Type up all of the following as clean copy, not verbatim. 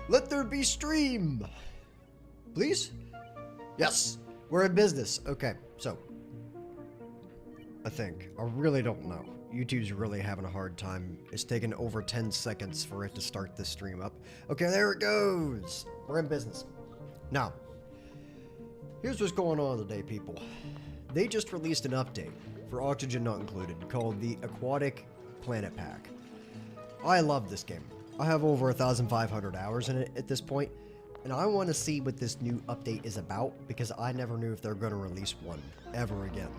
Let there be stream. Please? Yes, we're in business. Okay, so I think. I really don't know. YouTube's really having a hard time. It's taken over 10 seconds for it to start this stream up. Okay, there it goes. We're in business. Now, here's what's going on today, people. They just released an update for Oxygen Not Included called the Aquatic Planet Pack. I love this game. I have over 1,500 hours in it at this point, and I want to see what this new update is about because I never knew if they're going to release one ever again.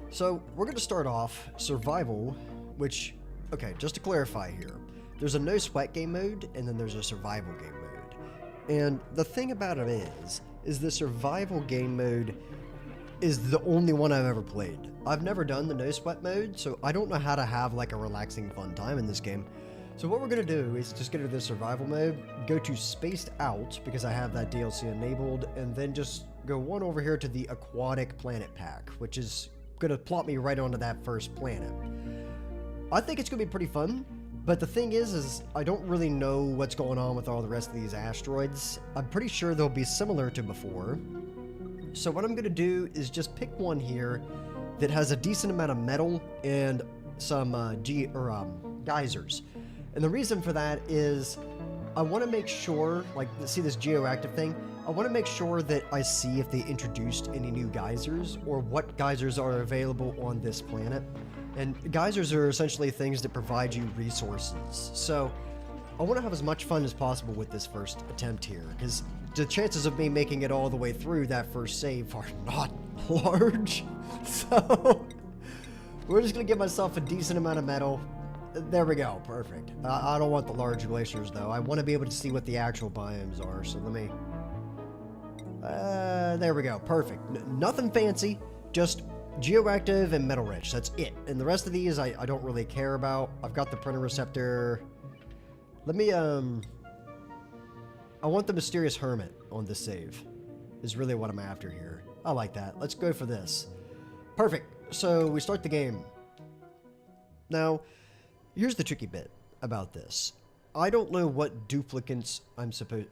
So, we're going to start off survival, which, okay, just to clarify here, there's a no sweat game mode, and then there's a survival game mode. And the thing about it is the survival game mode is the only one I've ever played. I've never done the no sweat mode, so I don't know how to have like a relaxing fun time in this game. So what we're going to do is just get into the survival mode, go to Spaced Out, because I have that DLC enabled, and then just go one over here to the Aquatic Planet Pack, which is going to plot me right onto that first planet. I think it's going to be pretty fun, but the thing is I don't really know what's going on with all the rest of these asteroids. I'm pretty sure they'll be similar to before. So what I'm going to do is just pick one here that has a decent amount of metal and some geysers. And the reason for that is I want to make sure, like, see this geoactive thing? I want to make sure that I see if they introduced any new geysers or what geysers are available on this planet. And geysers are essentially things that provide you resources. So I want to have as much fun as possible with this first attempt here, because the chances of me making it all the way through that first save are not large. So we're just going to give myself a decent amount of metal. There we go. Perfect. I don't want the large glaciers, though. I want to be able to see what the actual biomes are, so let me... there we go. Perfect. Nothing fancy, just geoactive and metal rich. That's it. And the rest of these I don't really care about. I've got the printer receptor. Let me, I want the Mysterious Hermit on this save, is really what I'm after here. I like that. Let's go for this. Perfect. So we start the game. Now, here's the tricky bit about this. I don't know what duplicates I'm supposed...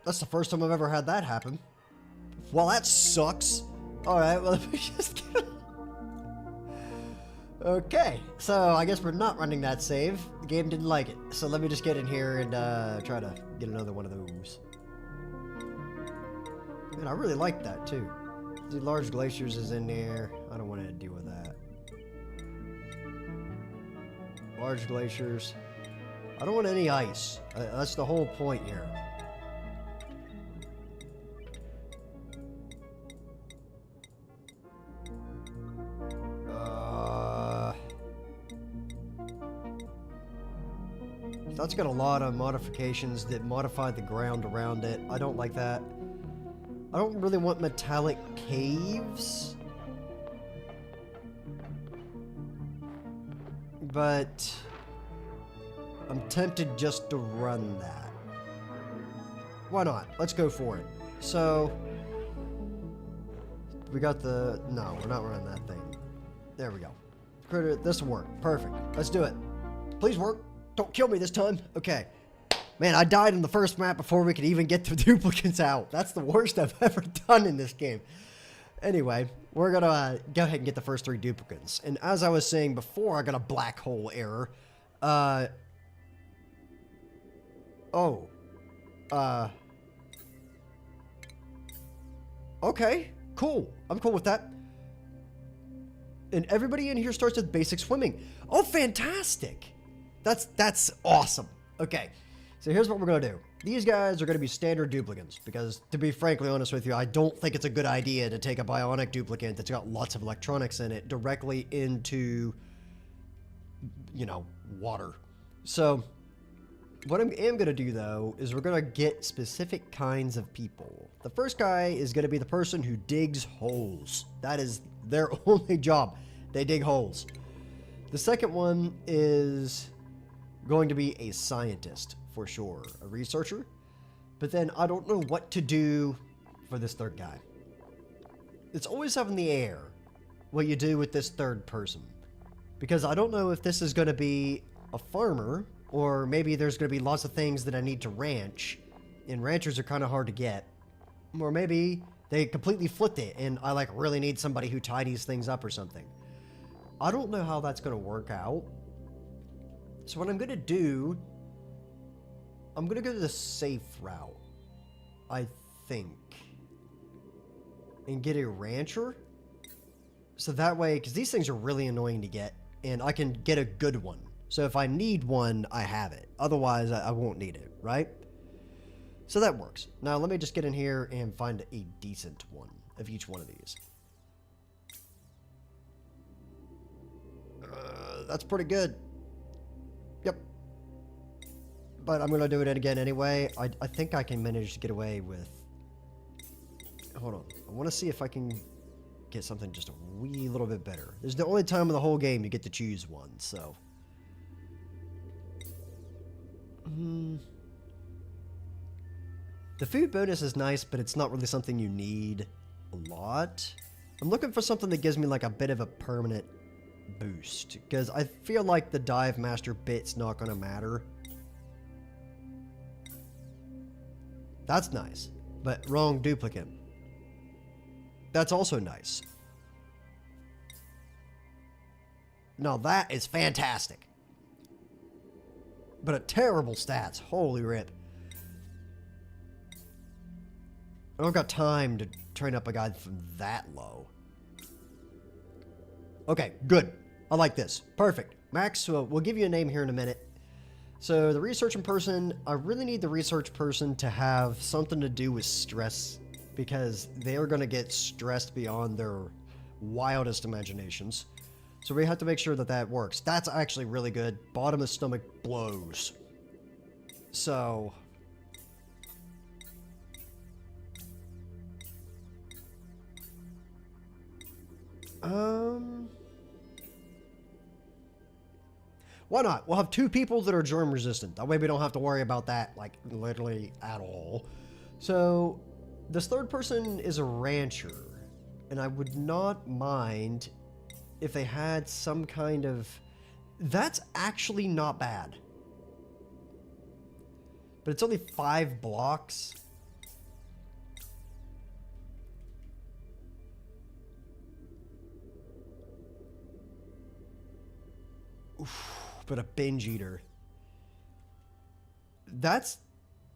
That's the first time I've ever had that happen. Well, that sucks. Alright, well, let me just get... Okay, so I guess we're not running that save. The game didn't like it. So let me just get in here and try to get another one of those. Man, I really like that, too. The large glaciers is in there. I don't want to deal with that. Large glaciers. I don't want any ice. That's the whole point here. That's got a lot of modifications that modify the ground around it. I don't like that. I don't really want metallic caves. But I'm tempted just to run that. Why not? Let's go for it. So we got the... No, we're not running that thing. There we go. This will work. Perfect. Let's do it. Please work. Don't kill me this time. Okay. Man, I died in the first map before we could even get the duplicates out. That's the worst I've ever done in this game. Anyway, we're gonna go ahead and get the first 3 duplicates. And as I was saying before, I got a black hole error. Okay, cool. I'm cool with that. And everybody in here starts with basic swimming. Oh, fantastic. That's awesome. Okay, so here's what we're going to do. These guys are going to be standard duplicates because, to be frankly honest with you, I don't think it's a good idea to take a bionic duplicate that's got lots of electronics in it directly into, you know, water. So what I am going to do, though, is we're going to get specific kinds of people. The first guy is going to be the person who digs holes. That is their only job. They dig holes. The second one is going to be a scientist, for sure. A researcher. But then I don't know what to do for this third guy. It's always up in the air what you do with this third person. Because I don't know if this is going to be a farmer, or maybe there's going to be lots of things that I need to ranch, and ranchers are kind of hard to get. Or maybe they completely flipped it, and I like really need somebody who tidies things up or something. I don't know how that's going to work out. So what I'm going to do, I'm going to go to the safe route, I think, and get a rancher. So that way, because these things are really annoying to get, and I can get a good one. So if I need one, I have it. Otherwise, I won't need it, right? So that works. Now, let me just get in here and find a decent one of each one of these. That's pretty good. Yep. But I'm going to do it again anyway. I think I can manage to get away with... Hold on. I want to see if I can get something just a wee little bit better. This is the only time in the whole game you get to choose one, so... The food bonus is nice, but it's not really something you need a lot. I'm looking for something that gives me like a bit of a permanent boost, because I feel like the dive master bit's not going to matter. That's nice, but wrong duplicate. That's also nice. Now that is fantastic. But a terrible stats. Holy rip. I don't got time to train up a guy from that low. Okay, good. I like this. Perfect. Max, so we'll give you a name here in a minute. So the researching person, I really need the research person to have something to do with stress, because they are going to get stressed beyond their wildest imaginations. So we have to make sure that that works. That's actually really good. Bottom of stomach blows. So... why not? We'll have 2 people that are germ resistant. That way we don't have to worry about that, like, literally at all. So, this third person is a rancher. And I would not mind if they had some kind of... That's actually not bad. But it's only 5 blocks. Oof. But a binge eater. That's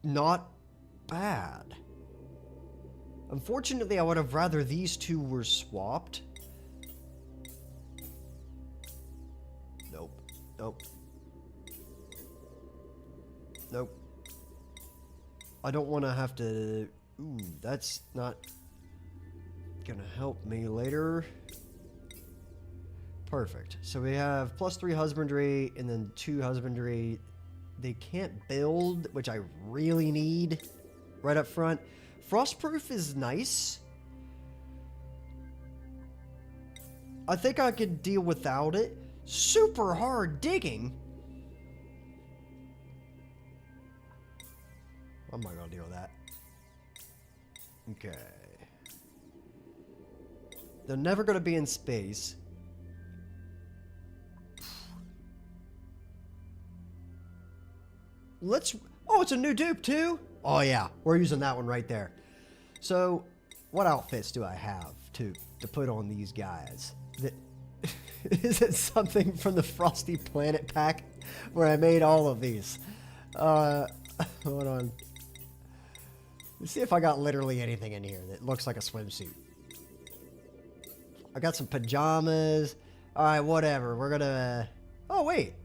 not bad. Unfortunately, I would have rather these 2 were swapped. Nope. Nope. Nope. I don't want to have to... Ooh, that's not gonna help me later. Perfect. So we have +3 husbandry and then 2 husbandry. They can't build, which I really need right up front. Frostproof is nice. I think I could deal without it. Super hard digging. I'm not gonna deal with that. Okay. They're never gonna be in space. Let's... Oh, it's a new dupe too? Oh yeah, we're using that one right there. So, what outfits do I have to put on these guys? Is it something from the Frosty Planet pack where I made all of these? Hold on. Let's see if I got literally anything in here that looks like a swimsuit. I got some pajamas. Alright, whatever. We're gonna... Oh, wait.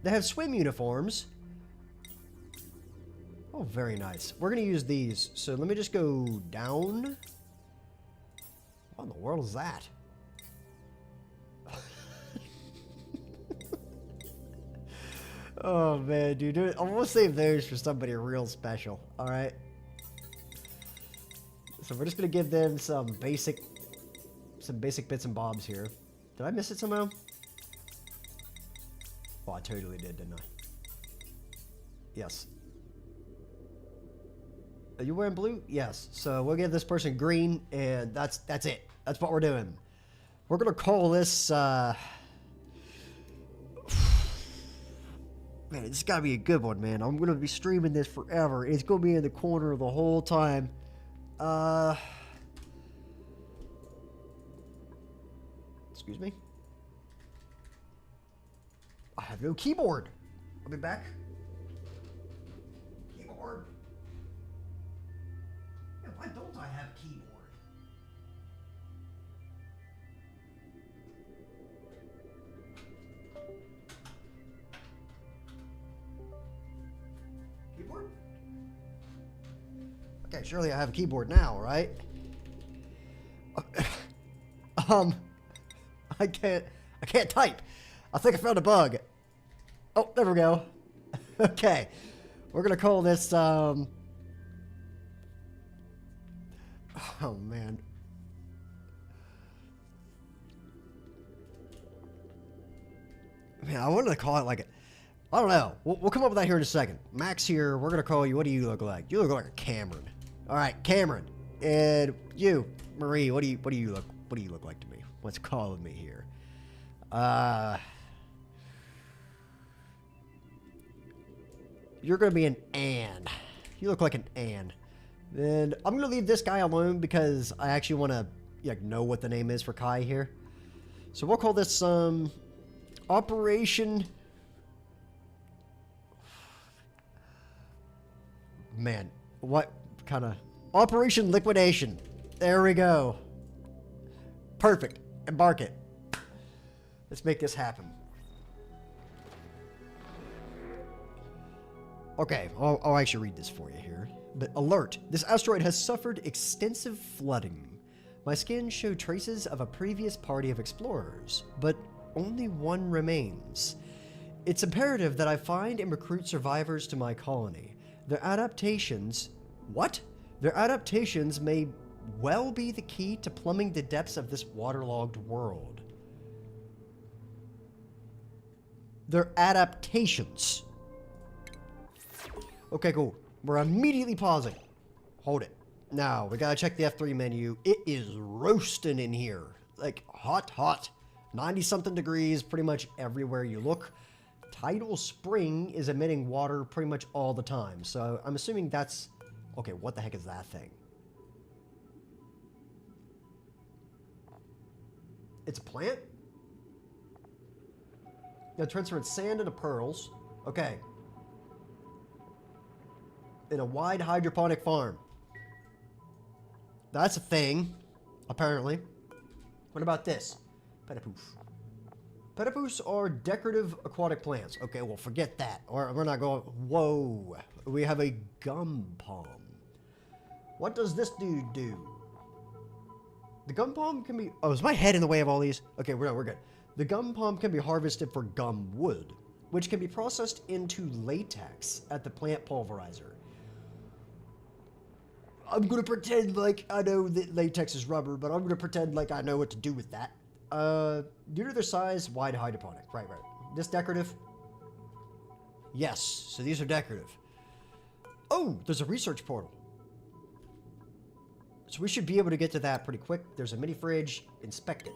They have swim uniforms. Oh, very nice. We're going to use these. So let me just go down. What in the world is that? Oh, man, dude. I'm going to save those for somebody real special. All right. So we're just going to give them some basic bits and bobs here. Did I miss it somehow? Oh, I totally did, didn't I? Yes. Are you wearing blue? Yes. So we'll give this person green, and that's it. That's what we're doing. We're gonna call this Man, it's gotta be a good one, man. I'm gonna be streaming this forever. It's gonna be in the corner the whole time. Excuse me? I have no keyboard. I'll be back. Keyboard. Yeah, why don't I have a keyboard? Keyboard? Okay, surely I have a keyboard now, right? I can't type. I think I found a bug. Oh, there we go. Okay. We're gonna call this, oh man. Man, I wanted to call it like I don't know. We'll come up with that here in a second. Max here, we're gonna call you, what do you look like? You look like a Cameron. Alright, Cameron. And you, Marie, what do you look like to me? What's calling me here? You're gonna be an Ann. You look like an Ann. And I'm gonna leave this guy alone because I actually want to like know what the name is for Kai here. So we'll call this Operation. Man, what kind of Operation Liquidation? There we go. Perfect. Embark it. Let's make this happen. Okay, I'll actually read this for you here. But alert, this asteroid has suffered extensive flooding. My scans show traces of a previous party of explorers, but only one remains. It's imperative that I find and recruit survivors to my colony. Their adaptations... What? Their adaptations may well be the key to plumbing the depths of this waterlogged world. Their adaptations. Okay, cool. We're immediately pausing. Hold it. Now, we gotta check the F3 menu. It is roasting in here. Like, hot, hot. 90-something degrees pretty much everywhere you look. Tidal Spring is emitting water pretty much all the time. So, I'm assuming that's... Okay, what the heck is that thing? It's a plant? Yeah, transferring sand into pearls. Okay. In a wide hydroponic farm. That's a thing, apparently. What about this? Petapoof. Petapoof are decorative aquatic plants. Okay, well, forget that. Or we're not going... Whoa. We have a gum palm. What does this dude do? The gum palm can be... Oh, is my head in the way of all these? Okay, we're good. The gum palm can be harvested for gum wood, which can be processed into latex at the plant pulverizer. I'm gonna pretend like I know that latex is rubber, but I'm gonna pretend like I know what to do with that. Due to their size, wide hydroponic. Right. This decorative? Yes, so these are decorative. Oh, there's a research portal. So we should be able to get to that pretty quick. There's a mini fridge. Inspect it.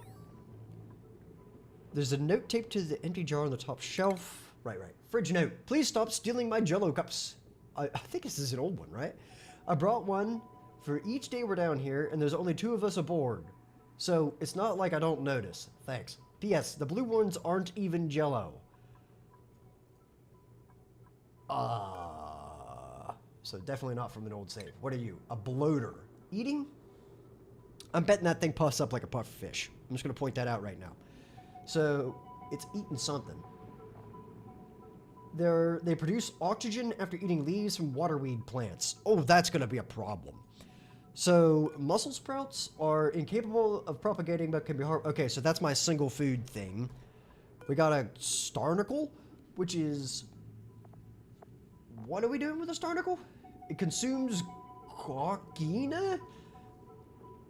There's a note taped to the empty jar on the top shelf. Right. Fridge note. Please stop stealing my Jell-O cups. I think this is an old one, right? I brought one for each day we're down here, and there's only 2 of us aboard. So it's not like I don't notice. Thanks. P.S. The blue ones aren't even Jell-O. So definitely not from an old save. What are you? A bloater. Eating? I'm betting that thing puffs up like a puffer fish. I'm just going to point that out right now. So, it's eating something. They produce oxygen after eating leaves from waterweed plants. Oh, that's going to be a problem. So, mussel sprouts are incapable of propagating but can be hard. Okay, so that's my single food thing. We got a starnacle, which is... What are we doing with a starnacle? It consumes coquina?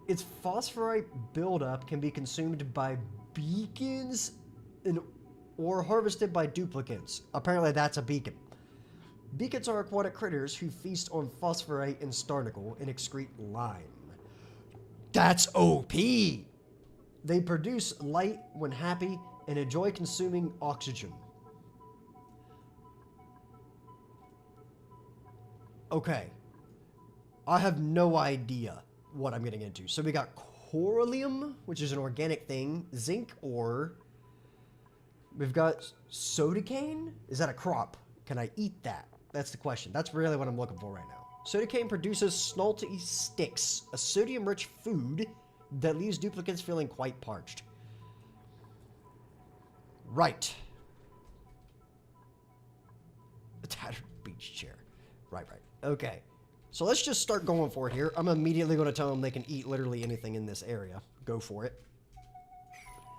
Its phosphorite buildup can be consumed by beacons or harvested by duplicates. Apparently that's a beacon. Beacons are aquatic critters who feast on phosphorite and starnacle and excrete lime. That's OP! They produce light when happy and enjoy consuming oxygen. Okay. I have no idea what I'm getting into. So we got corallium, which is an organic thing. Zinc ore. We've got soda cane. Is that a crop? Can I eat that? That's the question. That's really what I'm looking for right now. Soda cane produces snalty sticks, a sodium-rich food that leaves duplicates feeling quite parched. Right. A tattered beach chair. Right. Okay. So let's just start going for it here. I'm immediately going to tell them they can eat literally anything in this area. Go for it.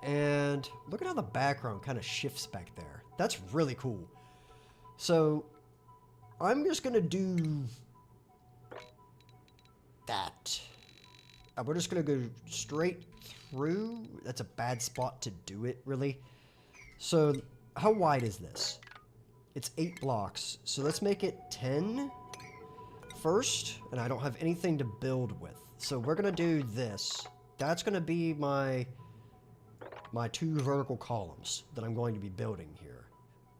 And look at how the background kind of shifts back there. That's really cool. So I'm just going to do that. We're just going to go straight through. That's a bad spot to do it, really. So how wide is this? It's 8 blocks. So let's make it 10 first. And I don't have anything to build with. So we're going to do this. That's going to be my 2 vertical columns that I'm going to be building here,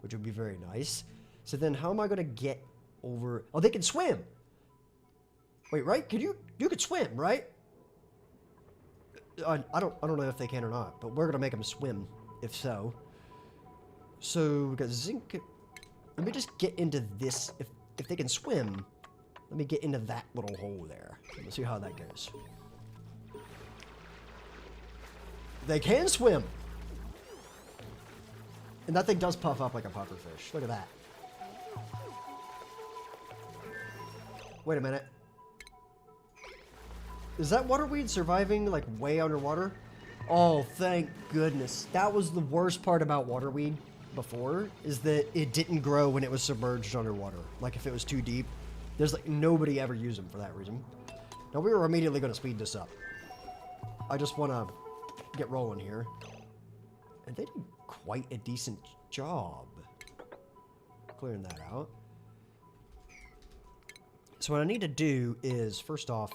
which would be very nice. So then how am I going to get over? Oh, they can swim. Wait, right? You could swim, right? I don't know if they can or not, but we're going to make them swim if so. So we got zinc. Let me just get into this. If they can swim, let me get into that little hole there. Let's see how that goes. They can swim. And that thing does puff up like a pufferfish. Look at that. Wait a minute. Is that waterweed surviving like way underwater? Oh, thank goodness. That was the worst part about waterweed before, is that it didn't grow when it was submerged underwater. Like if it was too deep. There's like nobody ever used them for that reason. Now we were immediately going to speed this up. I just want to get rolling here. And they did quite a decent job clearing that out. So what I need to do is, first off,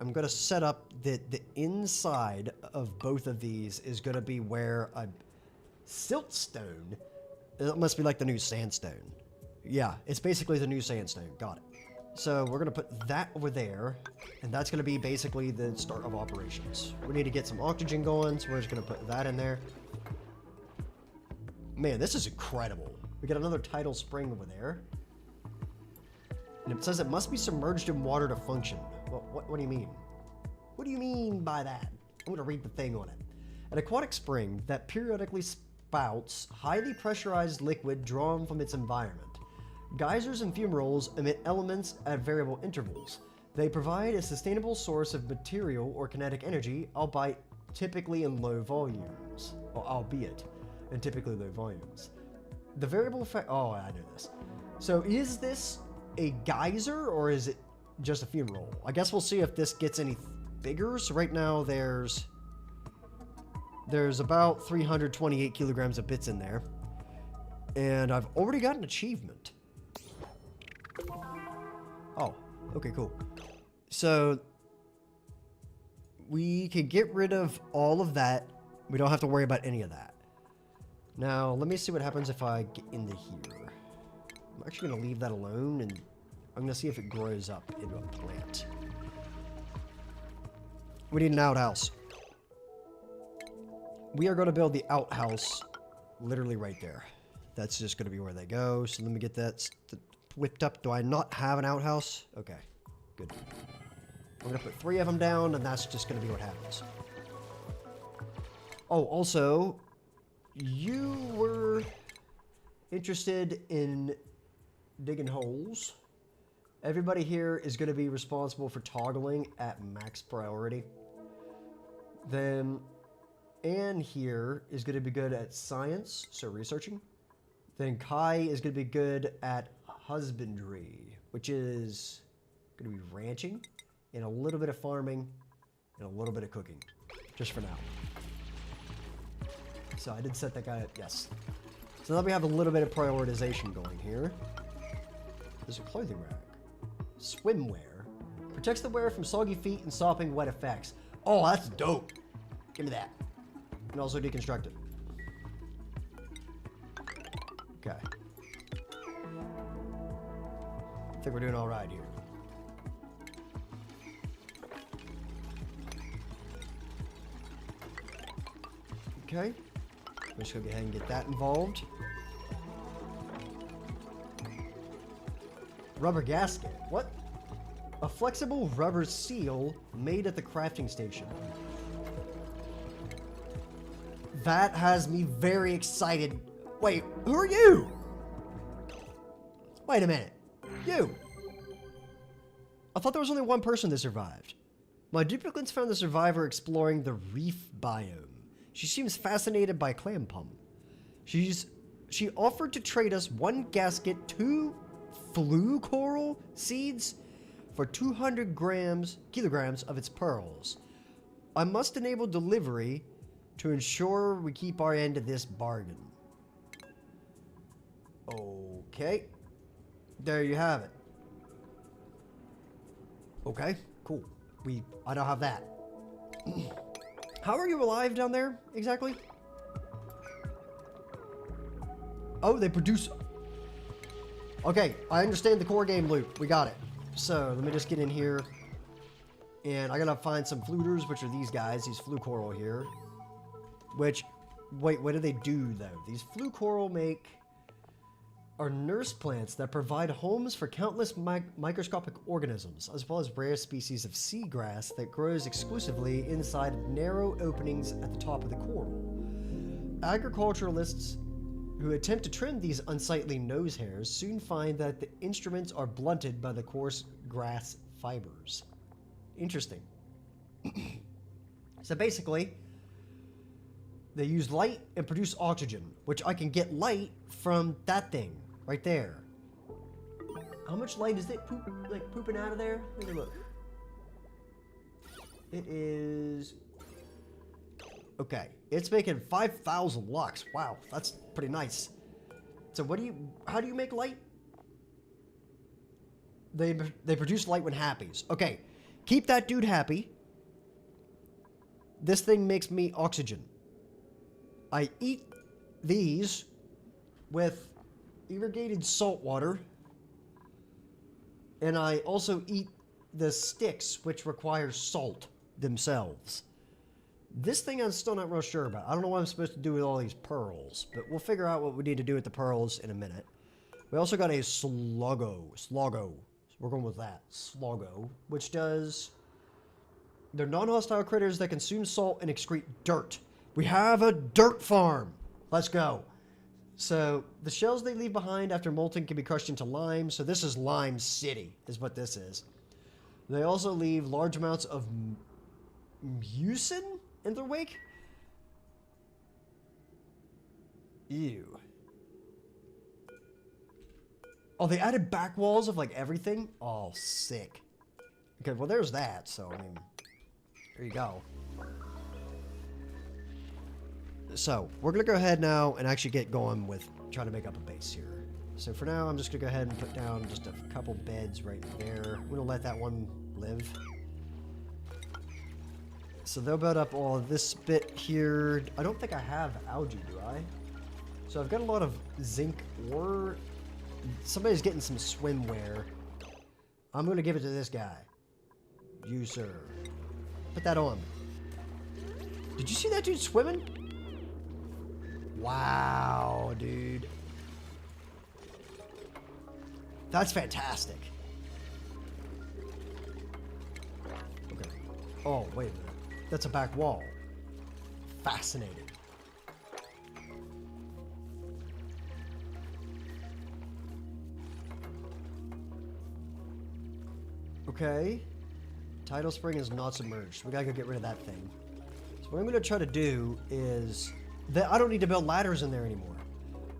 I'm going to set up that the inside of both of these is going to be where a siltstone, it must be like the new sandstone. Yeah, it's basically the new sandstone. Got it. So we're going to put that over there, and that's going to be basically the start of operations. We need to get some oxygen going, so we're just going to put that in there. Man, this is incredible. We got another tidal spring over there. And it says it must be submerged in water to function. Well, what do you mean? What do you mean by that? I'm going to read the thing on it. An aquatic spring that periodically spouts highly pressurized liquid drawn from its environment. Geysers and fumaroles emit elements at variable intervals. They provide a sustainable source of material or kinetic energy, albeit typically in low volumes. The variable oh, I know this. So is this a geyser or is it just a fumarole? I guess we'll see if this gets any bigger. So right now there's about 328 kilograms of bits in there. And I've already got an achievement. Oh, okay, cool. So we can get rid of all of that. We don't have to worry about any of that. Now, let me see what happens if I get into here. I'm actually going to leave that alone, and I'm going to see if it grows up into a plant. We need an outhouse. We are going to build the outhouse literally right there. That's just going to be where they go. So let me get that whipped up. Do I not have an outhouse? Okay, good. I'm going to put 3 of them down, and that's just going to be what happens. Oh, also, you were interested in digging holes. Everybody here is going to be responsible for toggling at max priority. Then Anne here is going to be good at science, so researching. Then Kai is going to be good at husbandry, which is going to be ranching, and a little bit of farming, and a little bit of cooking, just for now. So I did set that guy up, yes. So now we have a little bit of prioritization going here. There's a clothing rack. Swimwear. Protects the wearer from soggy feet and sopping wet effects. Oh, that's dope. Give me that. And also deconstruct it. Okay. I think we're doing all right here. Okay. I'm just gonna go ahead and get that involved. Rubber gasket. What? A flexible rubber seal made at the crafting station. That has me very excited. Wait, who are you? Wait a minute. You. I thought there was only one person that survived. My duplicates found the survivor exploring the reef biome. She seems fascinated by clam pum. She offered to trade us 1 gasket, 2 flue coral seeds for 200 kilograms of its pearls. I must enable delivery to ensure we keep our end of this bargain. Okay. There you have it. Okay, cool. I don't have that. How are you alive down there, exactly? Oh, they produce... Okay, I understand the core game loop. We got it. So, let me just get in here. And I gotta find some fluters, which are these guys. These flue coral here. Which... Wait, what do they do, though? These flue coral are nurse plants that provide homes for countless microscopic organisms, as well as rare species of seagrass that grows exclusively inside narrow openings at the top of the coral. Agriculturalists who attempt to trim these unsightly nose hairs soon find that the instruments are blunted by the coarse grass fibers. Interesting. So basically, they use light and produce oxygen, which I can get light from that thing right there. How much light is it pooping out of there? Let me look. It is... Okay, it's making 5,000 lux. Wow, that's pretty nice. So how do you make light? They produce light when happy. Okay, keep that dude happy. This thing makes me oxygen. I eat these with irrigated salt water, and I also eat the sticks, which require salt themselves. This thing I'm still not real sure about. I don't know what I'm supposed to do with all these pearls, but we'll figure out what we need to do with the pearls in a minute. We also got a sluggo. So we're going with that. Sluggo, which does... They're non-hostile critters that consume salt and excrete dirt. We have a dirt farm. Let's go. So the shells they leave behind after molting can be crushed into lime. So this is Lime City, is what this is. They also leave large amounts of mucin in their wake. Ew. Oh, they added back walls of like everything? Oh, sick. Okay, well there's that. So, I mean, there you go. So, we're going to go ahead now and actually get going with trying to make up a base here. So for now, I'm just going to go ahead and put down just a couple beds right there. We're going to let that one live. So they'll build up all of this bit here. I don't think I have algae, do I? So I've got a lot of zinc ore. Somebody's getting some swimwear. I'm going to give it to this guy. You, sir. Put that on. Did you see that dude swimming? Wow, dude. That's fantastic. Okay. Oh, wait a minute. That's a back wall. Fascinating. Okay. Tidal spring is not submerged. We gotta go get rid of that thing. So what I'm gonna try to do is... I don't need to build ladders in there anymore.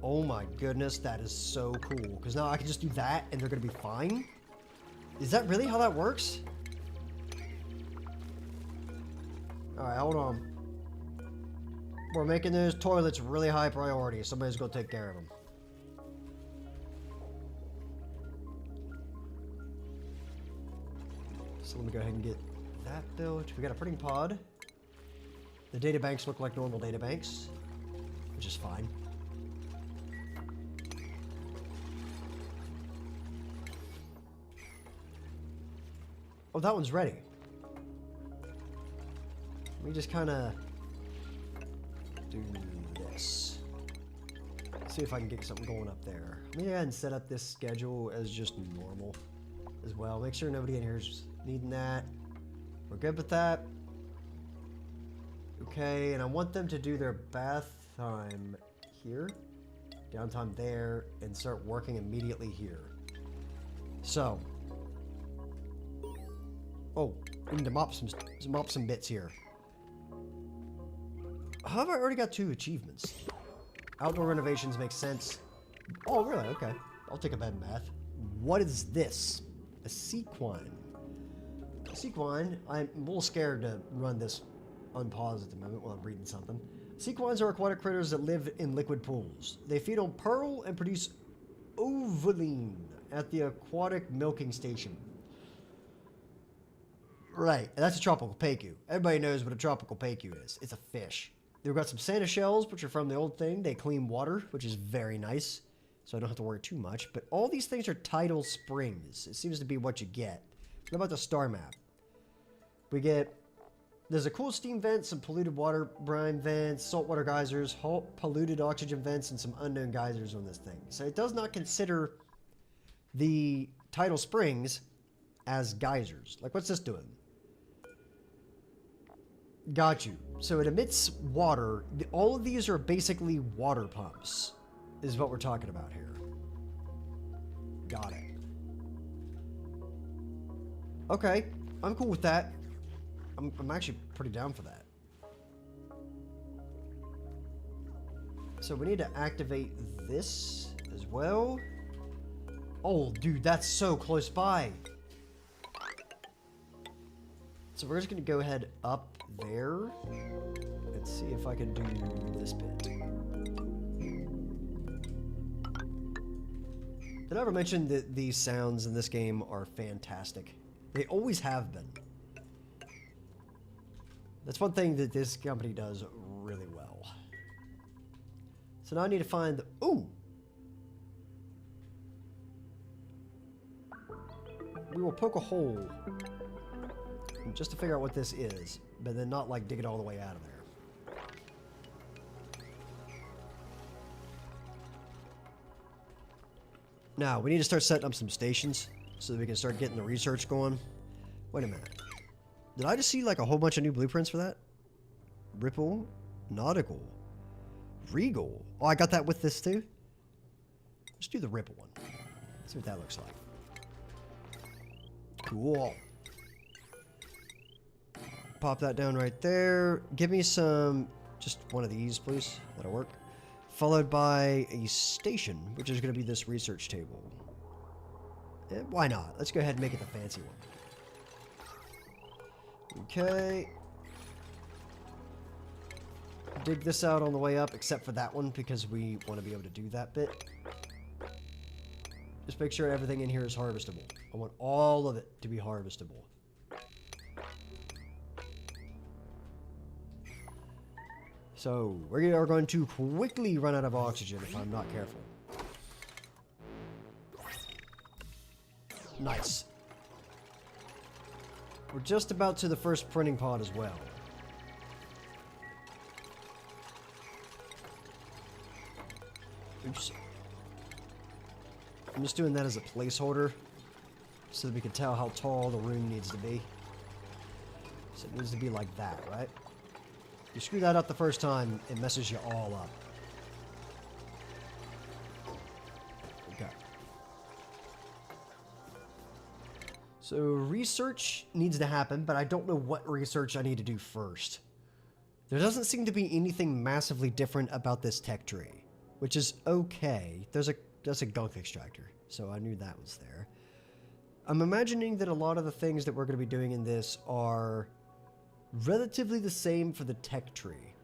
Oh my goodness, that is so cool. Because now I can just do that and they're going to be fine. Is that really how that works? Alright, hold on. We're making those toilets really high priority. Somebody's going to take care of them. So let me go ahead and get that built. We got a printing pod. The databanks look like normal databanks, which is fine. Oh, that one's ready. Let me just kind of do this. See if I can get something going up there. Let me go ahead and set up this schedule as just normal as well. Make sure nobody in here is needing that. We're good with that. Okay, and I want them to do their bath time here, downtime there, and start working immediately here. So, oh, we need to mop some bits here. How have I already got 2 achievements? Outdoor renovations make sense. Oh, really? Okay. I'll take a bed and bath. What is this? A sequine. A sequine. I'm a little scared to run this unpause at the moment while I'm reading something. Sequines are aquatic critters that live in liquid pools. They feed on pearl and produce ovoline at the aquatic milking station. Right, that's a tropical paiku. Everybody knows what a tropical paiku is. It's a fish. They've got some Santa shells, which are from the old thing. They clean water, which is very nice, so I don't have to worry too much. But all these things are tidal springs. It seems to be what you get. What about the star map? We get... There's a cool steam vent, some polluted water brine vents, saltwater geysers, polluted oxygen vents, and some unknown geysers on this thing. So it does not consider the tidal springs as geysers. Like, what's this doing? Got you. So it emits water. All of these are basically water pumps, is what we're talking about here. Got it. Okay, I'm cool with that. I'm actually pretty down for that. So we need to activate this as well. Oh, dude, that's so close by. So we're just going to go ahead up there. Let's see if I can do this bit. Did I ever mention that these sounds in this game are fantastic? They always have been. That's one thing that this company does really well. So now I need to find the... Ooh! We will poke a hole just to figure out what this is, but then not like dig it all the way out of there. Now, we need to start setting up some stations so that we can start getting the research going. Wait a minute. Did I just see like a whole bunch of new blueprints for that? Ripple, Nautical, Regal. Oh, I got that with this too? Let's do the Ripple one. See what that looks like. Cool. Pop that down right there. Give me some, just one of these, please. That'll work. Followed by a station, which is going to be this research table. Why not? Let's go ahead and make it the fancy one. Okay. Dig this out on the way up, except for that one, because we want to be able to do that bit. Just make sure everything in here is harvestable. I want all of it to be harvestable. So, we are going to quickly run out of oxygen if I'm not careful. Nice. We're just about to the first printing pod as well. Oops. I'm just doing that as a placeholder so that we can tell how tall the room needs to be. So it needs to be like that, right? You screw that up the first time, it messes you all up. Okay. So research needs to happen, but I don't know what research I need to do first. There doesn't seem to be anything massively different about this tech tree, which is okay. That's a gunk extractor, so I knew that was there. I'm imagining that a lot of the things that we're going to be doing in this are relatively the same for the tech tree.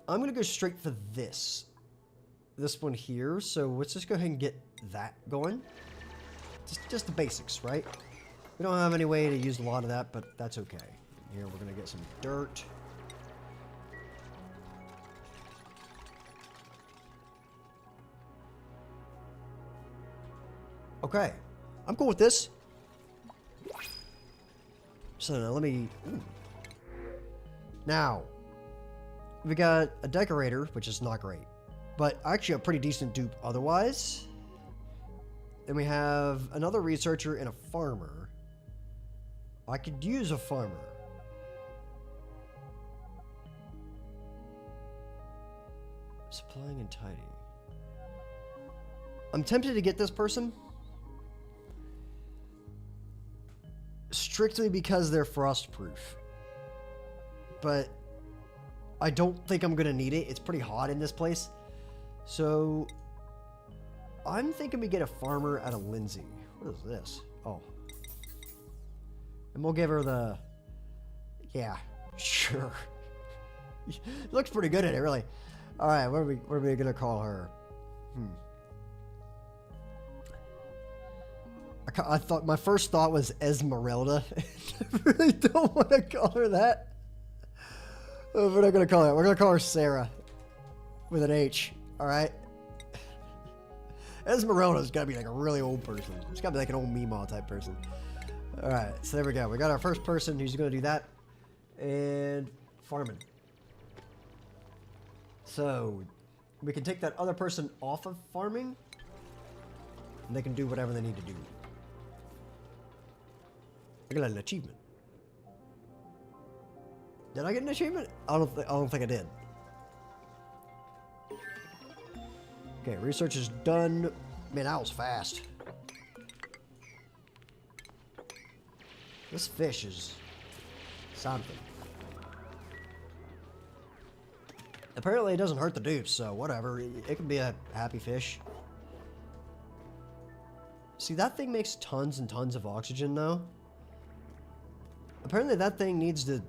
I'm going to go straight for this one here, so let's just go ahead and get that going. Just the basics, right? We don't have any way to use a lot of that, but that's okay. Here we're going to get some dirt. Okay, I'm cool with this. So now let me... Ooh. Now, we got a decorator, which is not great. But actually a pretty decent dupe otherwise. Then we have another researcher and a farmer. I could use a farmer. Supplying and tidying. I'm tempted to get this person. Strictly because they're frostproof. But I don't think I'm gonna need it. It's pretty hot in this place. So I'm thinking we get a farmer out of Lindsay. What is this? Oh. And we'll give her the... Yeah, sure. Looks pretty good at it, really. Alright, what are we gonna call her? I thought, my first thought was Esmeralda. I really don't want to call her that. We're not gonna call her. We're gonna call her Sarah. With an H. Alright? Esmeralda's gotta be like a really old person. It's gotta be like an old Meemaw type person. Alright, so there we go. We got our first person who's gonna do that. And farming. So we can take that other person off of farming. And they can do whatever they need to do. I got an achievement. Did I get an achievement? I don't think I did. Okay, research is done. Man, that was fast. This fish is something. Apparently it doesn't hurt the dupes, so whatever. It can be a happy fish. See, that thing makes tons and tons of oxygen now. Apparently that thing needs to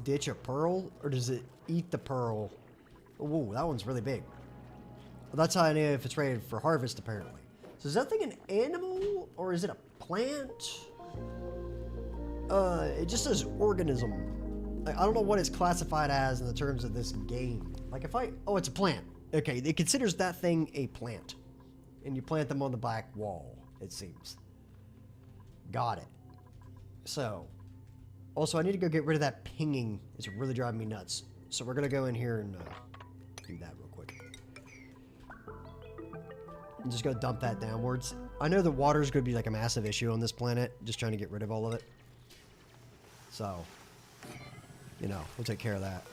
ditch a pearl, or does it eat the pearl? Whoa, that one's really big. Well, that's how I know if it's ready for harvest, apparently. So is that thing an animal, or is it a plant? It just says organism. Like, I don't know what it's classified as in the terms of this game. Like if oh, it's a plant. Okay, it considers that thing a plant. And you plant them on the back wall, it seems. Got it. So, also I need to go get rid of that pinging. It's really driving me nuts. So we're gonna go in here and do that real quick. I'm just gonna dump that downwards. I know the water's gonna be like a massive issue on this planet. Just trying to get rid of all of it. So, you know, we'll take care of that.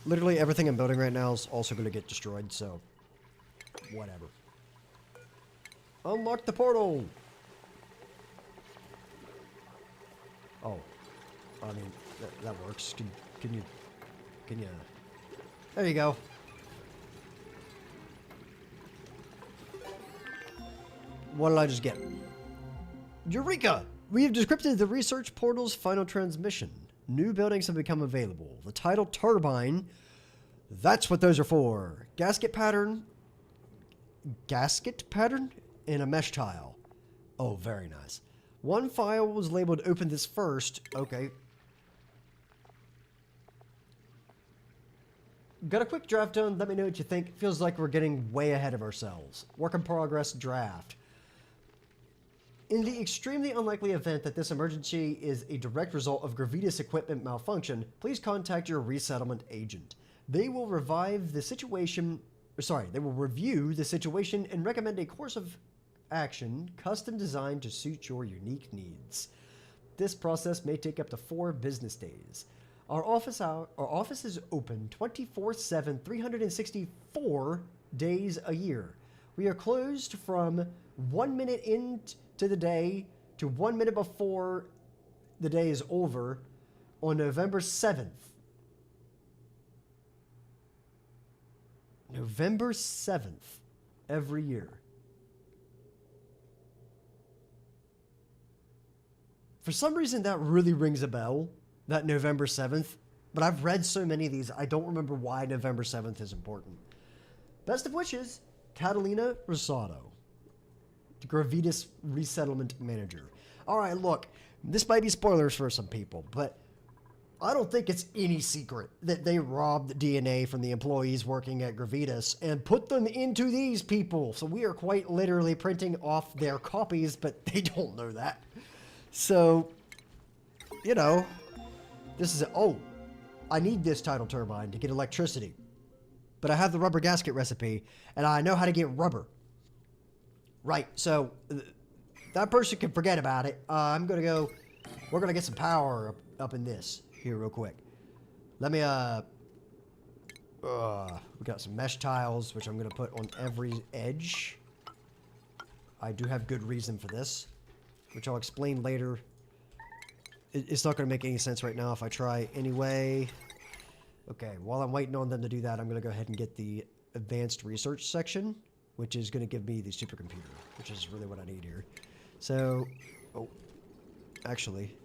Literally everything I'm building right now is also gonna get destroyed, so whatever. Unlock the portal! Oh. I mean, that works. Can you... There you go. What did I just get? Eureka! We have decrypted the research portal's final transmission. New buildings have become available. The tidal turbine. That's what those are for. Gasket pattern. Gasket pattern? And a mesh tile. Oh, very nice. One file was labeled open this first. Okay. Got a quick draft done. Let me know what you think. Feels like we're getting way ahead of ourselves. Work in progress draft. In the extremely unlikely event that this emergency is a direct result of Gravitas equipment malfunction, please contact your resettlement agent. They will review the situation and recommend a course of action custom designed to suit your unique needs. This process may take up to 4 business days. Our office is open 24/7, 364 days a year. We are closed from 1 minute into the day to 1 minute before the day is over on November 7th. November 7th every year. For some reason that really rings a bell, that November 7th, but I've read so many of these, I don't remember why November 7th is important. Best of wishes, Catalina Rosado, the Gravitas Resettlement Manager. Alright, look, this might be spoilers for some people, but I don't think it's any secret that they robbed DNA from the employees working at Gravitas and put them into these people. So we are quite literally printing off their copies, but they don't know that. So you know, this is... Oh, I need this tidal turbine to get electricity. But I have the rubber gasket recipe, and I know how to get rubber. Right, so that person can forget about it. I'm going to go... We're going to get some power up in this here real quick. Let me, we got some mesh tiles, which I'm going to put on every edge. I do have good reason for this, which I'll explain later. It's not going to make any sense right now if I try anyway. Okay, while I'm waiting on them to do that, I'm going to go ahead and get the advanced research section, which is going to give me the supercomputer, which is really what I need here. So, oh, actually,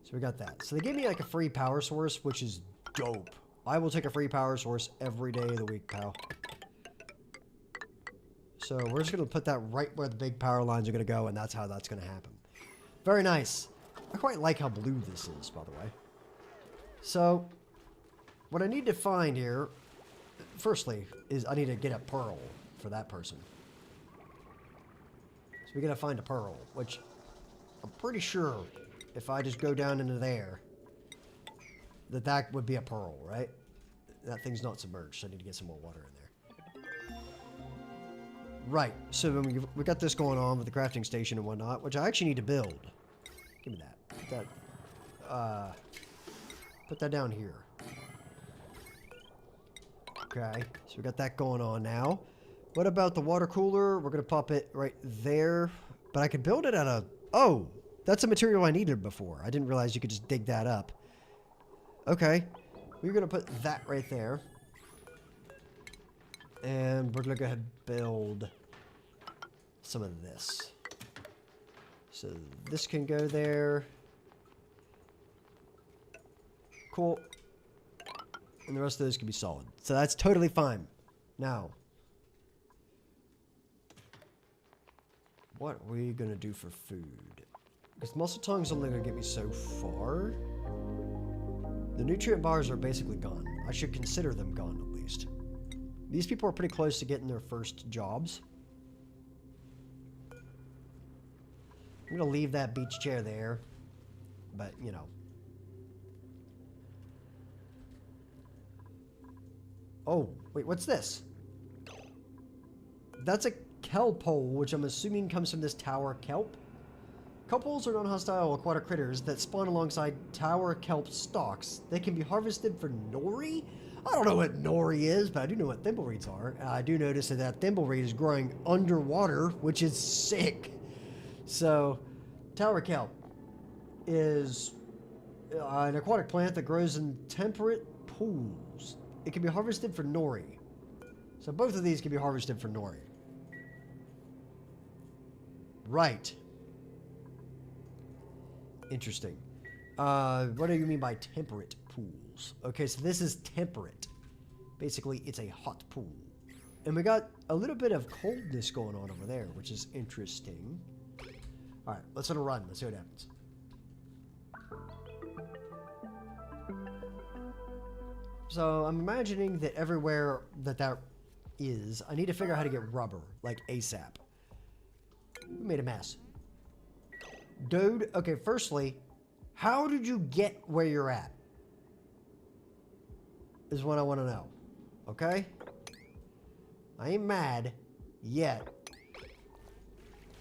so we got that. So they gave me like a free power source, which is dope. I will take a free power source every day of the week, pal. So we're just going to put that right where the big power lines are going to go, and that's how that's going to happen. Very nice. I quite like how blue this is, by the way. So, what I need to find here, firstly, is I need to get a pearl for that person. So we got to find a pearl, which I'm pretty sure if I just go down into there, that would be a pearl, right? That thing's not submerged, so I need to get some more water in there. Right, so we got this going on with the crafting station and whatnot, which I actually need to build. Give me that. Put that down here. Okay, so we got that going on now. What about the water cooler? We're going to pop it right there. But I could build it out of... Oh, that's a material I needed before. I didn't realize you could just dig that up. Okay, we're going to put that right there. And we're going to go ahead and build some of this. So this can go there. Cool. And the rest of those can be solid. So that's totally fine. Now, what are we going to do for food? Because muscle tongue's only going to get me so far. The nutrient bars are basically gone. I should consider them gone at least. These people are pretty close to getting their first jobs. I'm going to leave that beach chair there. But, you know. Oh, wait, what's this? That's a kelp hole, which I'm assuming comes from this tower kelp. Kelp holes are non-hostile aquatic critters that spawn alongside tower kelp stalks. They can be harvested for nori? I don't know what nori is, but I do know what thimbleweeds are. I do notice that thimbleweed is growing underwater, which is sick. So, tower kelp is an aquatic plant that grows in temperate pools. It can be harvested for nori. So both of these can be harvested for nori. Right. Interesting. What do you mean by temperate pools? Okay, so this is temperate. Basically, it's a hot pool. And we got a little bit of coldness going on over there, which is interesting. Alright, let's let it run. Let's see what happens. So, I'm imagining that everywhere that is, I need to figure out how to get rubber, like ASAP. We made a mess. Dude, okay, firstly, how did you get where you're at? Is what I want to know. Okay? I ain't mad yet.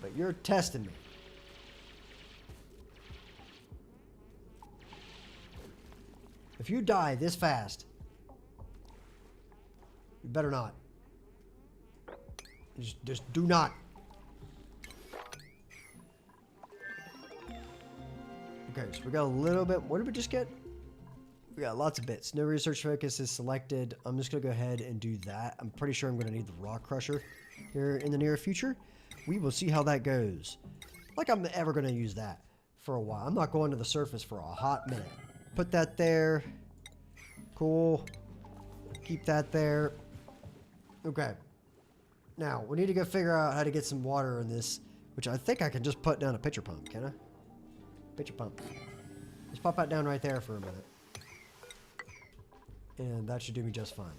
But you're testing me. If you die this fast, you better not. Just do not. Okay, so we got a little bit. What did we just get? We got lots of bits. No research focus is selected. I'm just going to go ahead and do that. I'm pretty sure I'm going to need the rock crusher here in the near future. We will see how that goes. Like I'm ever going to use that for a while. I'm not going to the surface for a hot minute. Put that there. Cool. Keep that there. Okay. Now, we need to go figure out how to get some water in this, which I think I can just put down a pitcher pump, can I? Pitcher pump. Just pop that down right there for a minute. And that should do me just fine.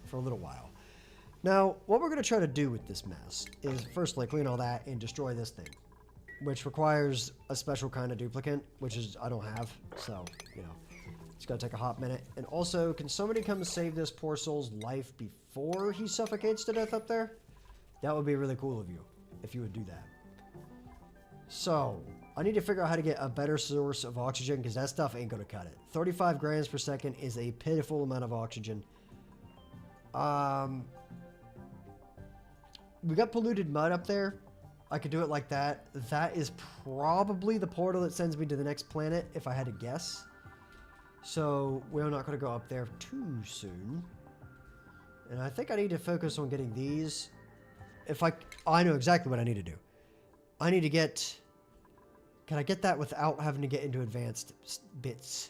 For a little while. Now, what we're going to try to do with this mess is, firstly, clean all that and destroy this thing. which requires a special kind of duplicant, which is I don't have, so, you know, it's gonna take a hot minute. And also, can somebody come save this poor soul's life before he suffocates to death up there? That would be really cool of you, if you would do that. So, I need to figure out how to get a better source of oxygen, because that stuff ain't gonna cut it. 35 grams per second is a pitiful amount of oxygen. We got polluted mud up there. I could do it like that. That is probably the portal that sends me to the next planet, if I had to guess. So, we're not going to go up there too soon. And I think I need to focus on getting these. I know exactly what I need to do. I need to get... Can I get that without having to get into advanced bits?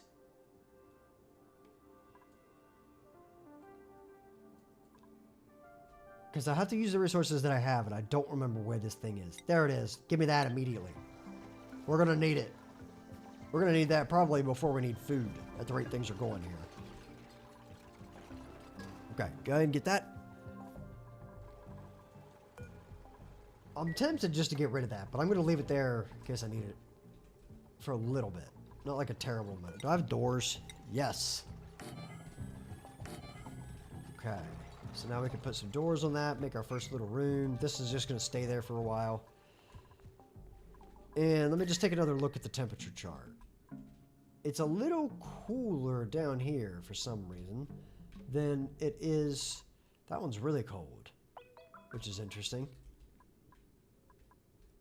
Because I have to use the resources that I have, and I don't remember where this thing is. There it is. Give me that immediately. We're going to need it. We're going to need that probably before we need food, at the rate things are going here. Okay, go ahead and get that. I'm tempted just to get rid of that, but I'm going to leave it there in case I need it for a little bit. Not like a terrible amount. Do I have doors? Yes. Okay. So now we can put some doors on that, make our first little room. This is just going to stay there for a while. And let me just take another look at the temperature chart. It's a little cooler down here for some reason than it is... That one's really cold, which is interesting.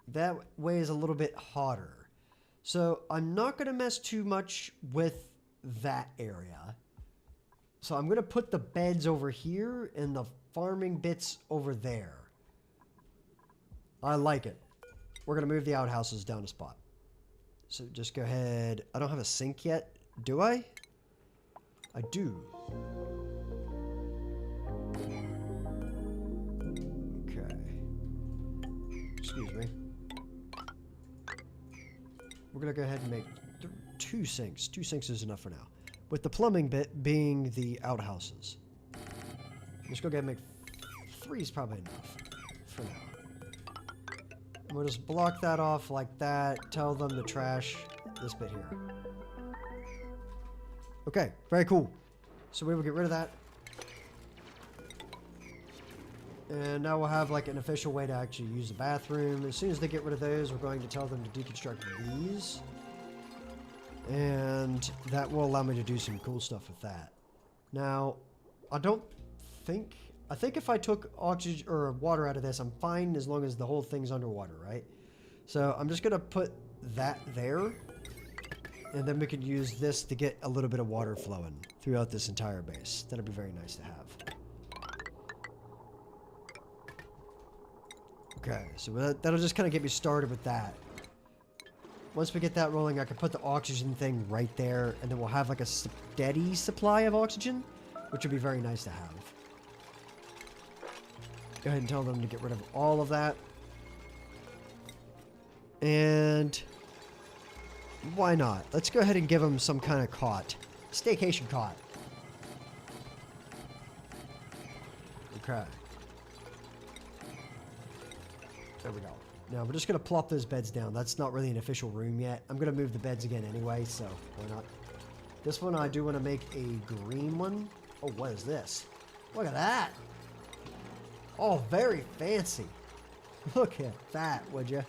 That way is a little bit hotter. So I'm not going to mess too much with that area. So I'm going to put the beds over here and the farming bits over there. I like it. We're going to move the outhouses down a spot. So just go ahead. I don't have a sink yet. Do I? I do. Okay. Excuse me. We're going to go ahead and make 2 sinks. 2 sinks is enough for now. With the plumbing bit being the outhouses. Let's go ahead and make 3 is probably enough for now. And we'll just block that off like that. Tell them to trash this bit here. Okay, very cool. So we will get rid of that. And now we'll have like an official way to actually use the bathroom. As soon as they get rid of those, we're going to tell them to deconstruct these. And that will allow me to do some cool stuff with that. Now, I think if I took oxygen or water out of this, I'm fine as long as the whole thing's underwater, right? So I'm just going to put that there. And then we can use this to get a little bit of water flowing throughout this entire base. That'll be very nice to have. Okay, so that'll just kind of get me started with that. Once we get that rolling, I can put the oxygen thing right there, and then we'll have like a steady supply of oxygen, which would be very nice to have. Go ahead and tell them to get rid of all of that. And why not? Let's go ahead and give them some kind of cot. Staycation cot. Okay. There we go. Now, we're just going to plop those beds down. That's not really an official room yet. I'm going to move the beds again anyway, so why not? This one, I do want to make a green one. Oh, what is this? Look at that. Oh, very fancy. Look at that, would you?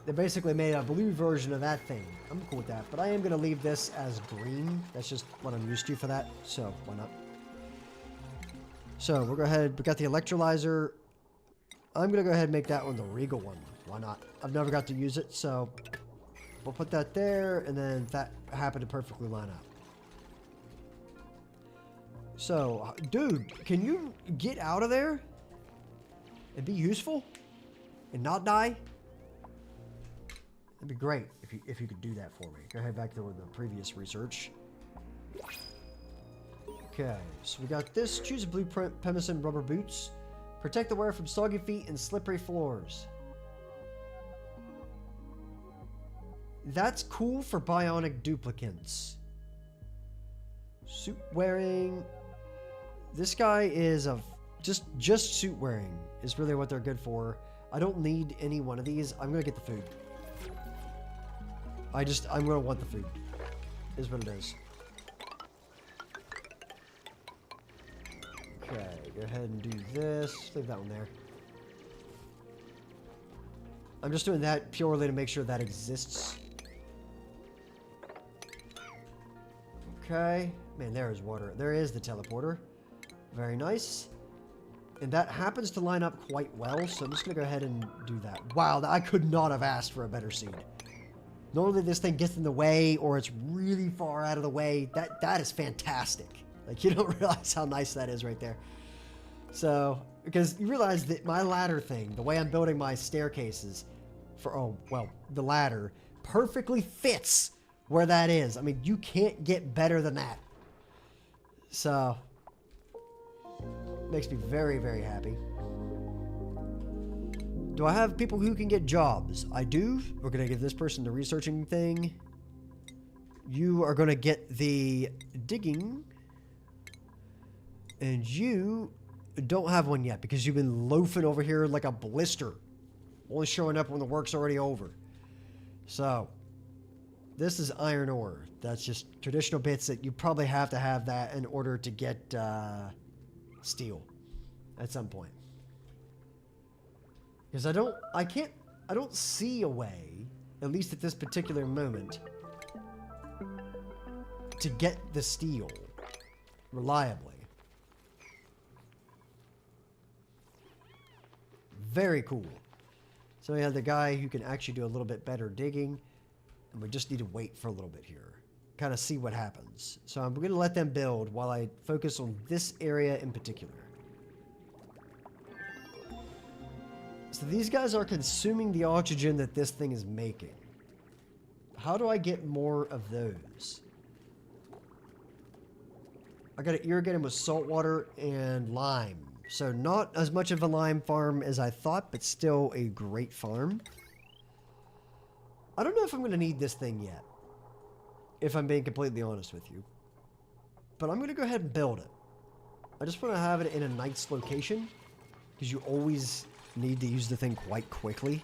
They basically made a blue version of that thing. I'm cool with that, but I am going to leave this as green. That's just what I'm used to for that, so why not? So, we'll go ahead. We got the electrolyzer. I'm going to go ahead and make that one the Regal one. Why not? I've never got to use it, so we'll put that there, and then that happened to perfectly line up. So, dude, can you get out of there and be useful and not die? That'd be great if you could do that for me. Go ahead back to the previous research. Okay, so we got this. Choose a blueprint, Pemison rubber boots. Protect the wearer from soggy feet and slippery floors. That's cool for bionic duplicants. Suit wearing. This guy is just suit wearing is really what they're good for. I don't need any one of these. I'm gonna get the food. I'm gonna want the food. Is what it is. Okay, go ahead and do this. Leave that one there. I'm just doing that purely to make sure that exists. Okay. Man, there is water. There is the teleporter. Very nice. And that happens to line up quite well, so I'm just going to go ahead and do that. Wow, I could not have asked for a better seed. Normally this thing gets in the way, or it's really far out of the way. That is fantastic. Like, you don't realize how nice that is right there. So, because you realize that my ladder thing, the way I'm building my staircases for, oh, well, the ladder, perfectly fits where that is. I mean, you can't get better than that. So, makes me very, very happy. Do I have people who can get jobs? I do. We're going to give this person the researching thing. You are going to get the digging. And you don't have one yet because you've been loafing over here like a blister. Only showing up when the work's already over. So, this is iron ore. That's just traditional bits that you probably have to have that in order to get steel at some point. Because I don't see a way, at least at this particular moment, to get the steel reliably. Very cool. So we have the guy who can actually do a little bit better digging, and we just need to wait for a little bit here. Kind of see what happens. So I'm going to let them build while I focus on this area in particular. So these guys are consuming the oxygen that this thing is making. How do I get more of those? I got to irrigate them with salt water and lime. So not as much of a lime farm as I thought, but still a great farm. I don't know if I'm going to need this thing yet, if I'm being completely honest with you. But I'm going to go ahead and build it. I just want to have it in a nice location, because you always need to use the thing quite quickly.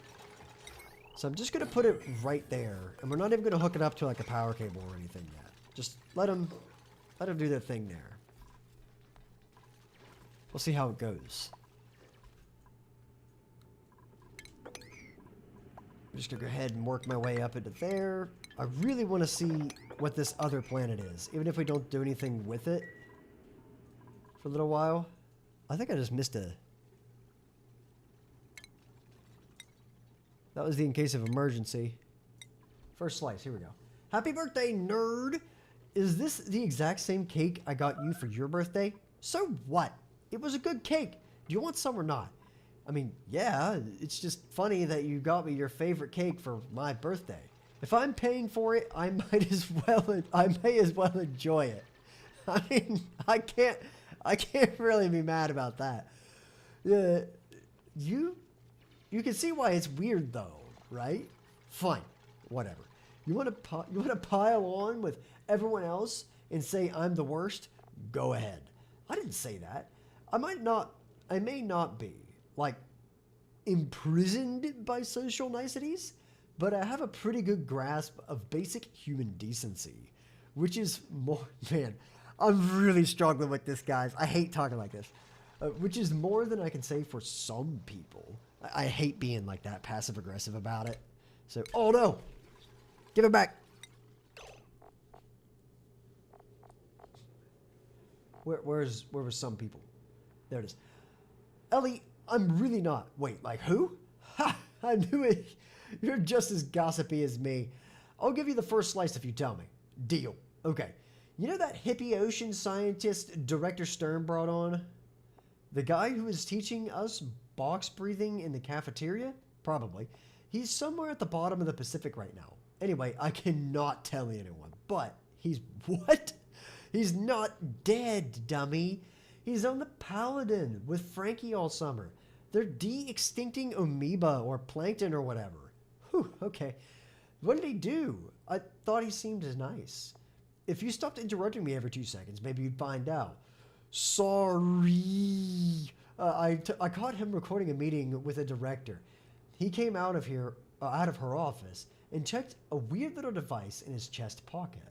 So I'm just going to put it right there, and we're not even going to hook it up to like a power cable or anything yet. Just let them do their thing there. We'll see how it goes. I'm just going to go ahead and work my way up into there. I really want to see what this other planet is, even if we don't do anything with it for a little while. I think I just missed a... That was the in case of emergency. First slice, here we go. Happy birthday, nerd! Is this the exact same cake I got you for your birthday? So what? It was a good cake. Do you want some or not? I mean, yeah, it's just funny that you got me your favorite cake for my birthday. If I'm paying for it, I may as well enjoy it. I mean, I can't really be mad about that. You can see why it's weird though, right? Fine, whatever. You want to pile on with everyone else and say I'm the worst? Go ahead. I didn't say that. I may not be, like, imprisoned by social niceties, but I have a pretty good grasp of basic human decency, which is more, man, I'm really struggling with this, guys. I hate talking like this, which is more than I can say for some people. I hate being like that, passive-aggressive about it. So, oh no! Give it back! Where were some people? There it is. Ellie, I'm really not. Wait, like who? Ha! I knew it. You're just as gossipy as me. I'll give you the first slice if you tell me. Deal. Okay. You know that hippie ocean scientist Director Stern brought on? The guy who is teaching us box breathing in the cafeteria? Probably. He's somewhere at the bottom of the Pacific right now. Anyway, I cannot tell anyone, but he's what? He's not dead, dummy. He's on the Paladin with Frankie all summer. They're de-extincting amoeba or plankton or whatever. Whew, okay. What did he do? I thought he seemed as nice. If you stopped interrupting me every 2 seconds, maybe you'd find out. Sorry. I caught him recording a meeting with a director. He came out of her office and checked a weird little device in his chest pocket.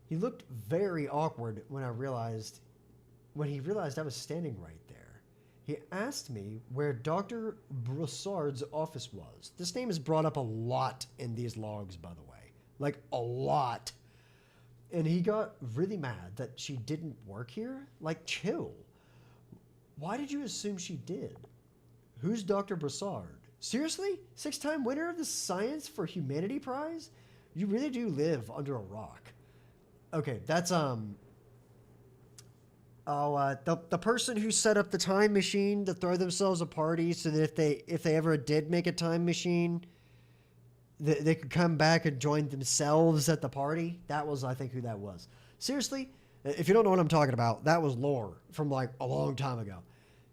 He looked very awkward when he realized I was standing right there. He asked me where Dr. Broussard's office was. This name is brought up a lot in these logs, by the way. Like, a lot. And he got really mad that she didn't work here. Like, chill. Why did you assume she did? Who's Dr. Broussard? Seriously? 6-time winner of the Science for Humanity Prize? You really do live under a rock. Okay, that's, the person who set up the time machine to throw themselves a party so that if they ever did make a time machine, they could come back and join themselves at the party. That was, I think, who that was. Seriously, if you don't know what I'm talking about, that was lore from like a long time ago.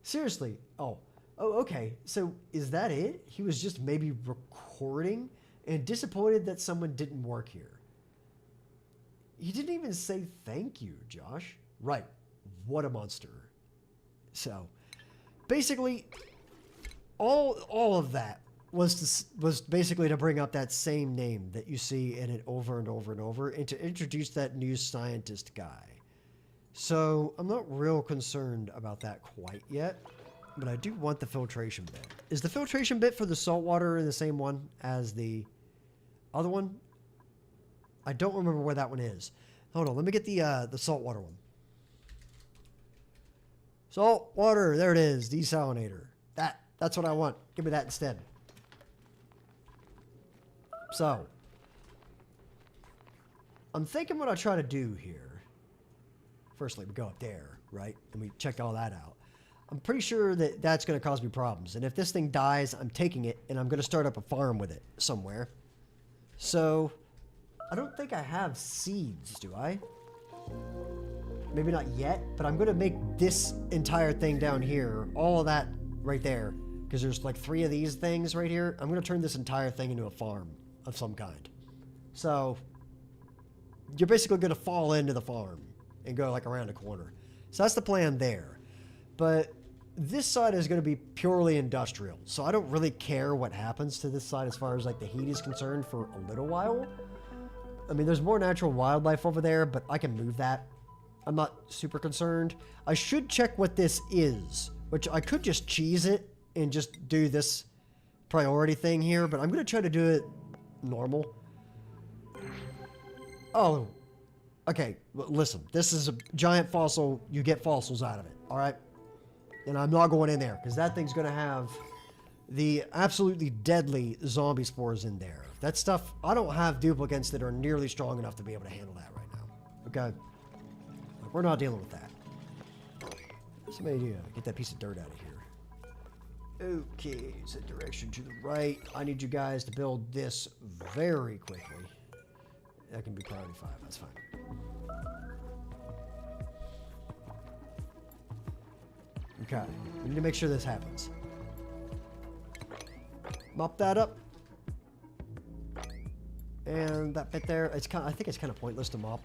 Seriously. Oh, okay. So is that it? He was just maybe recording and disappointed that someone didn't work here. He didn't even say thank you, Josh. Right. What a monster. So, basically, all of that was basically to bring up that same name that you see in it over and over and over, and to introduce that new scientist guy. So, I'm not real concerned about that quite yet, but I do want the filtration bit. Is the filtration bit for the saltwater in the same one as the other one? I don't remember where that one is. Hold on, let me get the saltwater one. Salt water, there it is, desalinator. That's what I want. Give me that instead. So, I'm thinking what I try to do here. Firstly, we go up there, right? And we check all that out. I'm pretty sure that that's going to cause me problems. And if this thing dies, I'm taking it and I'm going to start up a farm with it somewhere. So, I don't think I have seeds, do I? Maybe not yet, but I'm going to make this entire thing down here, all of that right there, because there's like 3 of these things right here. I'm going to turn this entire thing into a farm of some kind. So, you're basically going to fall into the farm and go like around a corner. So that's the plan there. But this side is going to be purely industrial, so I don't really care what happens to this side as far as like the heat is concerned for a little while. I mean, there's more natural wildlife over there, but I can move that. I'm not super concerned. I should check what this is, which I could just cheese it and just do this priority thing here, but I'm going to try to do it normal. Oh, okay. Listen, this is a giant fossil. You get fossils out of it, all right? And I'm not going in there because that thing's going to have the absolutely deadly zombie spores in there. That stuff, I don't have duplicates that are nearly strong enough to be able to handle that right now. Okay? We're not dealing with that. Somebody get that piece of dirt out of here. Okay, it's a direction to the right. I need you guys to build this very quickly. That can be priority 5. That's fine. Okay, we need to make sure this happens. Mop that up. And that bit there, it's kind of, I think it's kind of pointless to mop.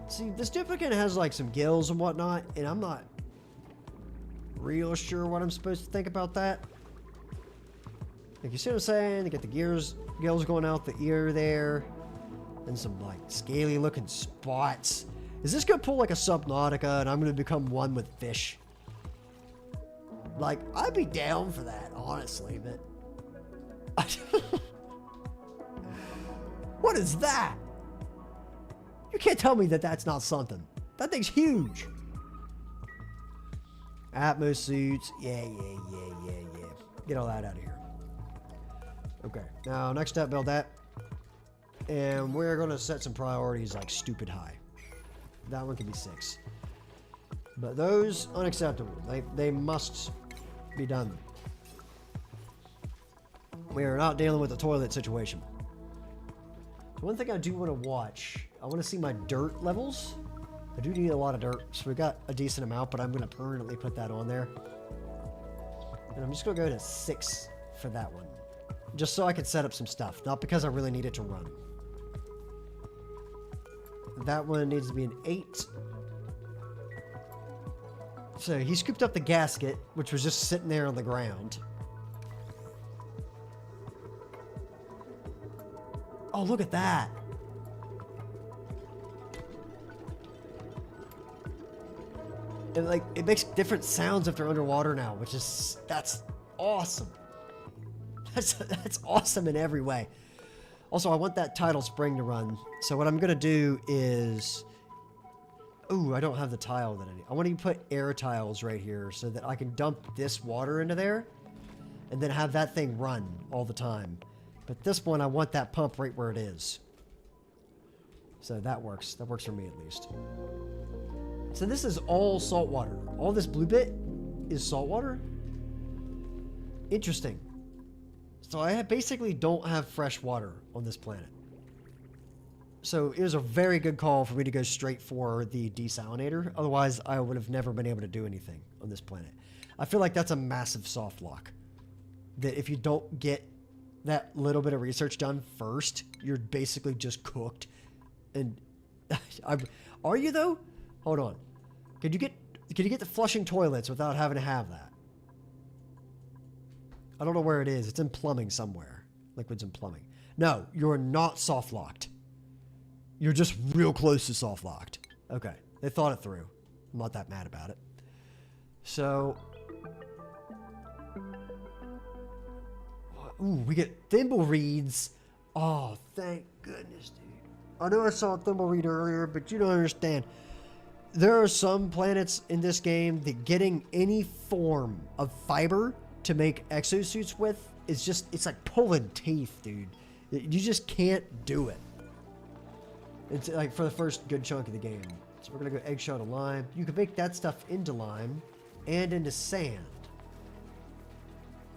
See, this duplicate has like some gills and whatnot, and I'm not real sure what I'm supposed to think about that. Like, you see what I'm saying? You get the gills going out the ear there, and some like scaly looking spots. Is this gonna pull like a Subnautica and I'm gonna become one with fish? Like, I'd be down for that, honestly, but what is that? You can't tell me that that's not something. That thing's huge. Atmos suits. Yeah. Get all that out of here. Okay. Now, next step, build that. And we're going to set some priorities like stupid high. That one can be 6. But those, unacceptable. They must be done. We are not dealing with a toilet situation. So one thing I do want to watch, I want to see my dirt levels. I do need a lot of dirt, so we got a decent amount, but I'm going to permanently put that on there. And I'm just going to go to 6 for that one. Just so I can set up some stuff, not because I really need it to run. That one needs to be an 8. So he scooped up the gasket, which was just sitting there on the ground. Oh, look at that. And like, it makes different sounds if they're underwater now, which is, that's awesome. That's awesome in every way. Also, I want that tidal spring to run. So what I'm going to do is... Ooh, I don't have the tile that I need. I want to put air tiles right here so that I can dump this water into there and then have that thing run all the time. But this one, I want that pump right where it is. So that works. That works for me at least. So this is all salt water. All this blue bit is salt water. Interesting. So I basically don't have fresh water on this planet. So it was a very good call for me to go straight for the desalinator. Otherwise, I would have never been able to do anything on this planet. I feel like that's a massive soft lock. That if you don't get that little bit of research done first, you're basically just cooked. And are you though? Hold on. Could you get the flushing toilets without having to have that? I don't know where it is. It's in plumbing somewhere. Liquids in plumbing. No, you're not soft locked. You're just real close to soft locked. Okay. They thought it through. I'm not that mad about it. So. Ooh, we get thimble reeds. Oh, thank goodness, dude. I know I saw a thimble reed earlier, but you don't understand. There are some planets in this game that getting any form of fiber to make exosuits with is just, it's like pulling teeth, dude. You just can't do it. It's like for the first good chunk of the game. So we're going to go eggshell to lime. You can make that stuff into lime and into sand.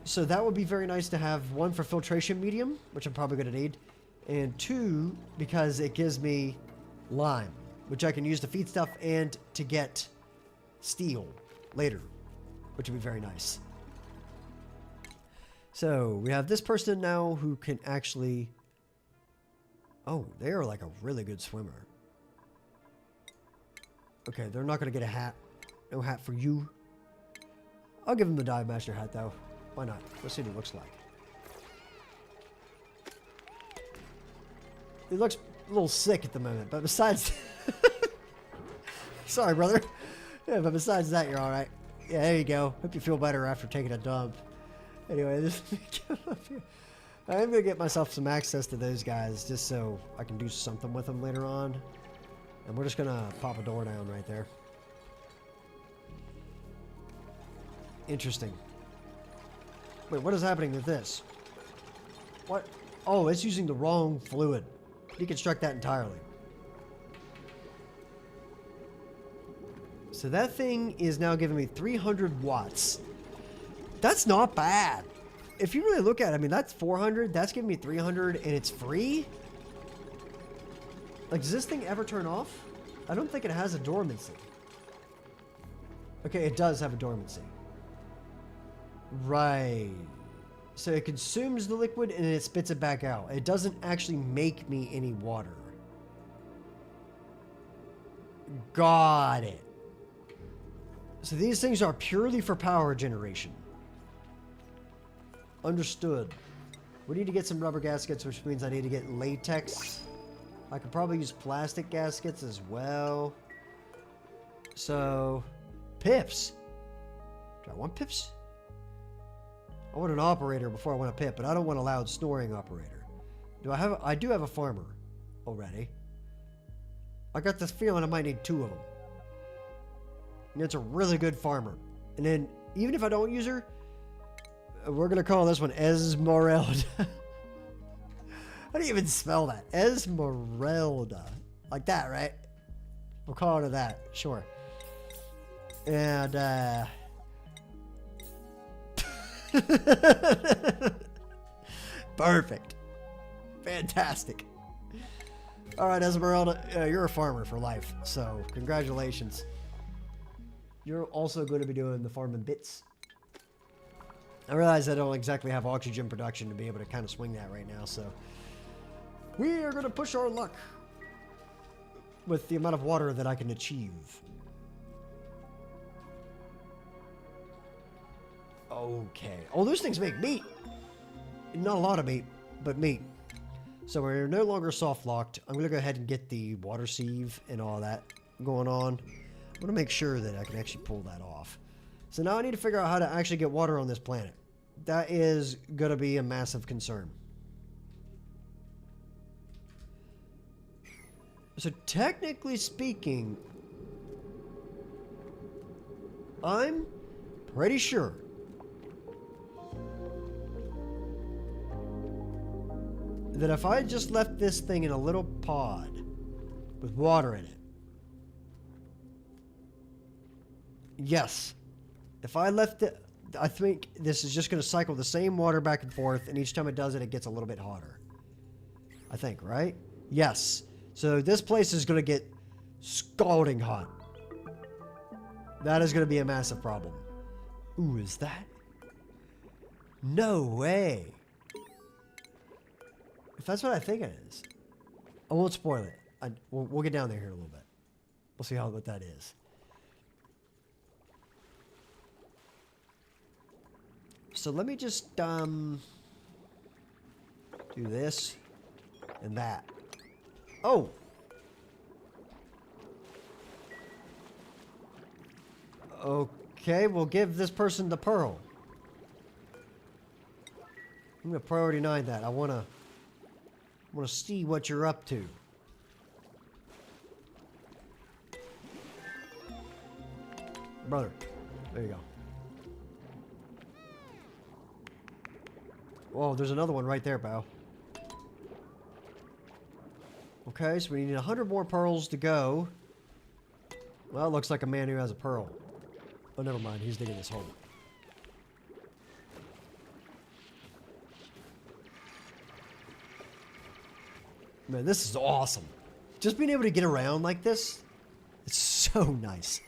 So that would be very nice to have, one, for filtration medium, which I'm probably going to need, and two, because it gives me lime, which I can use to feed stuff and to get steel later, which would be very nice. So we have this person now who can actually... Oh, they are like a really good swimmer. Okay, they're not going to get a hat. No hat for you. I'll give him the Dive Master hat, though. Why not? Let's see what he looks like. He looks a little sick at the moment, but besides... Sorry, brother. Yeah, but besides that, you're alright. Yeah, there you go. Hope you feel better after taking a dump. Anyway, this... I am going to get myself some access to those guys just so I can do something with them later on. And we're just going to pop a door down right there. Interesting. Wait, what is happening with this? What? Oh, it's using the wrong fluid. Deconstruct that entirely. So that thing is now giving me 300 watts. That's not bad. If you really look at it, I mean, that's 400. That's giving me 300, and it's free? Like, does this thing ever turn off? I don't think it has a dormancy. Okay, it does have a dormancy. Right. So it consumes the liquid, and it spits it back out. It doesn't actually make me any water. Got it. So these things are purely for power generation. Understood. We need to get some rubber gaskets, which means I need to get latex. I could probably use plastic gaskets as well. So, pips. Do I want pips? I want an operator before I want a pip, but I don't want a loud snoring operator. Do I have? I do have a farmer already. I got this feeling I might need 2 of them. And it's a really good farmer. And then, even if I don't use her, we're going to call this one Esmeralda. How do you even spell that? Esmeralda. Like that, right? We'll call her that. Sure. And, perfect. Fantastic. All right, Esmeralda, you're a farmer for life. So, congratulations. You're also going to be doing the farming bits. I realize I don't exactly have oxygen production to be able to kind of swing that right now, so we are going to push our luck with the amount of water that I can achieve. Okay. Oh, those things make meat. Not a lot of meat, but meat. So we're no longer soft locked. I'm going to go ahead and get the water sieve and all that going on. I'm going to make sure that I can actually pull that off. So now I need to figure out how to actually get water on this planet. That is going to be a massive concern. So technically speaking, I'm pretty sure that if I just left this thing in a little pod with water in it, yes, if I left it, I think this is just going to cycle the same water back and forth, and each time it does it, it gets a little bit hotter. I think, right? Yes. So this place is going to get scalding hot. That is going to be a massive problem. Ooh, is that? No way. If that's what I think it is, I won't spoil it. We'll get down there here in a little bit. We'll see what that is. So let me just do this and that. Oh. Okay, we'll give this person the pearl. I'm gonna priority 9 that. I wanna see what you're up to. Brother, there you go. Whoa, there's another one right there, pal. Okay, so we need 100 more pearls to go. Well, it looks like a man who has a pearl. Oh, never mind. He's digging this hole. Man, this is awesome. Just being able to get around like this, it's so nice.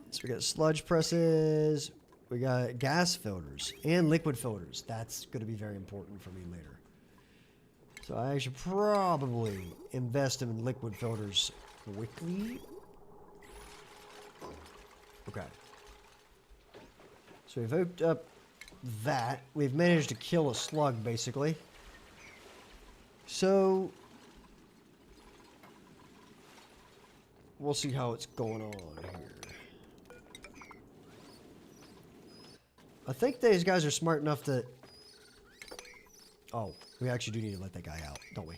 So we got sludge presses. We got gas filters and liquid filters. That's going to be very important for me later. So I should probably invest in liquid filters quickly. Okay. So we've opened up that. We've managed to kill a slug, basically. So we'll see how it's going on here. I think these guys are smart enough to... Oh, we actually do need to let that guy out, don't we?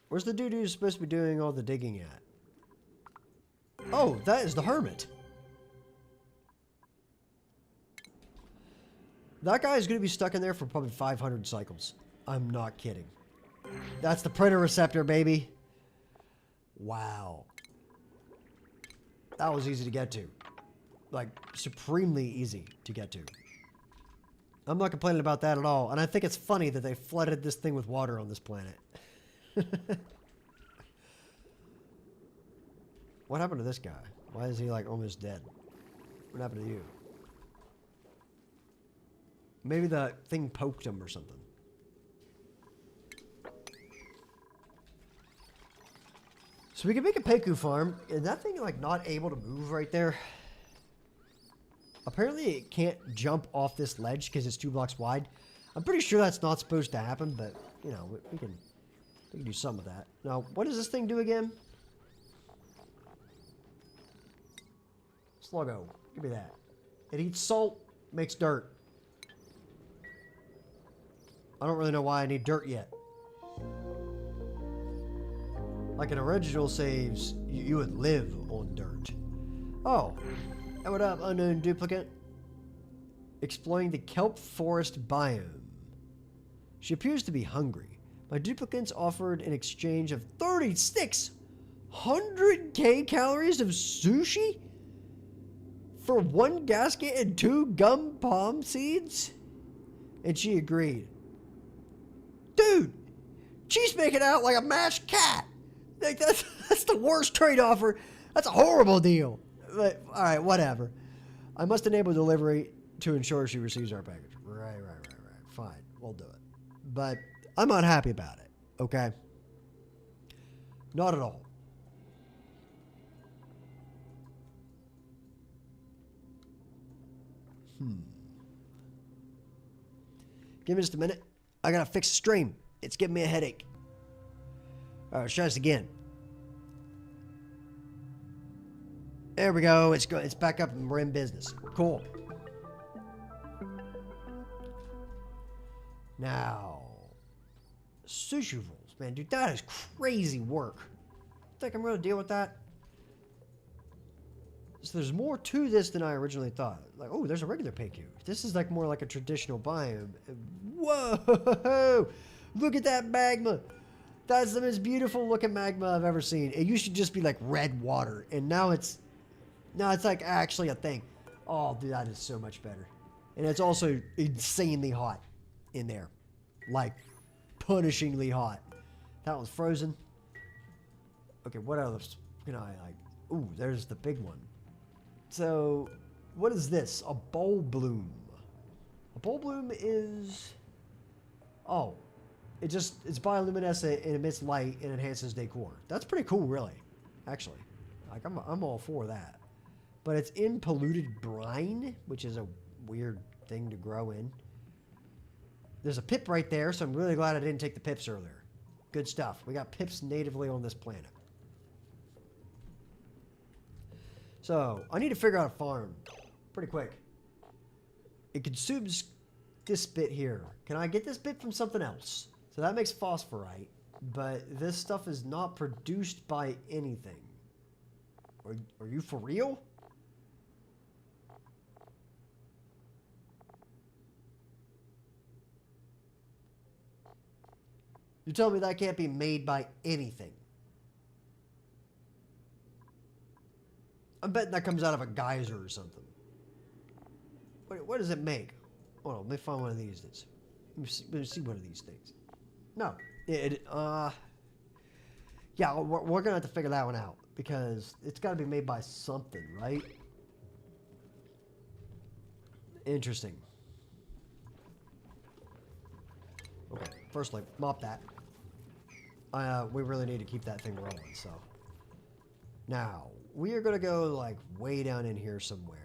Where's the dude who's supposed to be doing all the digging at? Oh, that is the hermit. That guy is going to be stuck in there for probably 500 cycles. I'm not kidding. That's the printer receptor, baby. Wow. That was easy to get to. Like, supremely easy to get to. I'm not complaining about that at all. And I think it's funny that they flooded this thing with water on this planet. What happened to this guy? Why is he, like, almost dead? What happened to you? Maybe the thing poked him or something. So we can make a Peku farm. Is that thing, like, not able to move right there? Apparently it can't jump off this ledge because it's 2 blocks wide. I'm pretty sure that's not supposed to happen, but, you know, we can do some of that. Now, what does this thing do again? Sluggo. Give me that. It eats salt, makes dirt. I don't really know why I need dirt yet. Like in original saves, you would live on dirt. Oh. Hey, what up, unknown duplicate? Exploring the kelp forest biome. She appears to be hungry. My duplicates offered an exchange of 3,600 calories of sushi? For 1 gasket and 2 gum palm seeds? And she agreed. Dude! She's making out like a mashed cat! Like, that's the worst trade offer. That's a horrible deal. But, alright, whatever. I must enable delivery to ensure she receives our package. Right. Fine, we'll do it. But I'm not happy about it, okay? Not at all. Give me just a minute. I gotta fix the stream. It's giving me a headache. All right, let's try this again. There we go. It's back up and we're in business. Cool. Now, sushi rolls, man, dude, that is crazy work. Think I'm gonna deal with that? So there's more to this than I originally thought. Like, oh, there's a regular PQ. This is like more like a traditional biome. Whoa! Look at that magma. That's the most beautiful looking magma I've ever seen. It used to just be like red water, and now it's like actually a thing. Oh, dude, that is so much better. And it's also insanely hot in there. Like, punishingly hot. That one's frozen. Okay, what else can I like? Ooh, there's the big one. So, what is this? A bowl bloom. A bowl bloom is... Oh. It's bioluminescent and emits light and enhances decor. That's pretty cool, really. Actually. Like, I'm all for that. But it's in polluted brine, which is a weird thing to grow in. There's a pip right there, so I'm really glad I didn't take the pips earlier. Good stuff. We got pips natively on this planet. So, I need to figure out a farm. Pretty quick. It consumes this bit here. Can I get this bit from something else? So that makes phosphorite, but this stuff is not produced by anything. Are you for real? You tell me that can't be made by anything. I'm betting that comes out of a geyser or something. What does it make? Hold on, let me find one of these. Let me see one of these things. No. Yeah, we're going to have to figure that one out. Because it's got to be made by something, right? Interesting. Okay, firstly, mop that. We really need to keep that thing rolling, so. Now, we are going to go, like, way down in here somewhere.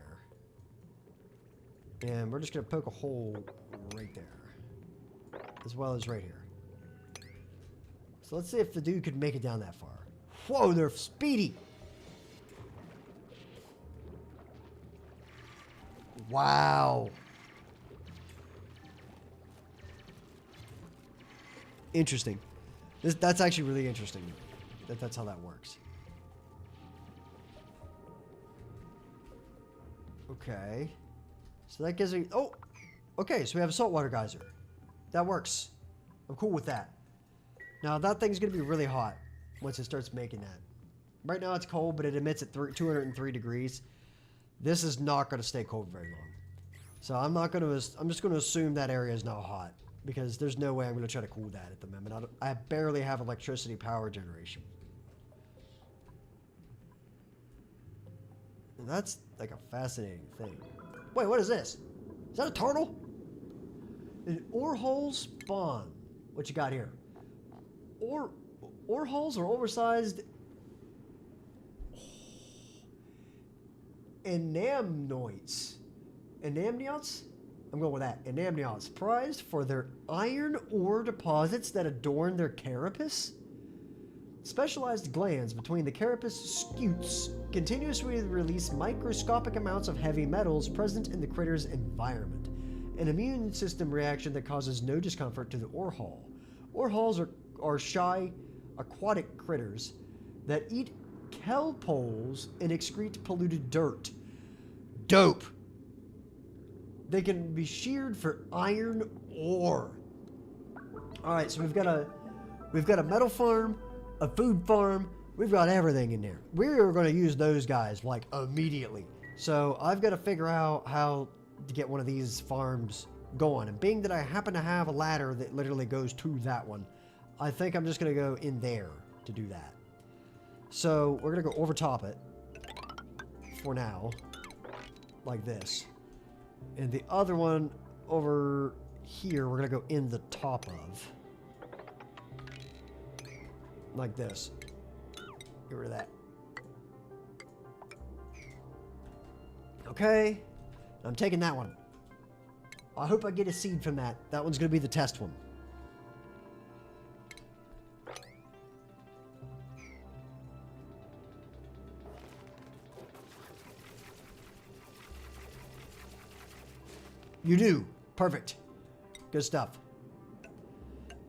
And we're just going to poke a hole right there. As well as right here. So let's see if the dude could make it down that far. Whoa, they're speedy! Wow. Interesting. That's actually really interesting. That's how that works. Okay. So that gives me... Oh! Okay, so we have a saltwater geyser. That works. I'm cool with that. Now, that thing's going to be really hot once it starts making that. Right now it's cold, but it emits at 203 degrees. This is not going to stay cold very long. So I'm just going to assume that area is now hot. Because there's no way I'm going to try to cool that at the moment. I barely have electricity power generation. And that's like a fascinating thing. Wait, what is this? Is that a turtle? An ore hole spawn. What you got here? Ore holes are oversized Anamnoids. Anamniots? I'm going with that. Anamniots. Prized for their iron ore deposits that adorn their carapace. Specialized glands between the carapace scutes continuously release microscopic amounts of heavy metals present in the critter's environment. An immune system reaction that causes no discomfort to the ore hole. Ore holes are shy aquatic critters that eat kelpoles and excrete polluted dirt. Dope. They can be sheared for iron ore. All right, so we've got a metal farm, a food farm. We've got everything in there. We're going to use those guys like immediately. So I've got to figure out how to get one of these farms going. And being that I happen to have a ladder that literally goes to that one, I think I'm just going to go in there to do that. So we're going to go over top it for now, like this. And the other one over here, we're going to go in the top of. Like this. Get rid of that. Okay. I'm taking that one. I hope I get a seed from that. That one's going to be the test one. You do. Perfect. Good stuff.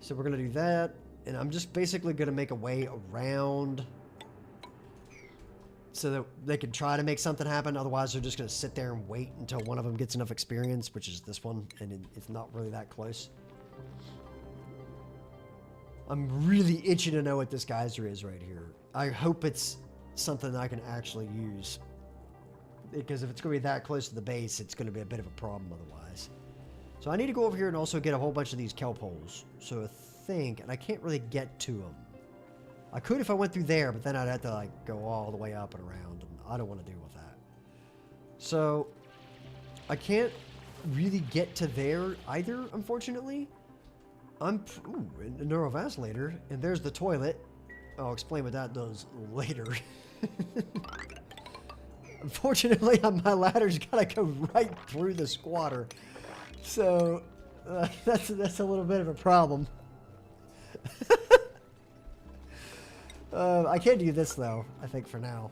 So we're going to do that. And I'm just basically going to make a way around so that they can try to make something happen. Otherwise, they're just going to sit there and wait until one of them gets enough experience, which is this one. And it's not really that close. I'm really itching to know what this geyser is right here. I hope it's something I can actually use. Because if it's going to be that close to the base, it's going to be a bit of a problem otherwise. So I need to go over here and also get a whole bunch of these kelp holes. So I think, and I can't really get to them. I could if I went through there, but then I'd have to like go all the way up and around, and I don't want to deal with that. So I can't really get to there either, unfortunately. Ooh, a neurovacillator, and there's the toilet. I'll explain what that does later. Unfortunately, my ladder's gotta go right through the squatter, so that's a little bit of a problem. I can do this though, I think for now.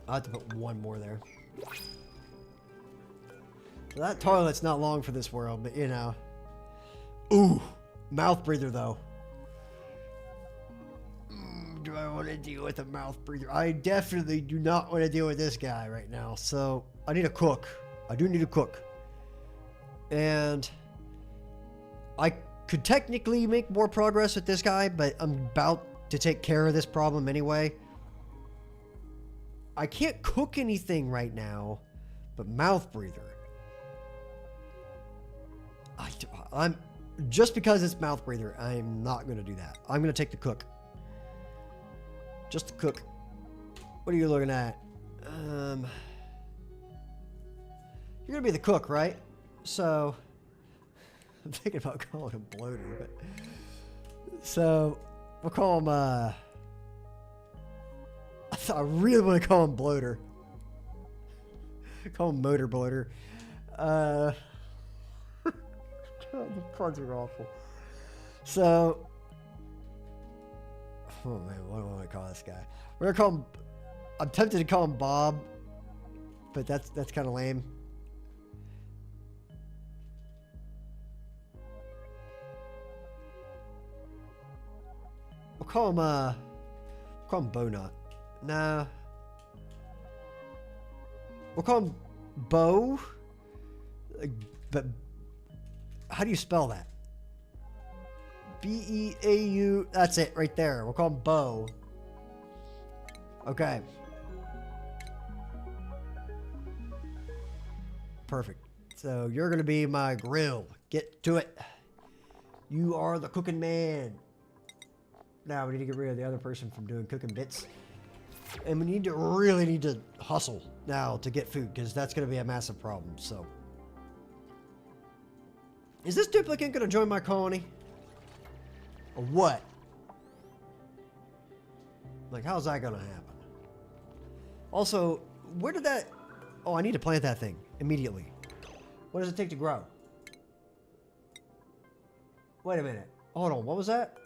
I'll have to put one more there. That toilet's not long for this world, but you know. Ooh, mouth breather though. Do I want to deal with a mouth breather? I definitely do not want to deal with this guy right now. So I need a cook. I do need a cook. And I could technically make more progress with this guy, but I'm about to take care of this problem anyway. I can't cook anything right now, but mouth breather. I'm just because it's mouth breather, I'm not going to do that. I'm going to take the cook. Just the cook. What are you looking at? You're going to be the cook, right? So I'm thinking about calling him bloater, but so we'll call him I really want to call him bloater. Call him motor bloater. God, the puns are awful. So oh man, what do I want to call this guy? We're gonna call him. I'm tempted to call him Bob, but that's kind of lame. We'll call him Bonut. Nah. We'll call him Bo. But how do you spell that? B-E-A-U. That's it right there. We'll call him Bo. Okay. Perfect. So you're going to be my grill. Get to it. You are the cooking man. Now we need to get rid of the other person from doing cooking bits. And we really need to hustle now to get food, because that's going to be a massive problem. So, is this duplicate going to join my colony? Or what? Like, how's that going to happen? Also, where did that... Oh, I need to plant that thing immediately. What does it take to grow? Wait a minute. Hold on, what was that?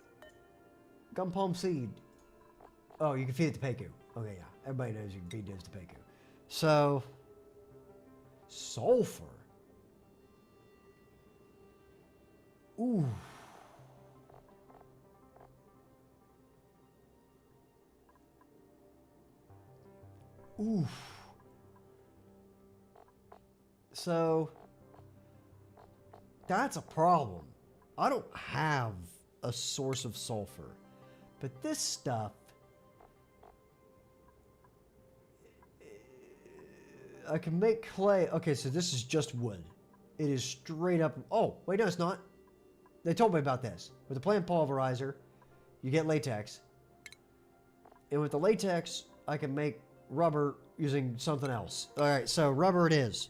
Gum palm seed. Oh, you can feed it to Peku. Okay, yeah. Everybody knows you can feed those to Peku. So, sulfur. Ooh. Ooh. So, that's a problem. I don't have a source of sulfur. But this stuff... I can make clay. Okay, so this is just wood. It is straight up... Oh, wait, no, it's not. They told me about this. With the plant pulverizer, you get latex. And with the latex, I can make rubber using something else. All right, so rubber it is.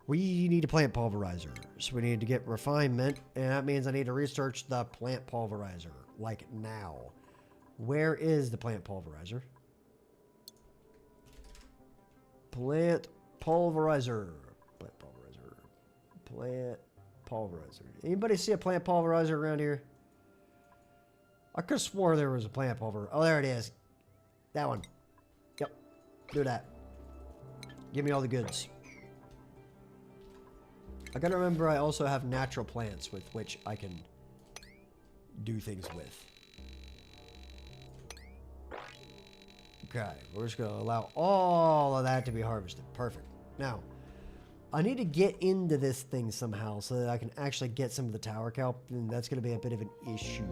We need a plant pulverizer. So we need to get refinement, and that means I need to research the plant pulverizer, like now. Where is the plant pulverizer? Plant pulverizer. Plant pulverizer. Plant pulverizer. Anybody see a plant pulverizer around here? I could have swore there was a plant pulverizer. Oh, there it is. That one. Yep. Do that. Give me all the goods. I gotta remember I also have natural plants with which I can do things with. Okay, we're just gonna allow all of that to be harvested. Perfect. Now, I need to get into this thing somehow so that I can actually get some of the tower kelp, and that's gonna be a bit of an issue.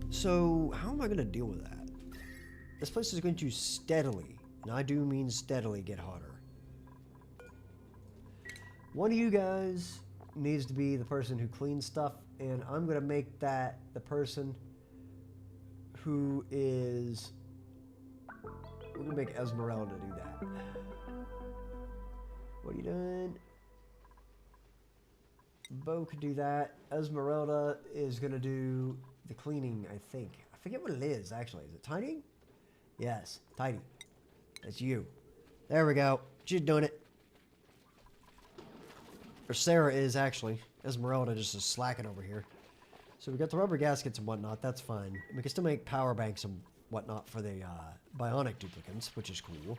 So, how am I gonna deal with that? This place is going to steadily, and I do mean steadily, get hotter. One of you guys needs to be the person who cleans stuff, and I'm going to make that the person who is... We're going to make Esmeralda do that. What are you doing? Bo could do that. Esmeralda is going to do the cleaning, I think. I forget what it is, actually. Is it tidying? Yes, tidy. That's you. There we go. She's doing it. Or Sarah is, actually. Esmeralda just is slacking over here. So we got the rubber gaskets and whatnot. That's fine. We can still make power banks and whatnot for the bionic duplicants, which is cool.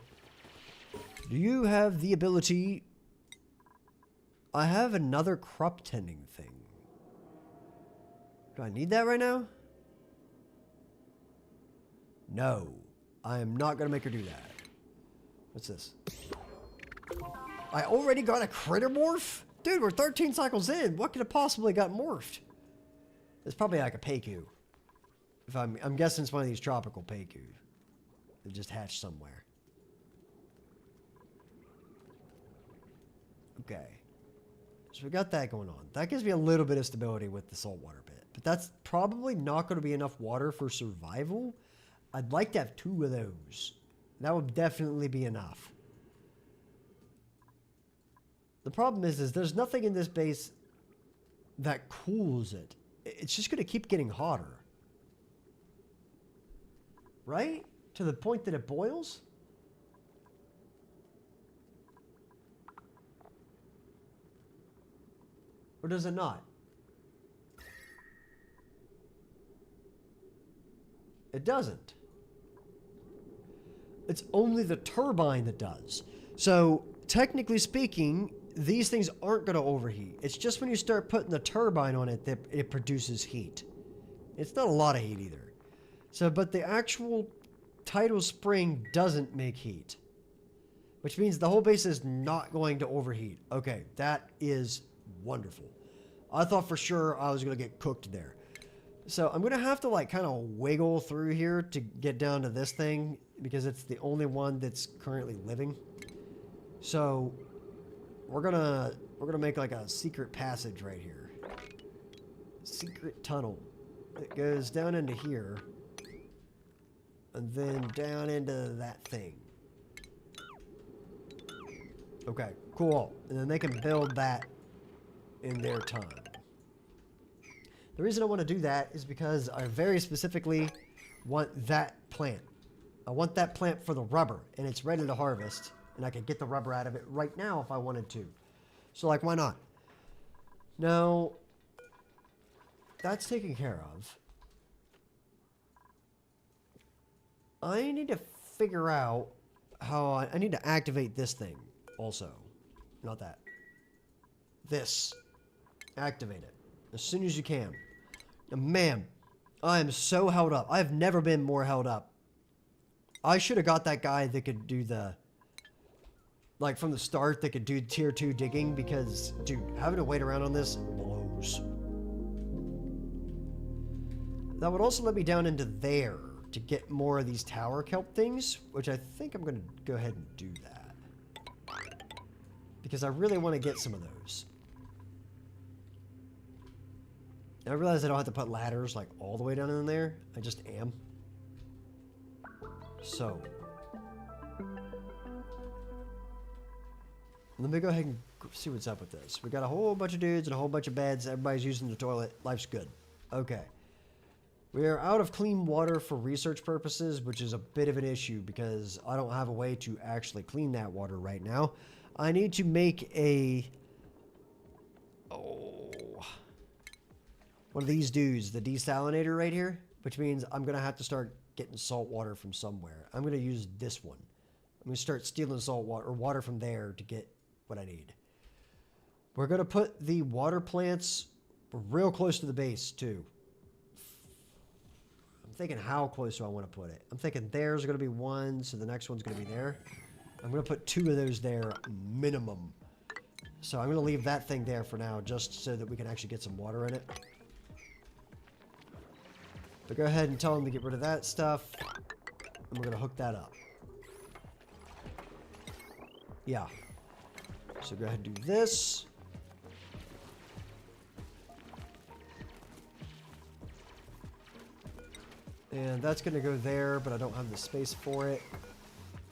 Do you have the ability... I have another crop tending thing. Do I need that right now? No. I am not going to make her do that. What's this? I already got a critter morph? Dude, we're 13 cycles in. What could have possibly got morphed? It's probably like a Peiku. If I'm guessing it's one of these tropical Peiku. They just hatched somewhere. Okay. So we got that going on. That gives me a little bit of stability with the saltwater bit. But that's probably not going to be enough water for survival. I'd like to have 2 of those. That would definitely be enough. The problem is there's nothing in this base that cools it. It's just going to keep getting hotter. Right? To the point that it boils? Or does it not? It doesn't. It's only the turbine that does. So, technically speaking, these things aren't going to overheat. It's just when you start putting the turbine on it that it produces heat. It's not a lot of heat either. So, but the actual tidal spring doesn't make heat. Which means the whole base is not going to overheat. Okay, that is wonderful. I thought for sure I was going to get cooked there. So I'm going to have to like kind of wiggle through here to get down to this thing because it's the only one that's currently living. So we're going to make like a secret passage right here. Secret tunnel. It goes down into here and then down into that thing. Okay, cool. And then they can build that in their time. The reason I want to do that is because I very specifically want that plant. I want that plant for the rubber, and it's ready to harvest, and I can get the rubber out of it right now if I wanted to. So, like, why not? Now, that's taken care of. I need to figure out how I need to activate this thing also. Not that. This. Activate it as soon as you can. Now, man, I am so held up. I've never been more held up. I should have got that guy that could do the... Like, from the start, that could do tier 2 digging because, dude, having to wait around on this blows. That would also let me down into there to get more of these tower kelp things, which I think I'm going to go ahead and do that. Because I really want to get some of those. I realize I don't have to put ladders like all the way down in there. I just am. So. Let me go ahead and see what's up with this. We got a whole bunch of dudes and a whole bunch of beds. Everybody's using the toilet. Life's good. Okay. We are out of clean water for research purposes, which is a bit of an issue because I don't have a way to actually clean that water right now. I need to make one of these dudes, the desalinator right here, which means I'm going to have to start getting salt water from somewhere. I'm going to use this one. I'm going to start stealing salt water or water from there to get what I need. We're going to put the water plants real close to the base too. I'm thinking how close do I want to put it? I'm thinking there's going to be one, so the next one's going to be there. I'm going to put 2 of those there minimum. So I'm going to leave that thing there for now just so that we can actually get some water in it. So go ahead and tell them to get rid of that stuff. And we're going to hook that up. Yeah. So go ahead and do this. And that's going to go there, but I don't have the space for it.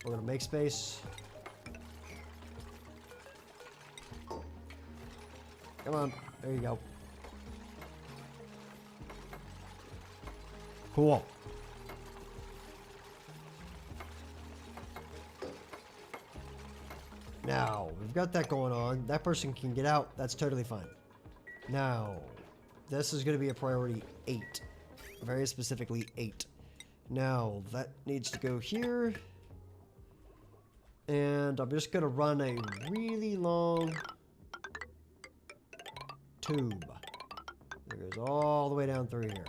We're going to make space. Come on. There you go. Cool. Now, we've got that going on. That person can get out. That's totally fine. Now, this is going to be a priority 8. Very specifically 8. Now, that needs to go here. And I'm just going to run a really long tube. It goes all the way down through here.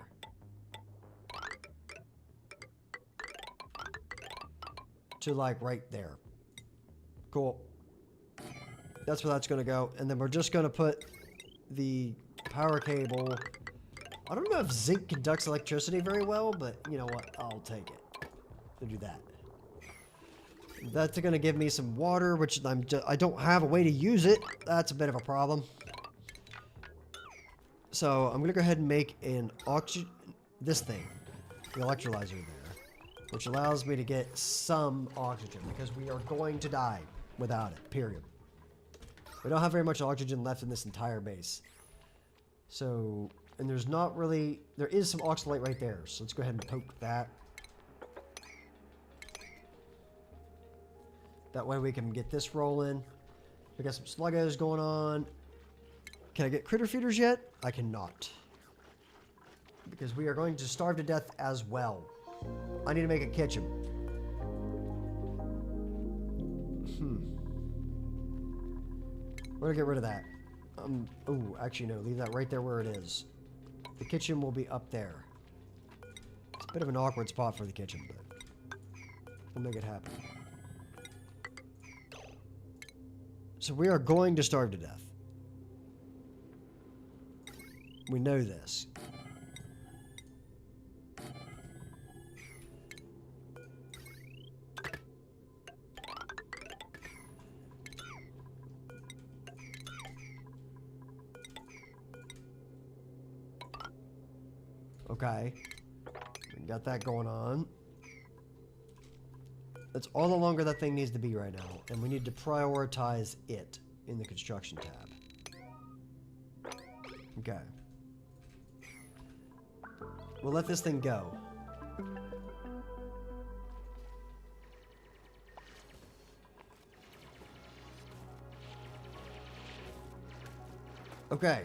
To like right there. Cool. That's where that's going to go. And then we're just going to put the power cable. I don't know if zinc conducts electricity very well, but you know what? I'll take it. We'll do that. That's going to give me some water, which I don't have a way to use it. That's a bit of a problem. So I'm going to go ahead and make an this thing, the electrolyzer there, which allows me to get some oxygen because we are going to die without it, period. We don't have very much oxygen left in this entire base. So, and there's not really, there is some oxalate right there. So let's go ahead and poke that. That way we can get this rolling. We got some sluggos going on. Can I get critter feeders yet? I cannot. Because we are going to starve to death as well. I need to make a kitchen. We're going to get rid of that. Oh, actually no, leave that right there where it is. The kitchen will be up there. It's a bit of an awkward spot for the kitchen, but we'll make it happen. So we are going to starve to death. We know this. Okay. We got that going on. That's all the longer that thing needs to be right now. And we need to prioritize it in the construction tab. Okay. We'll let this thing go. Okay.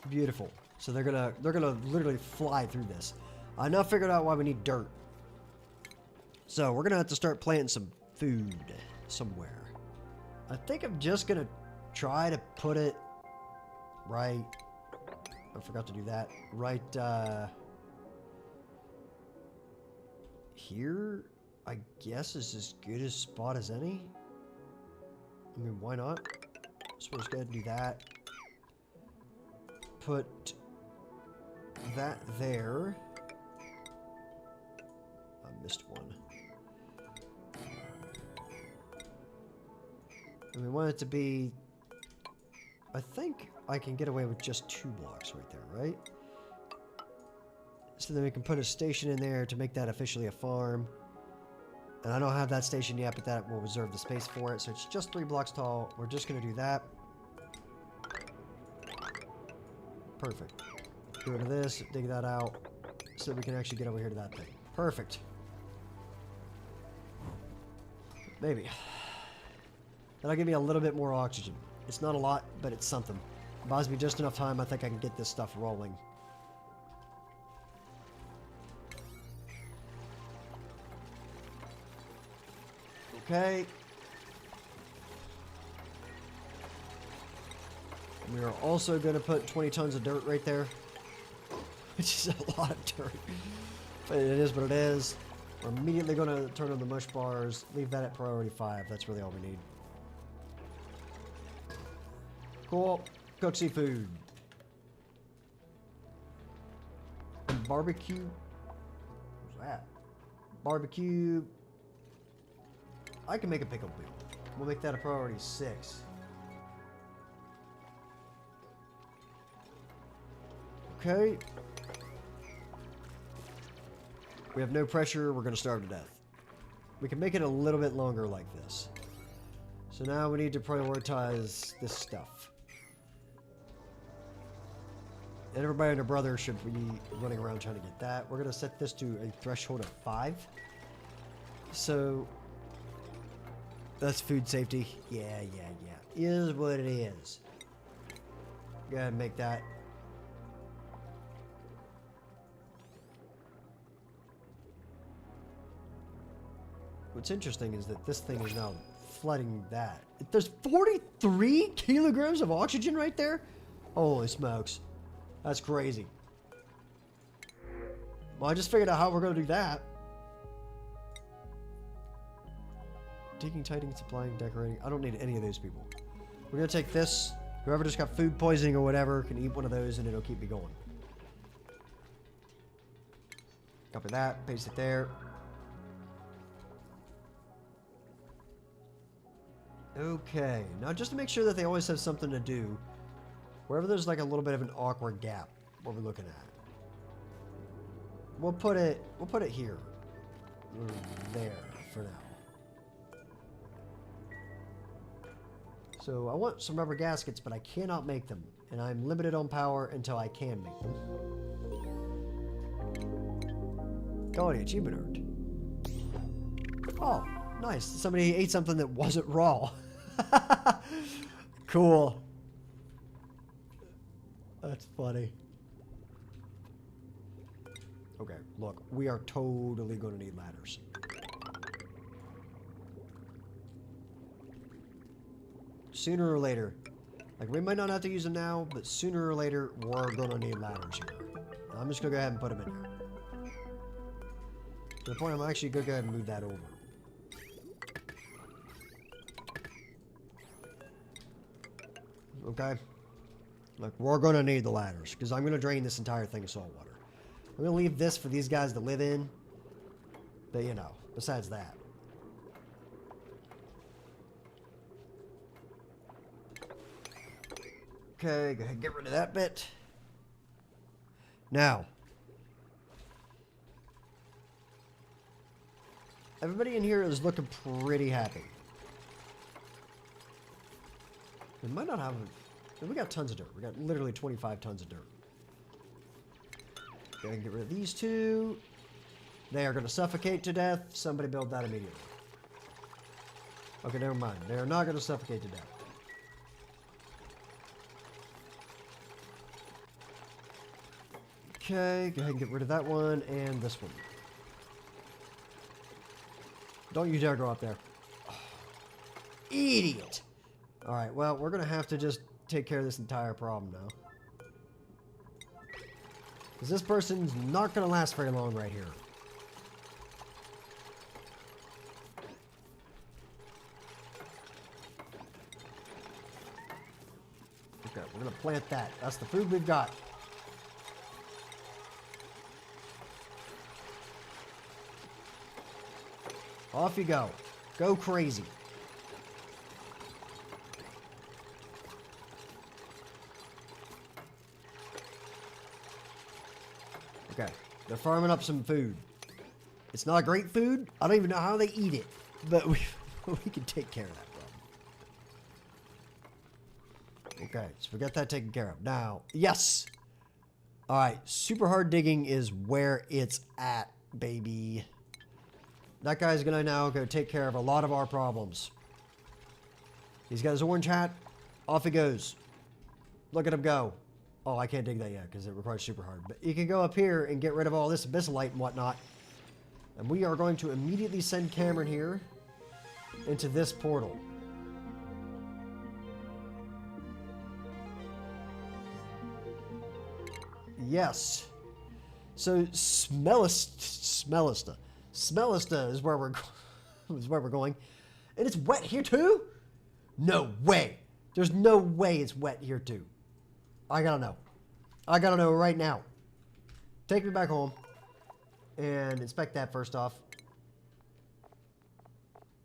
Beautiful. So they're gonna literally fly through this. I now figured out why we need dirt. So we're gonna have to start planting some food somewhere. I think I'm just gonna try to put it right. I forgot to do that. Right here, I guess, is as good a spot as any. I mean, why not? So we'll just go ahead and do that. Put that there. I missed one. And we want it to be... I think I can get away with just 2 blocks right there, right? So then we can put a station in there to make that officially a farm. And I don't have that station yet, but that will reserve the space for it. So it's just 3 blocks tall. We're just going to do that. Perfect. Get rid of this, dig that out, so that we can actually get over here to that thing. Perfect. Maybe. That'll give me a little bit more oxygen. It's not a lot, but it's something. It buys me just enough time. I think I can get this stuff rolling. Okay. We are also going to put 20 tons of dirt right there. Which is a lot of dirt. But it is what it is. We're immediately going to turn on the mush bars. Leave that at priority 5. That's really all we need. Cool. Cook seafood. And barbecue. What's that? Barbecue. I can make a pickled meal. We'll make that a priority 6. Okay. We have no pressure. We're going to starve to death. We can make it a little bit longer like this. So now we need to prioritize this stuff. And everybody and their brother should be running around trying to get that. We're going to set this to a threshold of 5. So that's food safety. Yeah. Is what it is. Go ahead and make that. What's interesting is that this thing is now flooding that. There's 43 kilograms of oxygen right there? Holy smokes. That's crazy. Well, I just figured out how we're going to do that. Digging, tidying, supplying, decorating. I don't need any of those people. We're going to take this. Whoever just got food poisoning or whatever can eat one of those and it'll keep me going. Copy that. Paste it there. Okay. Now just to make sure that they always have something to do, wherever there's like a little bit of an awkward gap, what we're looking at, we'll put it here. There for now. So I want some rubber gaskets, but I cannot make them. And I'm limited on power until I can make them. Quality achievement earned. Oh, nice. Somebody ate something that wasn't raw. Cool. That's funny. Okay, look. We are totally going to need ladders. Sooner or later. Like, we might not have to use them now, but sooner or later, we're going to need ladders here. And I'm just going to go ahead and put them in there. To the point, I'm actually going to go ahead and move that over. Okay? Look, we're going to need the ladders, because I'm going to drain this entire thing of salt water. I'm going to leave this for these guys to live in. But, you know, besides that. Okay, go ahead and get rid of that bit. Now, everybody in here is looking pretty happy. We might not have... We got tons of dirt. We got literally 25 tons of dirt. Go ahead and get rid of these two. They are going to suffocate to death. Somebody build that immediately. Okay, never mind. They are not going to suffocate to death. Okay, go ahead and get rid of that one and this one. Don't you dare go up there. Oh, idiot! Alright, well, we're going to have to just take care of this entire problem now. Because this person's not going to last very long right here. Okay, we're going to plant that. That's the food we've got. Off you go. Go crazy. Okay. They're farming up some food. It's not great food. I don't even know how they eat it. But we can take care of that problem. Okay, so we got that taken care of. Now, yes. All right, super hard digging is where it's at, baby. That guy's gonna now go take care of a lot of our problems. He's got his orange hat. Off he goes. Look at him go. Oh, I can't dig that yet because it requires super hard. But you can go up here and get rid of all this abyssalite and whatnot. And we are going to immediately send Cameron here into this portal. Yes. So Smellista is where we're going. And it's wet here too? No way. There's no way it's wet here too. I gotta know. I gotta know right now. Take me back home and inspect that first off.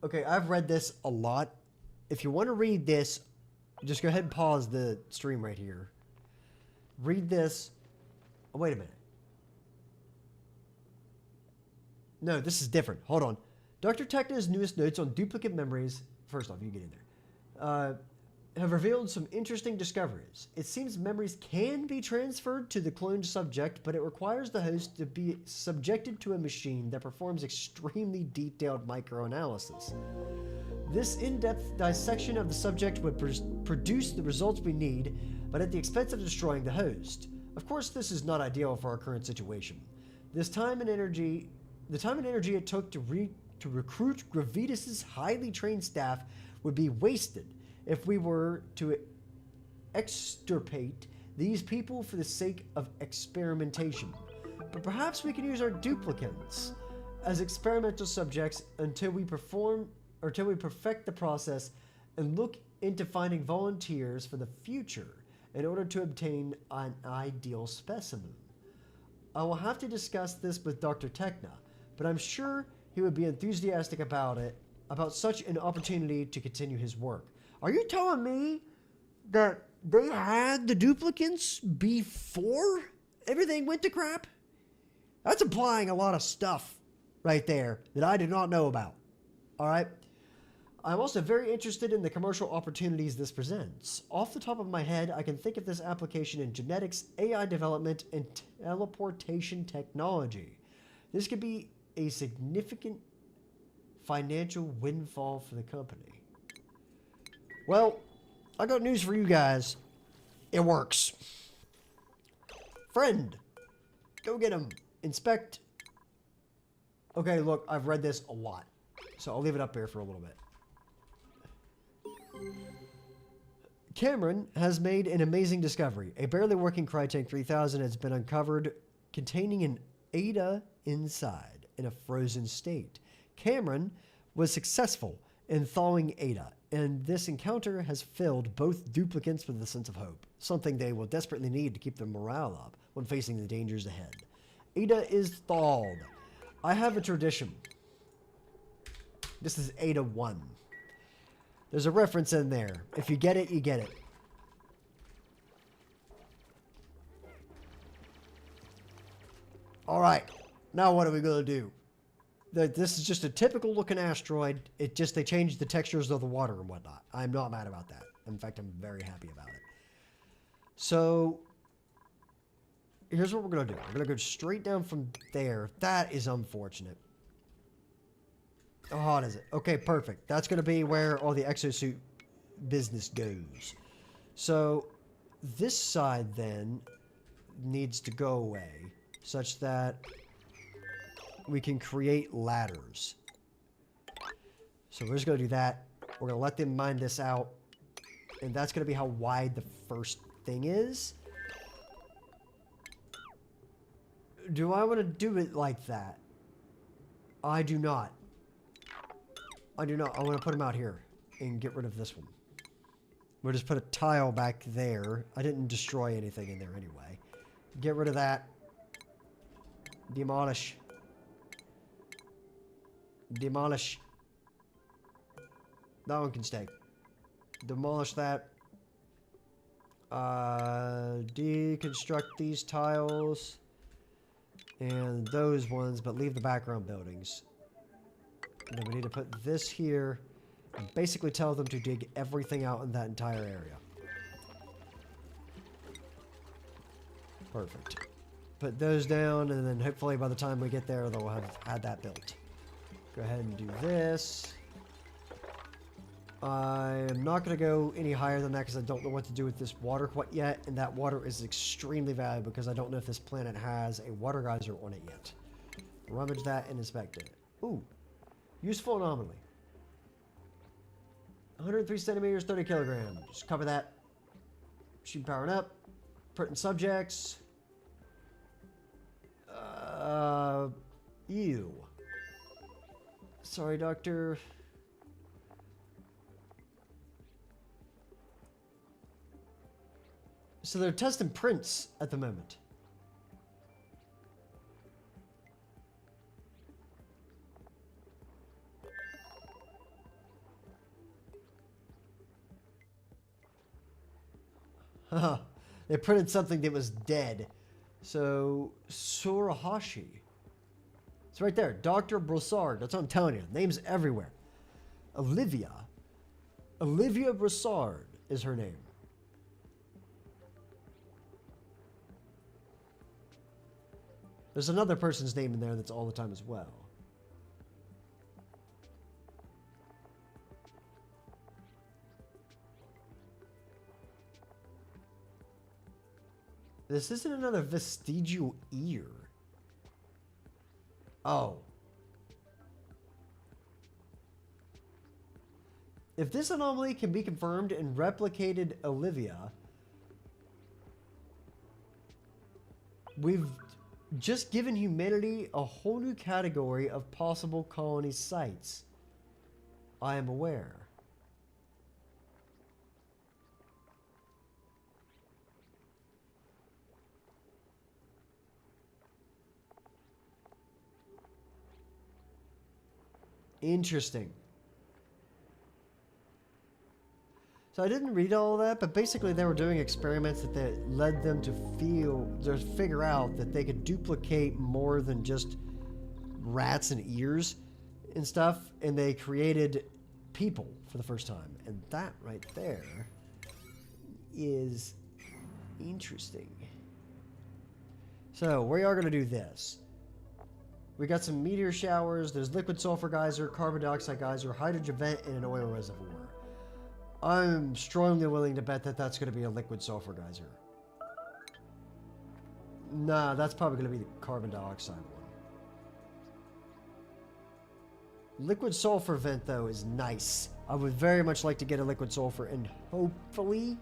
Okay, I've read this a lot. If you want to read this, just go ahead and pause the stream right here. Read this. Oh, wait a minute. No, this is different. Hold on. Dr. Techna's newest notes on duplicate memories. First off, you get in there. Have revealed some interesting discoveries. It seems memories can be transferred to the cloned subject, but it requires the host to be subjected to a machine that performs extremely detailed microanalysis. This in-depth dissection of the subject would produce the results we need, but at the expense of destroying the host. Of course, this is not ideal for our current situation. The time and energy it took to recruit Gravitus's highly trained staff would be wasted if we were to extirpate these people for the sake of experimentation. But perhaps we can use our duplicates as experimental subjects until we perfect the process and look into finding volunteers for the future in order to obtain an ideal specimen. I will have to discuss this with Dr. Techna, but I'm sure he would be enthusiastic about such an opportunity to continue his work. Are you telling me that they had the duplicates before everything went to crap? That's implying a lot of stuff right there that I did not know about. All right? I'm also very interested in the commercial opportunities this presents. Off the top of my head, I can think of this application in genetics, AI development, and teleportation technology. This could be a significant financial windfall for the company. Well, I got news for you guys. It works. Friend, go get him. Inspect. Okay, look, I've read this a lot, so I'll leave it up here for a little bit. Cameron has made an amazing discovery. A barely working Crytank 3000 has been uncovered containing an ADA inside in a frozen state. Cameron was successful in thawing ADA, and this encounter has filled both duplicates with a sense of hope, something they will desperately need to keep their morale up when facing the dangers ahead. ADA is thawed. I have a tradition. This is ADA 1. There's a reference in there. If you get it, you get it. Alright, now what are we going to do? This is just a typical looking asteroid. They changed the textures of the water and whatnot. I'm not mad about that. In fact, I'm very happy about it. So, here's what we're going to do. We're going to go straight down from there. That is unfortunate. How hot is it? Okay, perfect. That's going to be where all the exosuit business goes. So, this side then needs to go away such that we can create ladders. So we're just going to do that. We're going to let them mine this out. And that's going to be how wide the first thing is. Do I want to do it like that? I do not. I do not. I want to put them out here and get rid of this one. We'll just put a tile back there. I didn't destroy anything in there anyway. Get rid of that. Demolish. Demolish. That one can stay. Demolish that. Deconstruct these tiles. And those ones, but leave the background buildings. And then we need to put this here and basically tell them to dig everything out in that entire area. Perfect. Put those down, and then hopefully by the time we get there, they'll have had that built. Go ahead and do this. I am not going to go any higher than that because I don't know what to do with this water quite yet, and that water is extremely valuable because I don't know if this planet has a water geyser on it yet. Rummage that and inspect it. Ooh, useful anomaly. 103 centimeters, 30 kilograms. Just cover that. Machine powering up. Pertinent subjects. Ew. Sorry, Doctor. So they're testing prints at the moment. Haha. They printed something that was dead. So, Surahashi. It's right there. Dr. Broussard. That's what I'm telling you. Names everywhere. Olivia. Olivia Broussard is her name. There's another person's name in there that's all the time as well. This isn't another vestigial ear. Oh. If this anomaly can be confirmed and replicated Olivia, we've just given humanity a whole new category of possible colony sites. I am aware. Interesting. So I didn't read all of that, but basically they were doing experiments that led them to figure out that they could duplicate more than just rats and ears and stuff, and they created people for the first time. And that right there is interesting. So we are going to do this. We got some meteor showers, there's liquid sulfur geyser, carbon dioxide geyser, hydrogen vent, and an oil reservoir. I'm strongly willing to bet that that's going to be a liquid sulfur geyser. Nah, that's probably going to be the carbon dioxide one. Liquid sulfur vent, though, is nice. I would very much like to get a liquid sulfur, and hopefully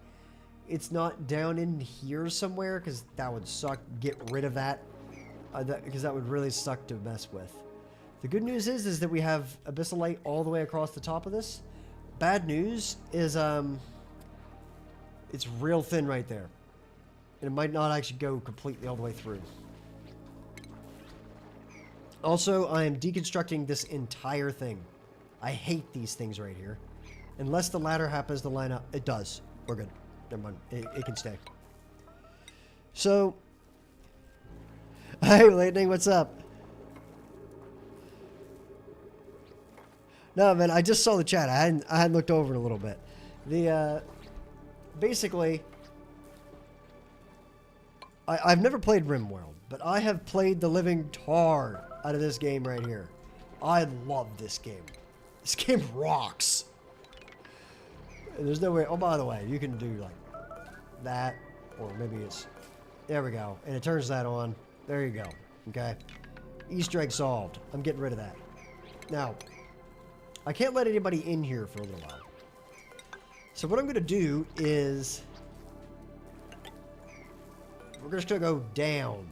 it's not down in here somewhere, because that would suck. Get rid of that. Because that would really suck to mess with. The good news is that we have abyssal light all the way across the top of this. Bad news is it's real thin right there. And it might not actually go completely all the way through. Also, I am deconstructing this entire thing. I hate these things right here. Unless the ladder happens to line up. It does. We're good. Never mind. It can stay. So... Hey, Lightning, what's up? No, man, I just saw the chat. I hadn't looked over it a little bit. Basically, I've never played RimWorld, but I have played the living tar out of this game right here. I love this game. This game rocks. And there's no way. Oh, by the way, you can do like that, or maybe it's. There we go, and it turns that on. There you go. Okay. Easter egg solved. I'm getting rid of that. Now, I can't let anybody in here for a little while. So what I'm going to do is... we're just going to go down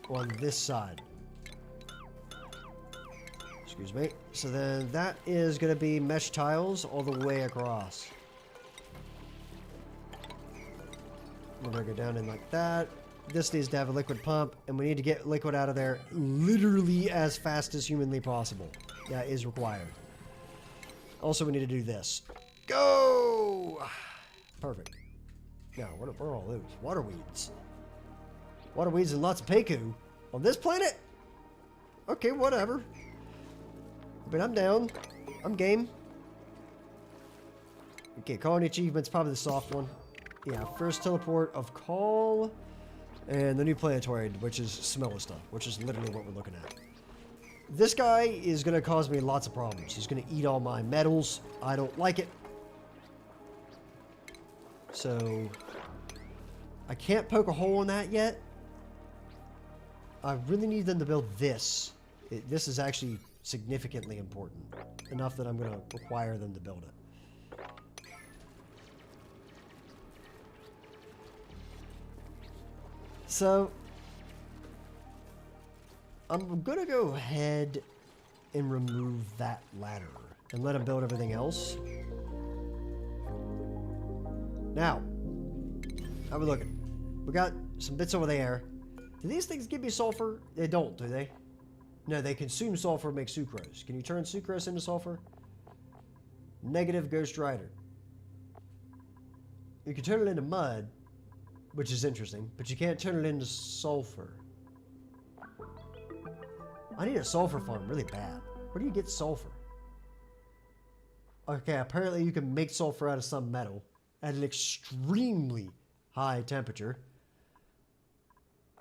on this side. Excuse me. So then that is going to be mesh tiles all the way across. We're going to go down in like that. This needs to have a liquid pump, and we need to get liquid out of there literally as fast as humanly possible. That is required. Also, we need to do this. Go! Perfect. Now, what are all those? Water weeds. Water weeds and lots of Peiku. On this planet? Okay, whatever. But I'm down. I'm game. Okay, colony achievement's probably the soft one. Yeah, first teleport of call. And the new planetoid, which is Smellista, which is literally what we're looking at. This guy is going to cause me lots of problems. He's going to eat all my metals. I don't like it. So, I can't poke a hole in that yet. I really need them to build this. This is actually significantly important. Enough that I'm going to require them to build it. So, I'm going to go ahead and remove that ladder and let him build everything else. Now, how are we looking? We got some bits over there. Do these things give me sulfur? They don't, do they? No, they consume sulfur, make sucrose. Can you turn sucrose into sulfur? Negative Ghost Rider. You can turn it into mud, which is interesting, but you can't turn it into sulfur. I need a sulfur farm really bad. Where do you get sulfur? Okay, apparently you can make sulfur out of some metal at an extremely high temperature.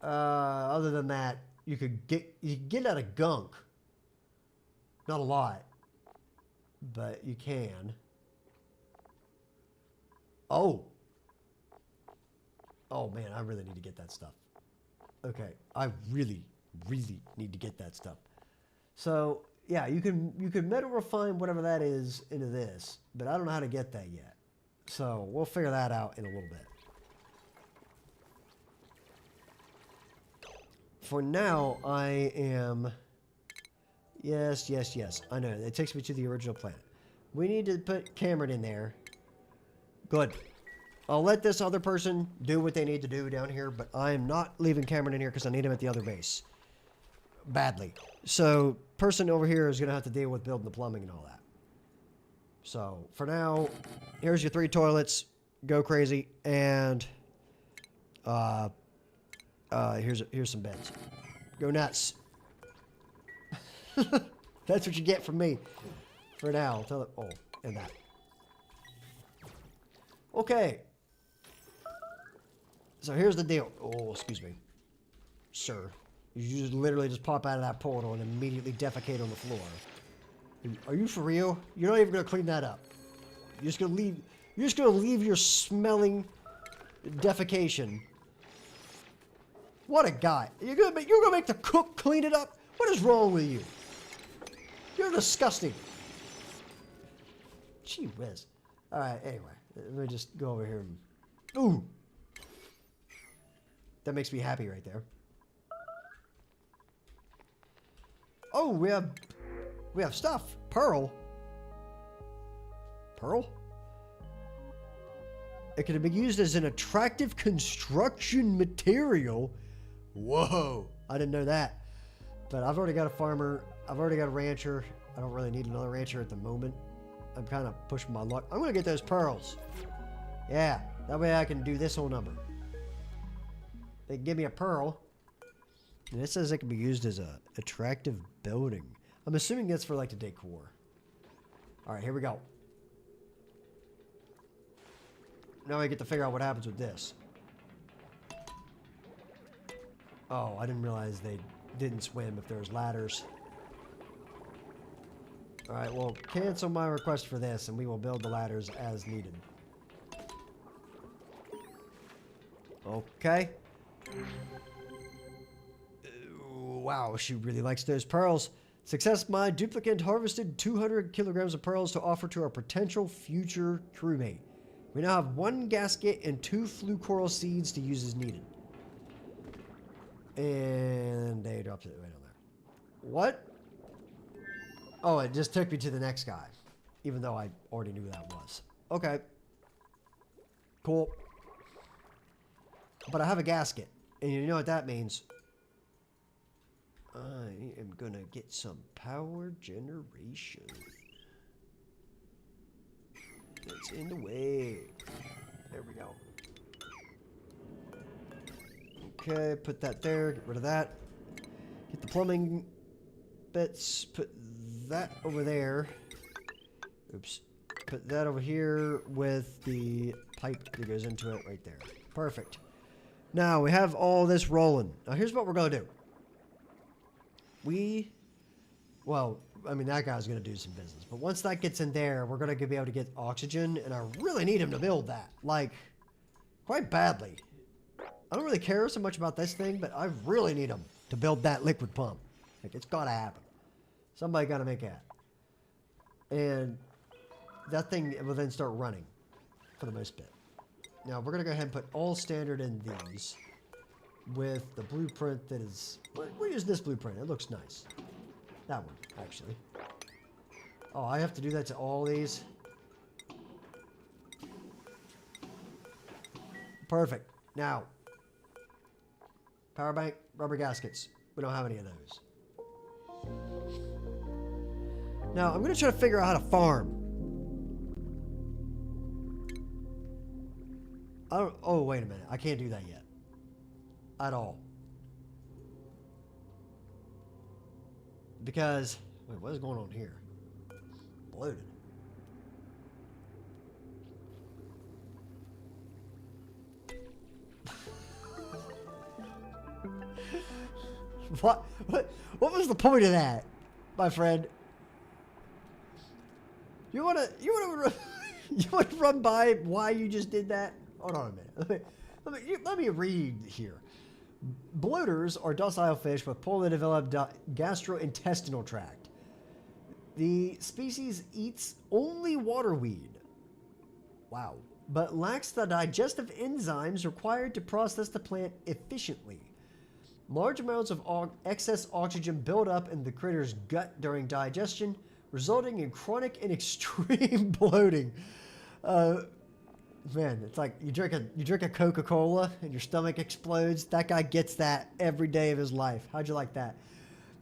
Other than that, you can get it out of gunk. Not a lot, but you can. Oh man, I really need to get that stuff. Okay, I really need to get that stuff. So yeah, you can metal refine whatever that is into this, but I don't know how to get that yet. So we'll figure that out in a little bit. For now, I am... Yes. I know, it takes me to the original planet. We need to put Cameron in there. Good. I'll let this other person do what they need to do down here, but I am not leaving Cameron in here because I need him at the other base. Badly. So, person over here is going to have to deal with building the plumbing and all that. So, for now, here's your 3 toilets. Go crazy. And, here's some beds. Go nuts. That's what you get from me. For now. Oh, and that. Okay. So here's the deal. Oh, excuse me. Sir. You just literally just pop out of that portal and immediately defecate on the floor. Are you for real? You're not even gonna clean that up. You're just gonna leave your smelling defecation. What a guy. You're gonna make the cook clean it up? What is wrong with you? You're disgusting. Gee whiz. Alright, anyway. Let me just go over here and... Ooh! That makes me happy right there. Oh, we have stuff. Pearl. Pearl? It can be used as an attractive construction material. Whoa. I didn't know that. But I've already got a farmer. I've already got a rancher. I don't really need another rancher at the moment. I'm kind of pushing my luck. I'm going to get those pearls. Yeah. That way I can do this whole number. They give me a pearl. And it says it can be used as a attractive building. I'm assuming that's for like the decor. Alright, here we go. Now I get to figure out what happens with this. Oh, I didn't realize they didn't swim if there was ladders. Alright, well, cancel my request for this and we will build the ladders as needed. Okay. Wow, she really likes those pearls. Success, my duplicate harvested 200 kilograms of pearls to offer to our potential future crewmate. We now have 1 gasket and 2 flue coral seeds to use as needed. And they dropped it right on there. What? Oh, it just took me to the next guy. Even though I already knew who that was. Okay. Cool. But I have a gasket. And you know what that means. I am gonna get some power generation. It's in the way. There we go. Okay, put that there. Get rid of that. Get the plumbing bits. Put that over there. Oops. Put that over here with the pipe that goes into it right there. Perfect. Now, we have all this rolling. Now, here's what we're going to do. Well, I mean, that guy's going to do some business. But once that gets in there, we're going to be able to get oxygen. And I really need him to build that. Like, quite badly. I don't really care so much about this thing, but I really need him to build that liquid pump. Like, it's got to happen. Somebody got to make that. And that thing will then start running for the most bit. Now, we're going to go ahead and put all standard in these with the blueprint that is... We'll use this blueprint. It looks nice. That one, actually. Oh, I have to do that to all these? Perfect. Now, power bank, rubber gaskets. We don't have any of those. Now, I'm going to try to figure out how to farm. Oh, wait a minute. I can't do that yet. At all. Because... Wait, what is going on here? Bloated. What was the point of that, my friend? You wanna run by why you just did that? Hold on a minute. Let me read here. Bloaters are docile fish with poorly developed gastrointestinal tract. The species eats only waterweed. Wow. But lacks the digestive enzymes required to process the plant efficiently. Large amounts of excess oxygen build up in the critter's gut during digestion, resulting in chronic and extreme bloating. Man, it's like you drink a Coca-Cola and your stomach explodes. That guy gets that every day of his life. How'd you like that?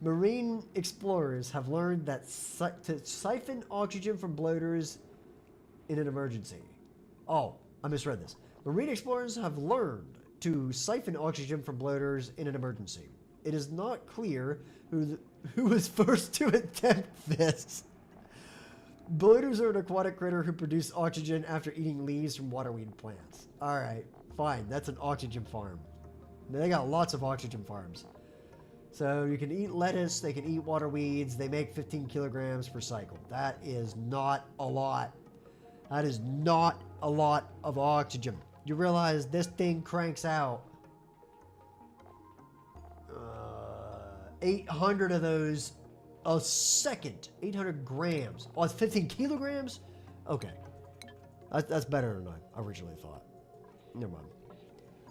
Marine explorers have learned that to siphon oxygen from bloaters in an emergency. Oh, I misread this. Marine explorers have learned to siphon oxygen from bloaters in an emergency. It is not clear who was first to attempt this. Bloaters are an aquatic critter who produce oxygen after eating leaves from waterweed plants. Alright, fine. That's an oxygen farm. They got lots of oxygen farms. So you can eat lettuce, they can eat water weeds, they make 15 kilograms per cycle. That is not a lot. That is not a lot of oxygen. You realize this thing cranks out 800 of those a second. 800 grams. Oh, it's 15 kilograms? Okay. That's better than I originally thought. Never mind.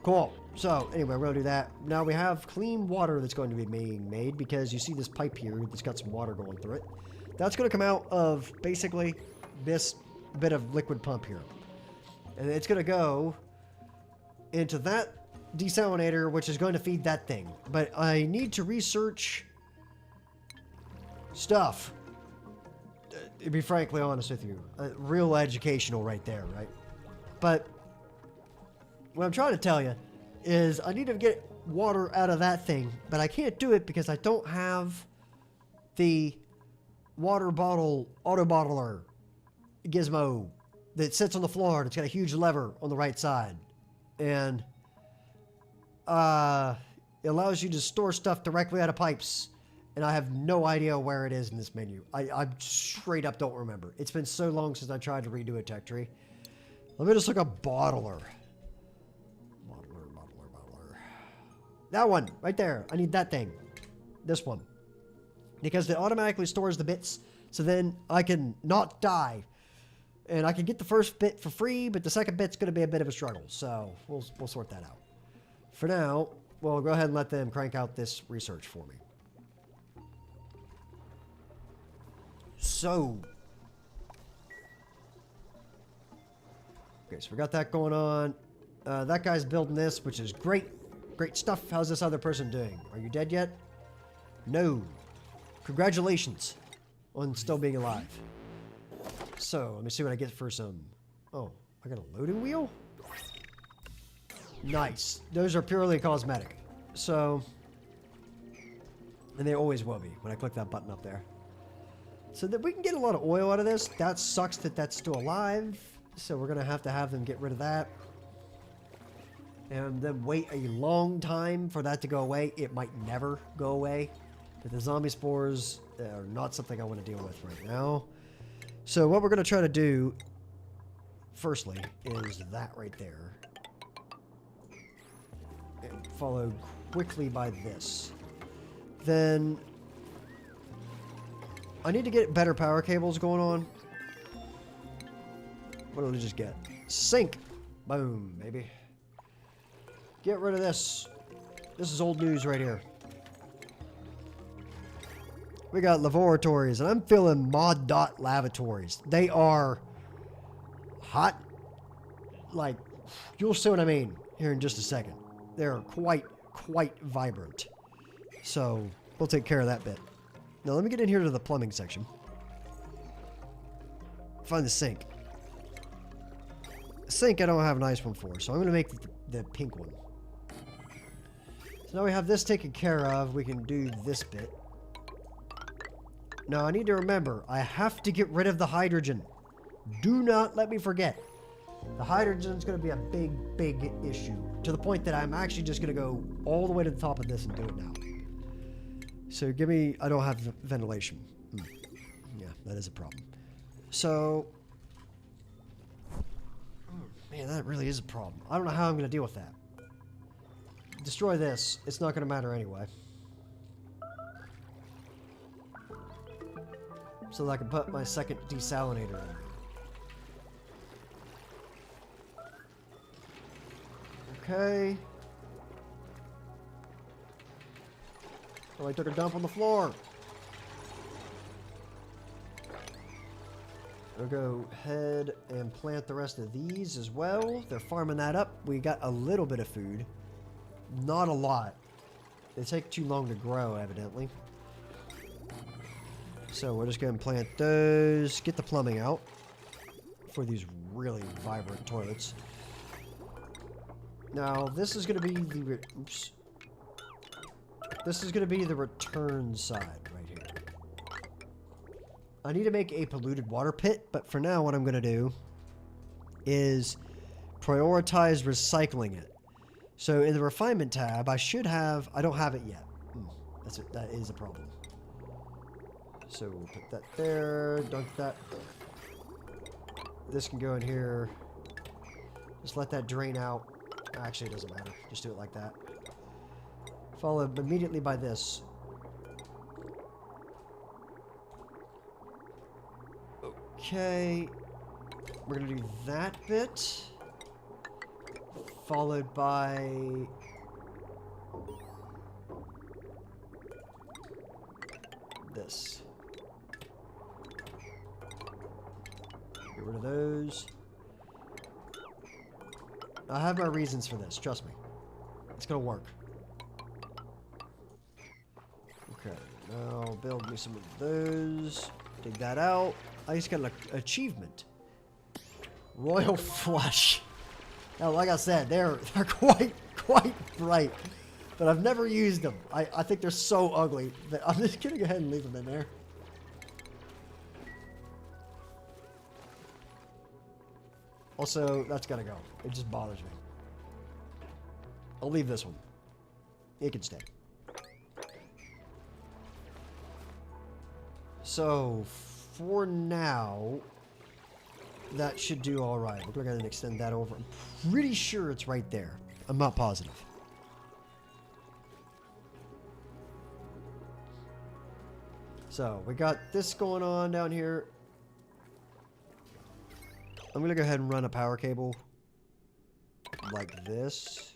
Cool. So, anyway, we're going to do that. Now, we have clean water that's going to be being made because you see this pipe here that's got some water going through it. That's going to come out of, basically, this bit of liquid pump here. And it's going to go into that desalinator, which is going to feed that thing. But I need to research stuff. To be frankly honest with you. Real educational right there, right? But what I'm trying to tell you is I need to get water out of that thing, but I can't do it because I don't have the water bottle auto bottler gizmo that sits on the floor. It's got a huge lever on the right side. And it allows you to store stuff directly out of pipes. And I have no idea where it is in this menu. I straight up don't remember. It's been so long since I tried to redo a tech tree. Let me just look up bottler. Bottler. That one, right there. I need that thing. This one. Because it automatically stores the bits, so then I can not die. And I can get the first bit for free, but the second bit's going to be a bit of a struggle. So we'll sort that out. For now, we'll go ahead and let them crank out this research for me. So, okay, so we got that going on. That guy's building this, which is great. Great stuff. How's this other person doing? Are you dead yet? No. Congratulations on still being alive. So, let me see what I get for some... Oh, I got a loading wheel? Nice. Those are purely cosmetic. So, And they always will be when I click that button up there. So that we can get a lot of oil out of this. That sucks that that's still alive. So we're going to have them get rid of that. And then wait a long time for that to go away. It might never go away. But the zombie spores are not something I want to deal with right now. So what we're going to try to do, firstly, is that right there. And followed quickly by this. Then I need to get better power cables going on. What did we just get? Sink. Boom, baby. Get rid of this. This is old news right here. We got laboratories, and I'm feeling mod dot lavatories. They are hot. Like, you'll see what I mean here in just a second. They're quite vibrant. So, we'll take care of that bit. Now, let me get in here to the plumbing section. Find the sink. The sink I don't have a nice one for, so I'm going to make the pink one. So now we have this taken care of. We can do this bit. Now, I need to remember, I have to get rid of the hydrogen. Do not let me forget. The hydrogen is going to be a big issue. To the point that I'm actually just going to go all the way to the top of this and do it now. So give me... I don't have ventilation. Yeah, that is a problem. So... man, that really is a problem. I don't know how I'm going to deal with that. Destroy this. It's not going to matter anyway. So that I can put my second desalinator in. Okay. Oh, I took a dump on the floor. I'll go ahead and plant the rest of these as well. They're farming that up. We got a little bit of food. Not a lot. They take too long to grow, evidently. So we're just going to plant those. Get the plumbing out for these really vibrant toilets. Now, this is going to be the... oops. This is going to be the return side right here. I need to make a polluted water pit, but for now what I'm going to do is prioritize recycling it. So in the refinement tab, I should have... I don't have it yet. That's it. That is a problem. So we'll put that there. Dunk that. This can go in here. Just let that drain out. Actually, it doesn't matter. Just do it like that. Followed immediately by this. Okay. We're going to do that bit. Followed by... this. Get rid of those. I have my reasons for this, trust me. It's gonna work. Okay, now build me some of those. Dig that out. I just got an achievement. Royal Flush. Now, like I said, they're quite bright. But I've never used them. I think they're so ugly that I'm just gonna go ahead and leave them in there. Also, that's gotta go. It just bothers me. I'll leave this one. It can stay. So, for now, that should do alright. We're going to go ahead and extend that over. I'm pretty sure it's right there. I'm not positive. So, we got this going on down here. I'm going to go ahead and run a power cable like this.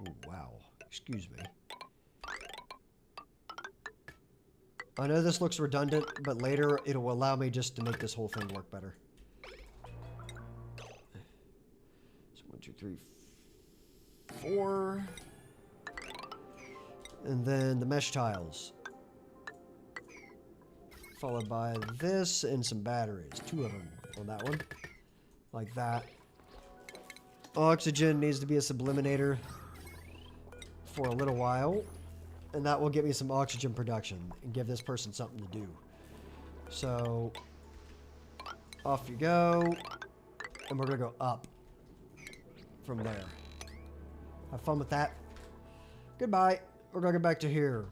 Ooh, wow. Excuse me. I know this looks redundant, but later it'll allow me just to make this whole thing work better. So 1, 2, 3, 4. And then the mesh tiles. Followed by this and some batteries. 2 of them on that one. Like that. Oxygen needs to be a subliminator for a little while. And that will get me some oxygen production and give this person something to do. So, off you go. And we're going to go up from there. Have fun with that. Goodbye. We're going to go back to here.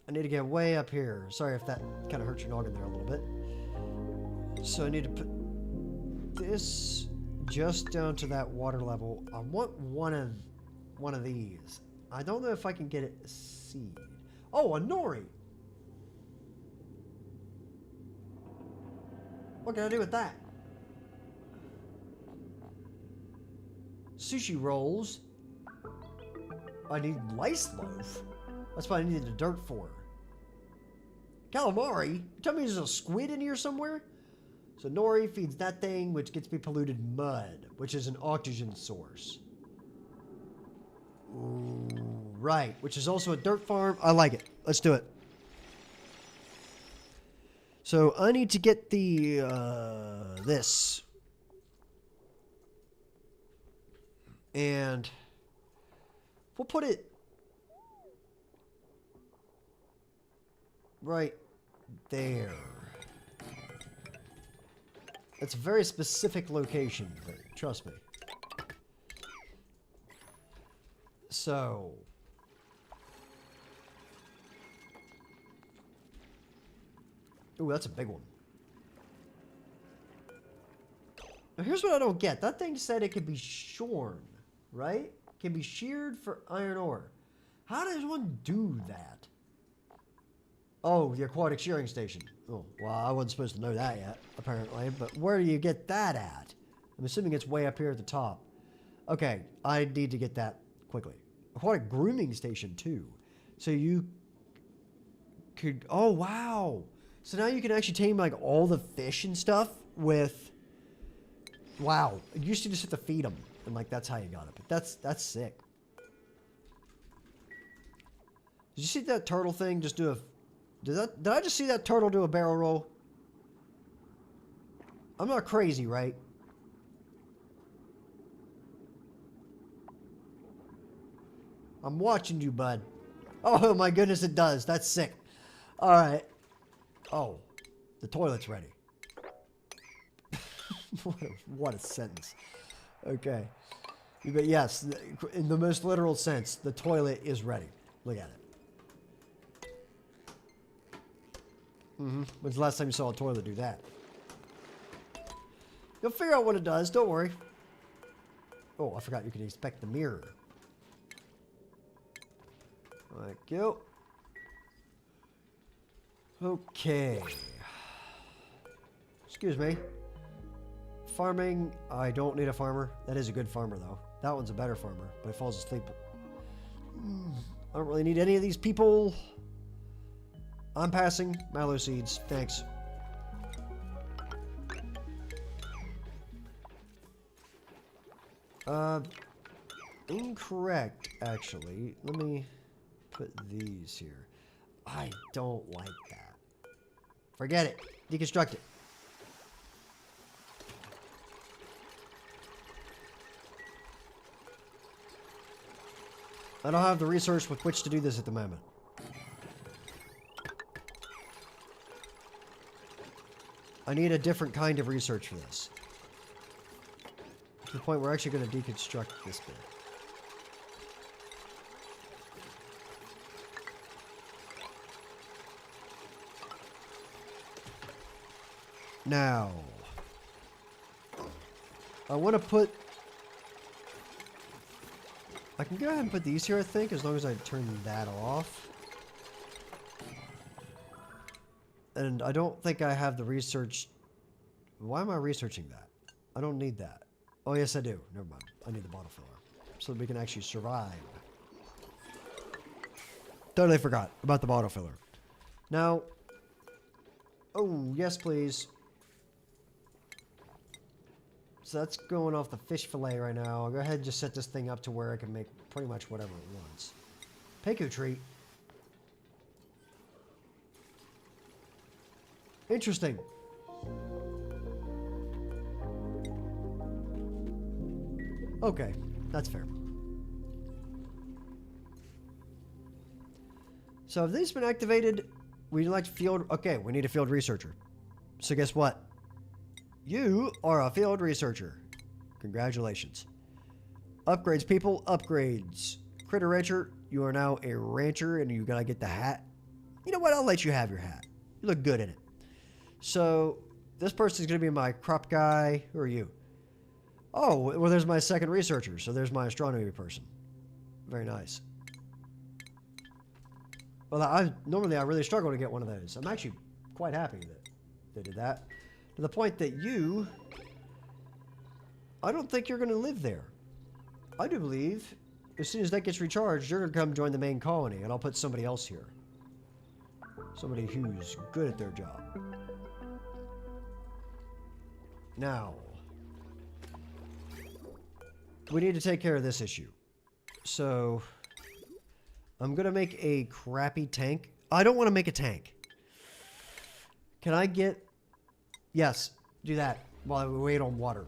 I need to get way up here. Sorry if that kind of hurt your noggin there a little bit. So I need to put this just down to that water level. I want one of these. I don't know if I can get it a seed. Oh, a nori. What can I do with that? Sushi rolls. I need lice loaf. That's what I needed the dirt for. Calamari? Tell me there's a squid in here somewhere? So nori feeds that thing, which gets me polluted mud, which is an oxygen source. Ooh, right, which is also a dirt farm. I like it. Let's do it. So I need to get the, this. And we'll put it right there. It's a very specific location, but trust me. So, ooh, that's a big one. Now here's what I don't get. That thing said it could be shorn, right? Can be sheared for iron ore. How does one do that? Oh, the aquatic shearing station. Oh, well, I wasn't supposed to know that yet, apparently. But where do you get that at? I'm assuming it's way up here at the top. Okay, I need to get that quickly. Aquatic grooming station, too. So you could... Oh, wow. So now you can actually tame, like, all the fish and stuff with... Wow. You used to just have to feed them. And, like, that's how you got it. But that's sick. Did you see that turtle thing just do a... Did I just see that turtle do a barrel roll? I'm not crazy, right? I'm watching you, bud. Oh, my goodness, it does. That's sick. All right. Oh, the toilet's ready. What a sentence. Okay. But yes, in the most literal sense, the toilet is ready. Look at it. When's the last time you saw a toilet do that? You'll figure out what it does. Don't worry. Oh, I forgot you can inspect the mirror. Thank you. Okay. Excuse me. Farming. I don't need a farmer. That is a good farmer, though. That one's a better farmer, but he falls asleep. I don't really need any of these people. I'm passing. Mallow seeds. Thanks. Incorrect, actually. Let me put these here. I don't like that. Forget it. Deconstruct it. I don't have the resource with which to do this at the moment. I need a different kind of research for this. To the point where we're actually going to deconstruct this bit. Now, I want to put... I can go ahead and put these here, I think, as long as I turn that off. And I don't think I have the research... Why am I researching that? I don't need that. Oh, yes, I do. Never mind. I need the bottle filler. So that we can actually survive. Totally forgot about the bottle filler. Now... Oh, yes, please. So that's going off the fish fillet right now. I'll go ahead and just set this thing up to where I can make pretty much whatever it wants. Peiku treat. Interesting. Okay, that's fair. So if these been activated, we like field. Okay, we need a field researcher. So guess what? You are a field researcher. Congratulations. Upgrades, people. Upgrades. Critter Rancher, you are now a rancher and you gotta get the hat. You know what? I'll let you have your hat. You look good in it. So this person's gonna be my crop guy. Who are you? Oh, well, there's my second researcher. So there's my astronomy person. Very nice. Well, normally I really struggle to get one of those. I'm actually quite happy that they did that. To the point that you... I don't think you're going to live there. I do believe as soon as that gets recharged, you're going to come join the main colony, and I'll put somebody else here. Somebody who's good at their job. Now, we need to take care of this issue. So, I'm going to make a crappy tank. I don't want to make a tank. Can I get... Yes, do that while we wait on water.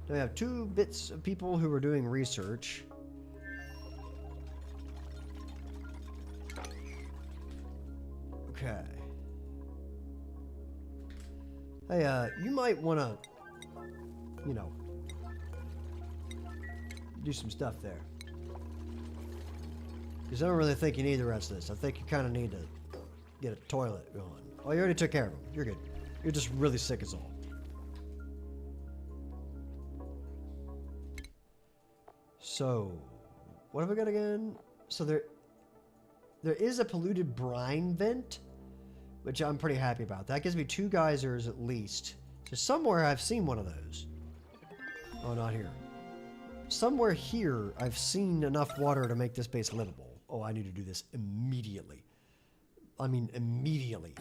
Now we have 2 bits of people who are doing research. Okay. Hey, you might want to, you know, do some stuff there. Because I don't really think you need the rest of this. I think you kind of need to get a toilet going. Oh, you already took care of him. You're good. You're just really sick is all. So, what have we got again? So there is a polluted brine vent, which I'm pretty happy about. That gives me 2 geysers at least. So somewhere I've seen one of those. Oh, not here. Somewhere here I've seen enough water to make this base livable. Oh, I need to do this immediately. I mean, immediately.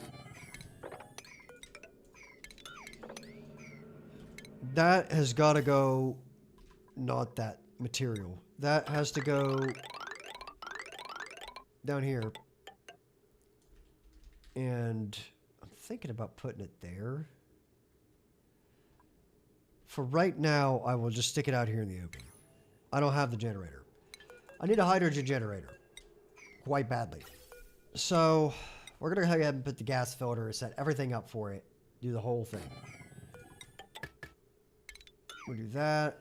That has got to go... Not that material. That has to go... down here. And I'm thinking about putting it there. For right now, I will just stick it out here in the open. I don't have the generator. I need a hydrogen generator. Quite badly. So, we're going to go ahead and put the gas filter, set everything up for it. Do the whole thing. We'll do that.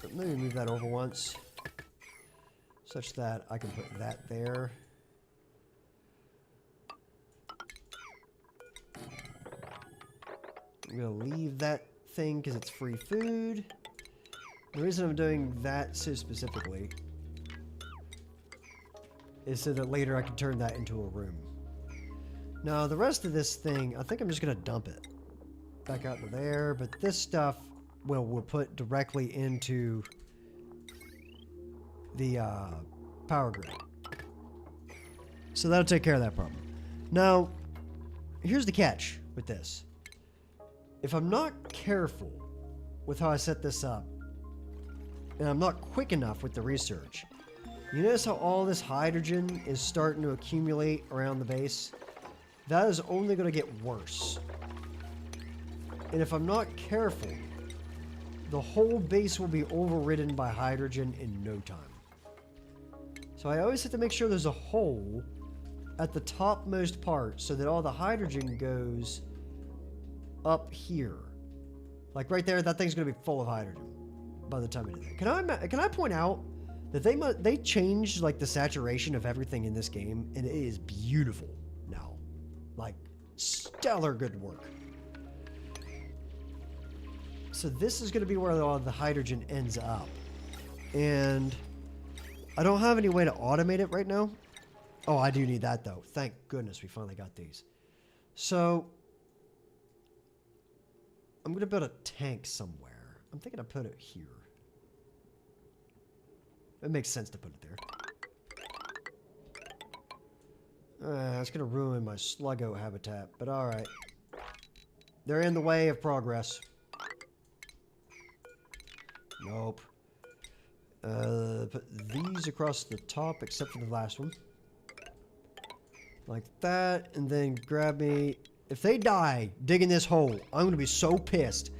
Let me move that over once. Such that I can put that there. I'm going to leave that thing because it's free food. The reason I'm doing that so specifically is so that later I can turn that into a room. Now, the rest of this thing, I think I'm just going to dump it back out into there. But this stuff we'll put directly into the power grid. So that'll take care of that problem. Now, here's the catch with this. If I'm not careful with how I set this up, and I'm not quick enough with the research, you notice how all this hydrogen is starting to accumulate around the base? That is only going to get worse. And if I'm not careful, the whole base will be overridden by hydrogen in no time. So I always have to make sure there's a hole at the topmost part so that all the hydrogen goes up here. Like right there, that thing's going to be full of hydrogen by the time we do that. Can I point out that they changed like the saturation of everything in this game, and it is beautiful now. Like, stellar good work. So this is going to be where all the hydrogen ends up. And I don't have any way to automate it right now. Oh, I do need that though. Thank goodness we finally got these. So I'm going to build a tank somewhere. I'm thinking I'll put it here. It makes sense to put it there. It's going to ruin my sluggo habitat, but alright. They're in the way of progress. Nope. Put these across the top, except for the last one. Like that, and then grab me... If they die digging this hole, I'm going to be so pissed.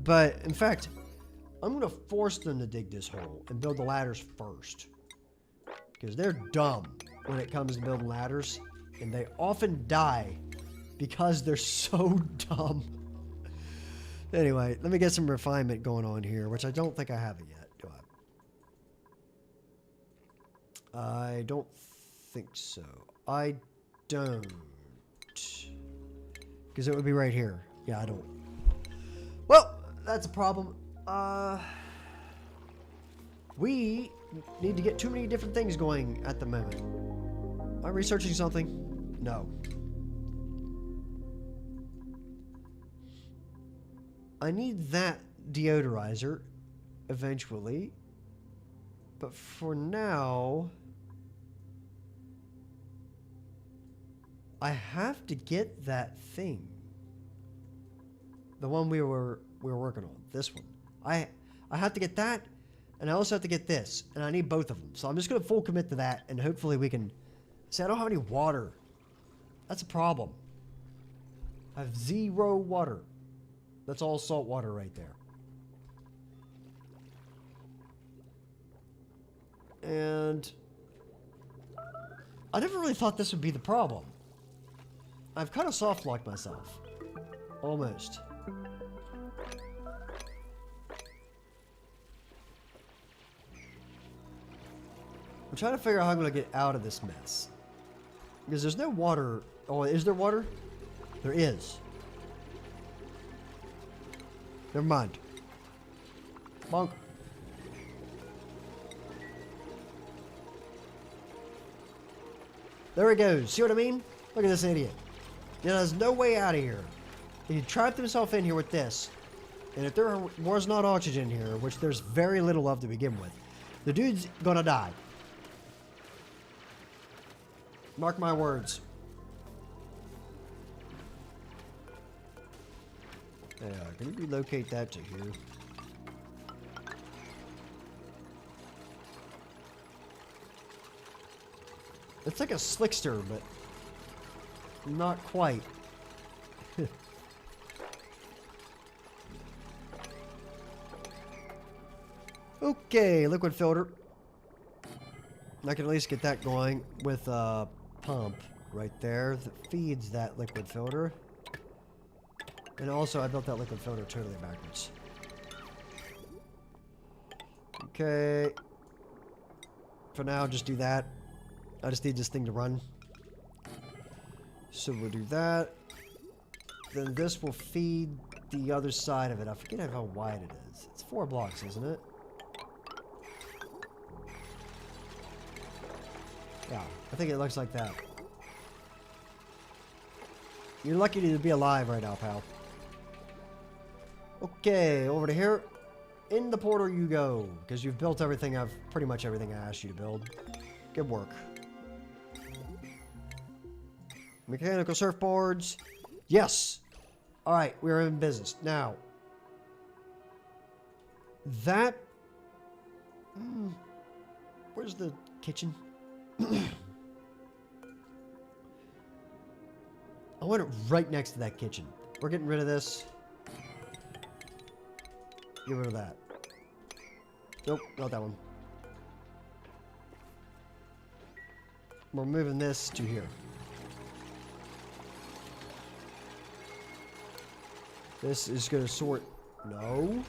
But, in fact, I'm going to force them to dig this hole and build the ladders first. Because they're dumb when it comes to building ladders. And they often die because they're so dumb. Anyway, let me get some refinement going on here, which I don't think I have it yet, do I? I don't think so. I don't. Because it would be right here. Yeah, I don't. Well, that's a problem. We need to get too many different things going at the moment. Am I researching something? No. I need that deodorizer eventually. But for now, I have to get that thing. The one we were working on. This one. I have to get that, and I also have to get this. And I need both of them. So I'm just going to full commit to that, and hopefully we can... See, I don't have any water. That's a problem. I have 0 water. That's all salt water right there. And... I never really thought this would be the problem. I've kind of soft-locked myself. Almost. I'm trying to figure out how I'm going to get out of this mess. Because there's no water. Oh, is there water? There is. Never mind. Bonk. There he goes. See what I mean? Look at this idiot. You know, there's no way out of here. He trapped himself in here with this. And if there was not oxygen here, which there's very little of to begin with, the dude's gonna die. Mark my words. Yeah, can you relocate that to here? It's like a slickster, but not quite. Okay, liquid filter. I can at least get that going with a pump right there that feeds that liquid filter. And also, I built that liquid filter totally backwards. Okay. For now, just do that. I just need this thing to run. So we'll do that. Then this will feed the other side of it. I forget how wide it is. It's 4 blocks, isn't it? Yeah, I think it looks like that. You're lucky to be alive right now, pal. Okay, over to here. In the portal you go, because you've built everything. Pretty much everything I asked you to build. Good work. Mechanical surfboards. Yes. All right, we're in business now. That. Where's the kitchen? I want it right next to that kitchen. We're getting rid of this. Get rid of that. Nope, not that one. We're moving this to here. This is going to sort... No.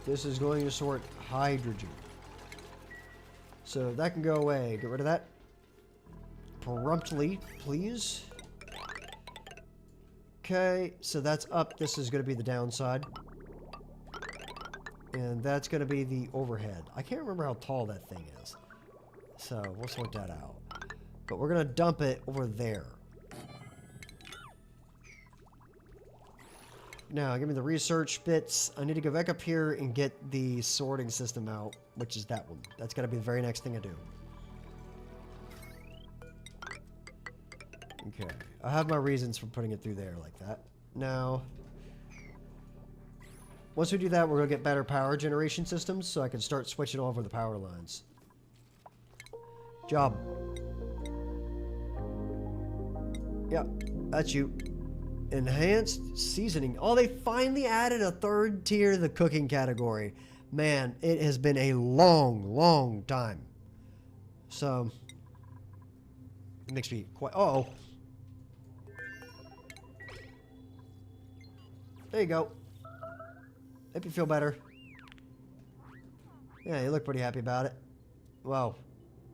This is going to sort hydrogen. So that can go away. Get rid of that. Promptly, please. Okay, so that's up. This is going to be the downside. And that's going to be the overhead. I can't remember how tall that thing is. So we'll sort that out. But we're going to dump it over there. Now, give me the research bits. I need to go back up here and get the sorting system out, which is that one. That's got to be the very next thing I do. Okay. I have my reasons for putting it through there like that. Now, once we do that, we're going to get better power generation systems, so I can start switching over the power lines. Job. Yeah, that's you. Enhanced seasoning. Oh, they finally added a third tier to the cooking category. Man, it has been a long time. So, it makes me quite... Uh-oh. There you go. Hope you feel better. Yeah, you look pretty happy about it. Well,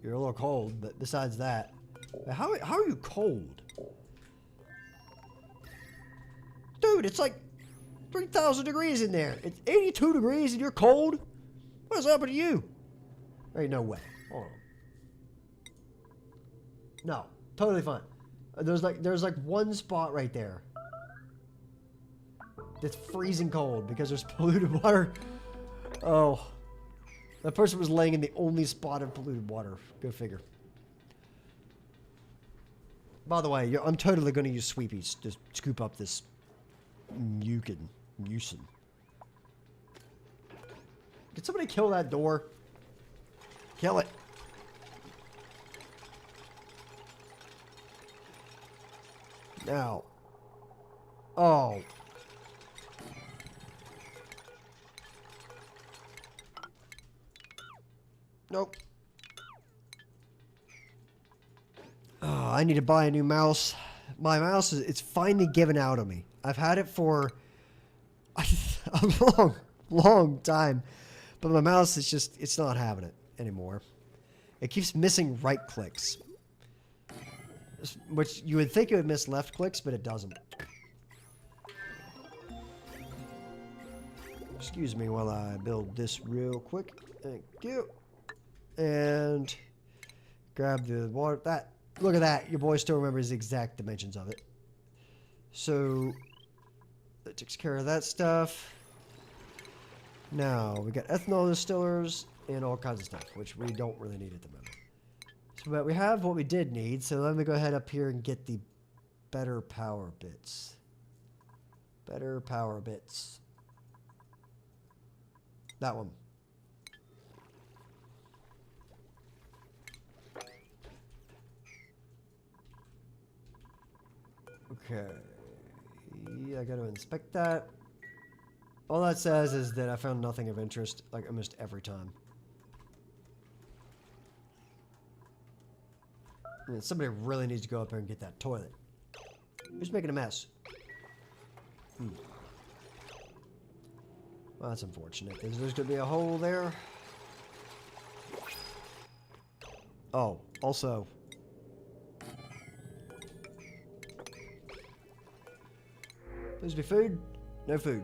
you're a little cold, but besides that... How are you cold? Dude, it's like 3,000 degrees in there. It's 82 degrees and you're cold? What is happening to you? There ain't no way. Hold on. No, totally fine. There's like one spot right there that's freezing cold because there's polluted water. Oh. That person was laying in the only spot of polluted water. Go figure. By the way, I'm totally going to use sweepies to scoop up this mucin. Did somebody kill that door? Kill it. Now. Oh. Nope. Oh, I need to buy a new mouse. My mouse it's finally given out on me. I've had it for a long time. But my mouse is just, it's not having it anymore. It keeps missing right clicks. Which you would think it would miss left clicks, but it doesn't. Excuse me while I build this real quick. Thank you. And grab the water. Look at that. Your boy still remembers the exact dimensions of it. So that takes care of that stuff. Now we got ethanol distillers and all kinds of stuff, which we don't really need at the moment. So, but we have what we did need. So let me go ahead up here and get the better power bits. Better power bits. That one. Okay. I gotta inspect that. All that says is that I found nothing of interest, like almost every time. And somebody really needs to go up there and get that toilet. Who's making a mess? Well, that's unfortunate. There's going to be a hole there. Oh, also... Please be food. No food.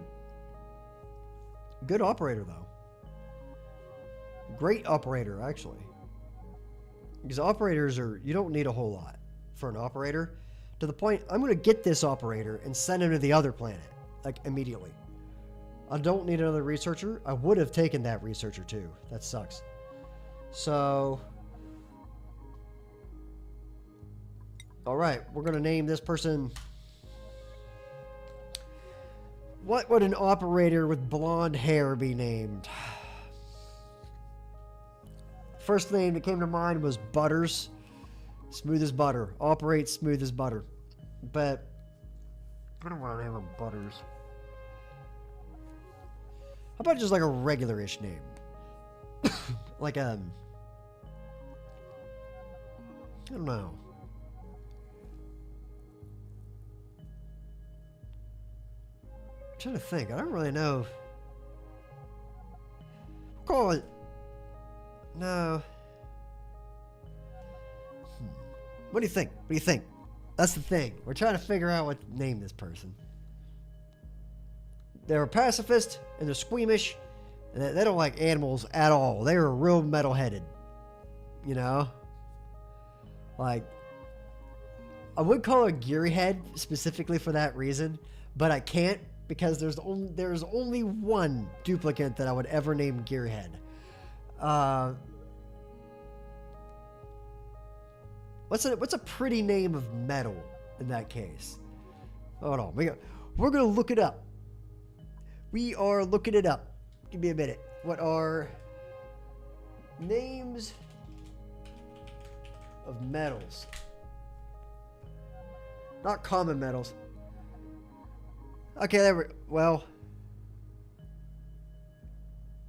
Good operator, though. Great operator, actually. Because operators are... You don't need a whole lot for an operator. To the point, I'm going to get this operator and send him to the other planet. Like, immediately. I don't need another researcher. I would have taken that researcher, too. That sucks. So... Alright, we're going to name this person... What would an operator with blonde hair be named? First name that came to mind was Butters. Smooth as butter. Operate smooth as butter. But I don't want to name him Butters. How about just like a regular-ish name? Like I don't know. I'm trying to think. I don't really know. Call it. No. What do you think? What do you think? That's the thing. We're trying to figure out what to name this person. They're a pacifist and they're squeamish and they don't like animals at all. They are real metal-headed. You know? Like, I would call her Gearhead specifically for that reason, but I can't because there's only one duplicate that I would ever name Gearhead. What's a pretty name of metal in that case? Hold on, we're gonna look it up. We are looking it up. Give me a minute. What are names of metals? Not common metals. Okay, there we... Well...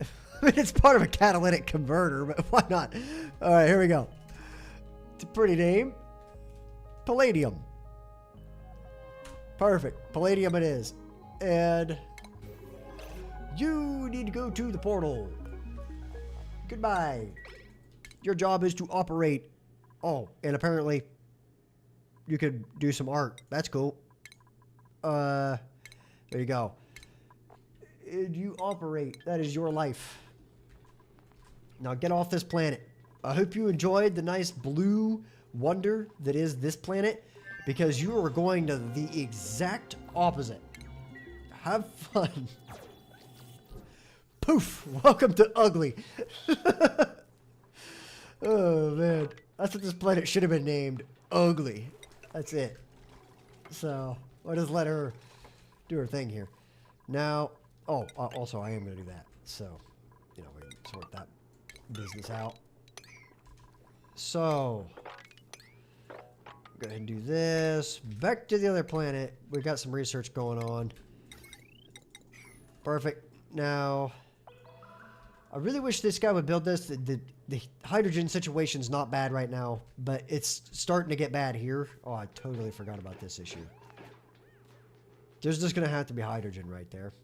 I mean, it's part of a catalytic converter, but why not? Alright, here we go. It's a pretty name. Palladium. Perfect. Palladium it is. And... you need to go to the portal. Goodbye. Your job is to operate. Oh, and apparently... you could do some art. That's cool. There you go. And you operate. That is your life. Now get off this planet. I hope you enjoyed the nice blue wonder that is this planet, because you are going to the exact opposite. Have fun. Poof. Welcome to Ugly. Oh, man. That's what this planet should have been named. Ugly. That's it. So, we'll just let her do her thing here. Now, also, I am going to do that. So, you know, we can sort that business out. So, go ahead and do this. Back to the other planet. We've got some research going on. Perfect. Now, I really wish this guy would build this. The hydrogen situation's not bad right now, but it's starting to get bad here. Oh, I totally forgot about this issue. There's just going to have to be hydrogen right there.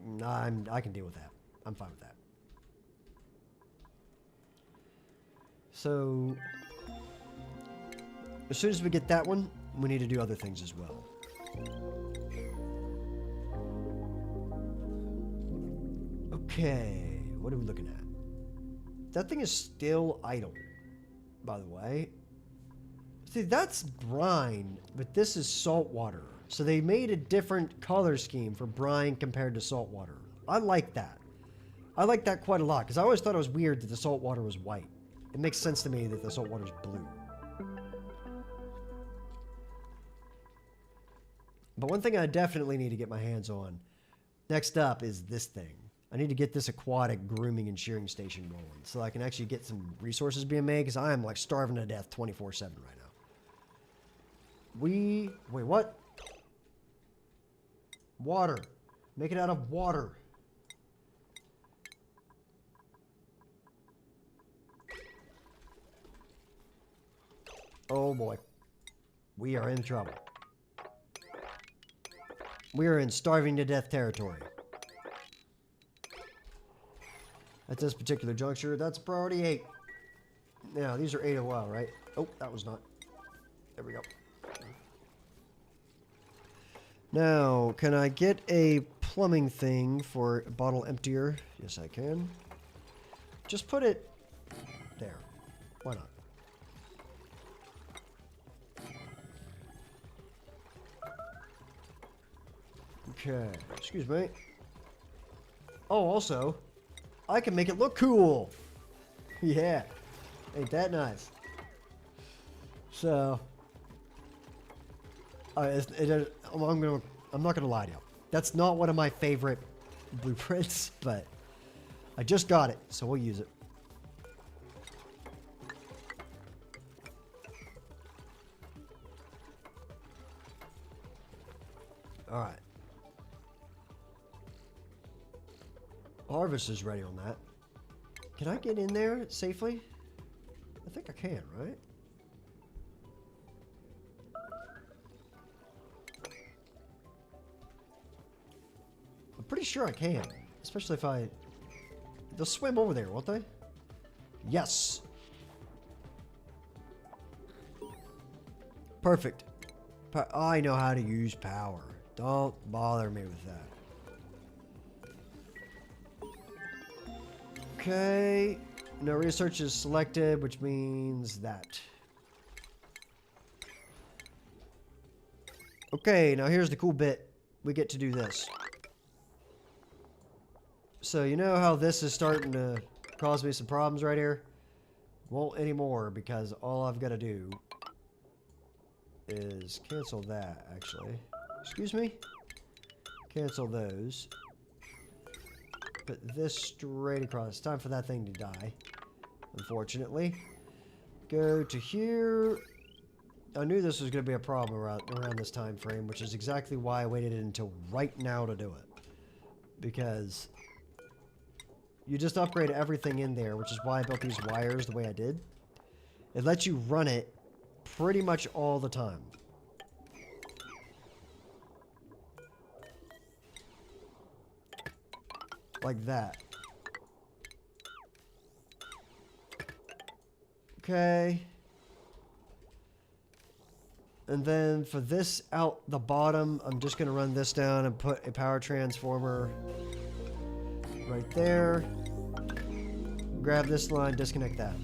Nah, I can deal with that. I'm fine with that. So, as soon as we get that one, we need to do other things as well. Okay, what are we looking at? That thing is still idle, by the way. See, that's brine, but this is salt water. So they made a different color scheme for brine compared to salt water. I like that. I like that quite a lot, because I always thought it was weird that the salt water was white. It makes sense to me that the salt water is blue. But one thing I definitely need to get my hands on next up is this thing. I need to get this aquatic grooming and shearing station going so I can actually get some resources being made, because I am like starving to death 24/7 right now. Wait, what? Water. Make it out of water. Oh boy. We are in trouble. We are in starving to death territory. At this particular juncture, that's priority 8. Now, these are 8 as well, right? Oh, that was not. There we go. Now, can I get a plumbing thing for a bottle emptier? Yes, I can. Just put it there. Why not? Okay. Excuse me. Oh, also, I can make it look cool. Yeah. Ain't that nice? So, I'm not gonna lie to you. That's not one of my favorite blueprints, but I just got it, so we'll use it. All right. Harvest is ready on that. Can I get in there safely? I think I can, right? I'm pretty sure I can. Especially if I... They'll swim over there, won't they? Yes! Perfect. I know how to use power. Don't bother me with that. Okay. No research is selected, which means that. Okay, now here's the cool bit. We get to do this. So you know how this is starting to cause me some problems right here? Won't anymore, because all I've got to do is cancel that, actually. Excuse me? Cancel those. Put this straight across. It's time for that thing to die, unfortunately. Go to here. I knew this was going to be a problem around this time frame, which is exactly why I waited until right now to do it. Because you just upgrade everything in there, which is why I built these wires the way I did. It lets you run it pretty much all the time. Like that. Okay. And then for this out the bottom, I'm just going to run this down and put a power transformer right there. Grab this line, disconnect that.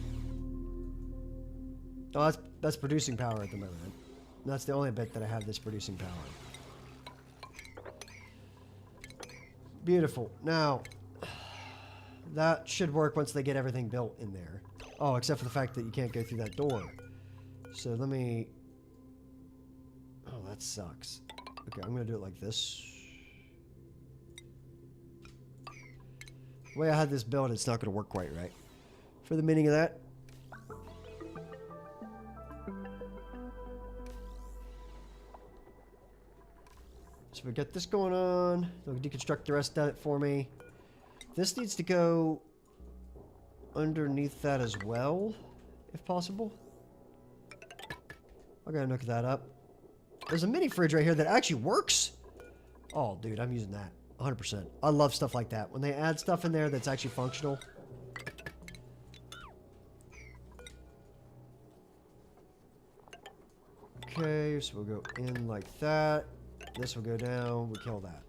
Oh, that's producing power at the moment. That's the only bit that I have that's producing power. Beautiful. Now, that should work once they get everything built in there. Oh, except for the fact that you can't go through that door. So let me... Oh, that sucks. Okay, I'm going to do it like this. The way I had this built, it's not going to work quite right. For the meaning of that. So we got this going on. They'll deconstruct the rest of it for me. This needs to go underneath that as well, if possible. I'm going to hook that up. There's a mini fridge right here that actually works. Oh, dude, I'm using that 100%. I love stuff like that. When they add stuff in there that's actually functional. Okay, so we'll go in like that. This will go down. We kill that.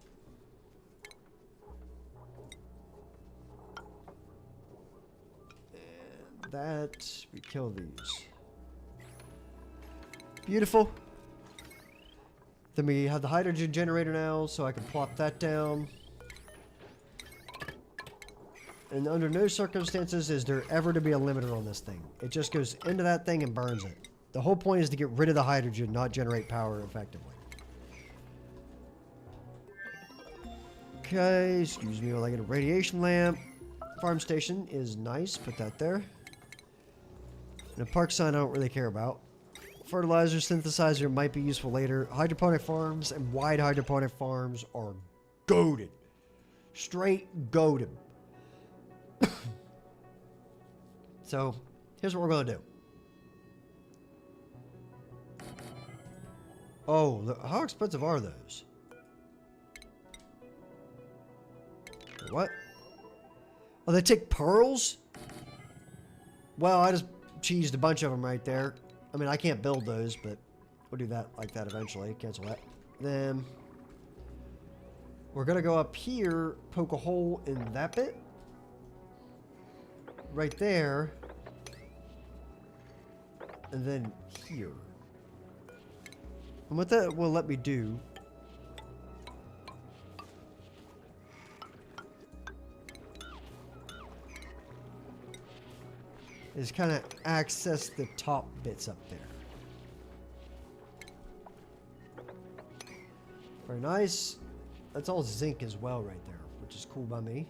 And that, we kill these. Beautiful. Then we have the hydrogen generator now, so I can plop that down. And under no circumstances is there ever to be a limiter on this thing. It just goes into that thing and burns it. The whole point is to get rid of the hydrogen, not generate power effectively. Okay, excuse me while I get a radiation lamp. Farm station is nice, put that there. And a park sign I don't really care about. Fertilizer synthesizer might be useful later. Hydroponic farms and wide hydroponic farms are goated. Straight goated. So, here's what we're going to do. Oh, how expensive are those? What? Oh, they take pearls? Well, I just cheesed a bunch of them right there. I mean, I can't build those, but we'll do that like that eventually. Cancel that. Then we're going to go up here, poke a hole in that bit. Right there. And then here. And what that will let me do is kind of access the top bits up there. Very nice. That's all zinc as well right there, which is cool by me.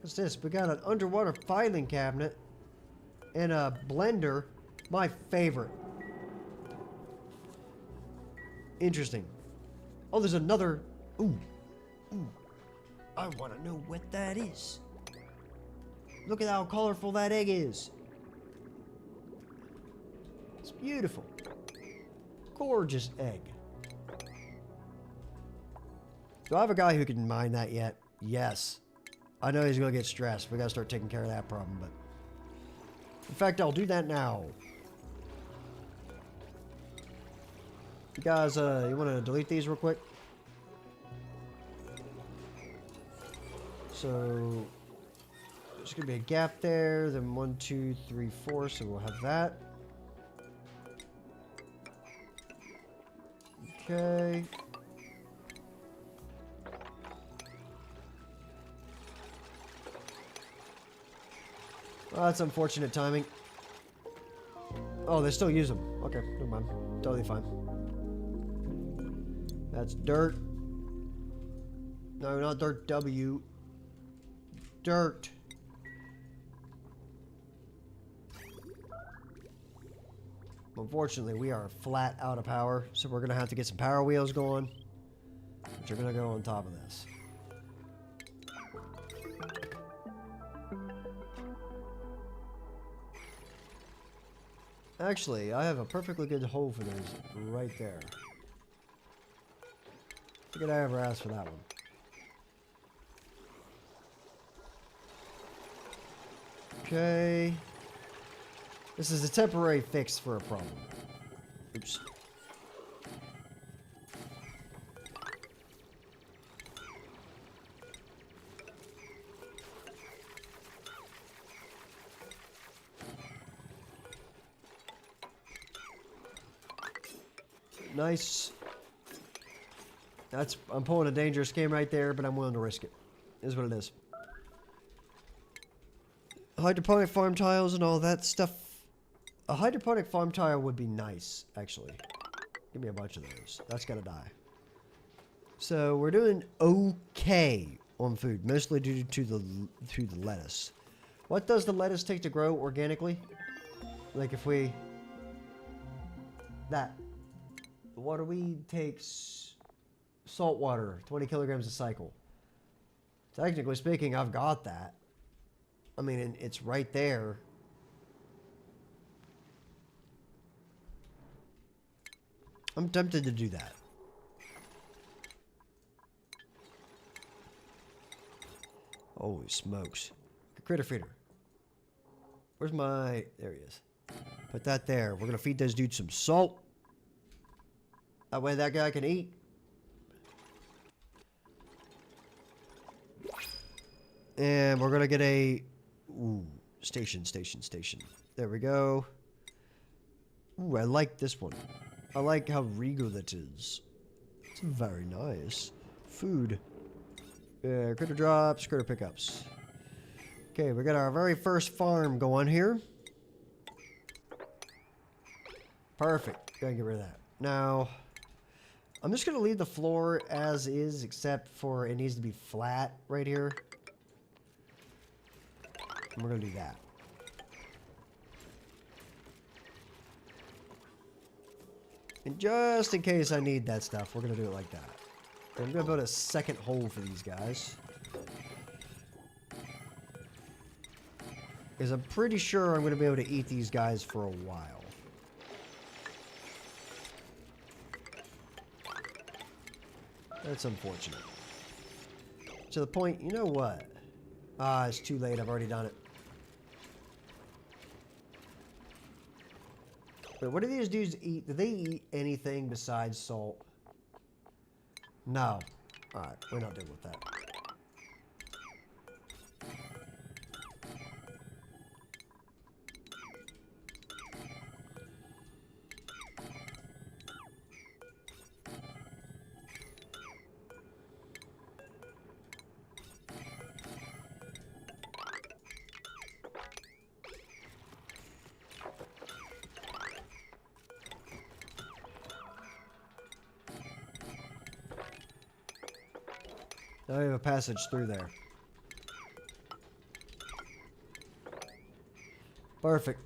What's this? We got an underwater filing cabinet and a blender. My favorite. Interesting. Oh, there's another. Ooh. Ooh. I want to know what that is. Look at how colorful that egg is. It's beautiful. Gorgeous egg. Do I have a guy who can mine that yet? Yes. I know he's going to get stressed. We got to start taking care of that problem, but... In fact, I'll do that now. You guys, you want to delete these real quick? So... There's going to be a gap there, then 1, 2, 3, 4, so we'll have that. Okay. Well, that's unfortunate timing. Oh, they still use them. Okay, never mind. Totally fine. That's dirt. No, not dirt W. Dirt. Unfortunately, we are flat out of power, so we're going to have to get some power wheels going, which are going to go on top of this. Actually, I have a perfectly good hole for those right there. Figured I ever asked for that one. Okay. This is a temporary fix for a problem. Oops. Nice. I'm pulling a dangerous game right there, but I'm willing to risk it. Is what it is. Hydroponic farm tiles and all that stuff. A hydroponic farm tile would be nice, actually. Give me a bunch of those. That's gotta die. So we're doing okay on food, mostly due to the lettuce. What does the lettuce take to grow organically? Like if we water weed takes salt water, 20 kilograms a cycle. Technically speaking, I've got that. I mean, it's right there. I'm tempted to do that. Holy smokes. Critter feeder. Where's my... There he is. Put that there. We're going to feed those dudes some salt. That way that guy can eat. And we're going to get a... Ooh, station. There we go. Ooh, I like this one. I like how regal that is. It's very nice. Food. Critter drops, critter pickups. Okay, we got our very first farm going here. Perfect. Gotta get rid of that. Now, I'm just gonna leave the floor as is, except for it needs to be flat right here. And we're gonna do that. And just in case I need that stuff, we're gonna do it like that. I'm gonna build a second hole for these guys. Because I'm pretty sure I'm gonna be able to eat these guys for a while. That's unfortunate. To the point, you know what? Ah, it's too late, I've already done it. Wait, what do these dudes eat? Do they eat anything besides salt? No. Alright, we're not dealing with that. Now we have a passage through there. Perfect.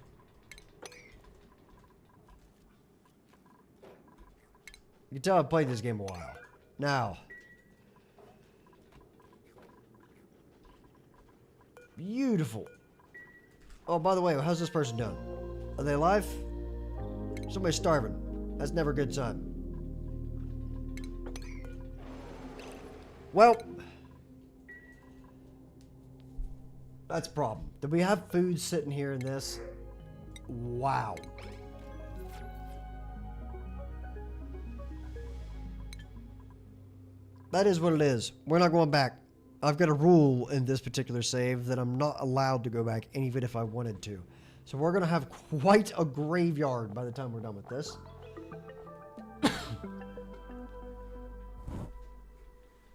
You can tell I've played this game a while. Now. Beautiful. Oh, by the way, how's this person doing? Are they alive? Somebody's starving. That's never a good sign. Well, that's a problem. Do we have food sitting here in this? Wow. That is what it is. We're not going back. I've got a rule in this particular save that I'm not allowed to go back, even if I wanted to. So we're going to have quite a graveyard by the time we're done with this.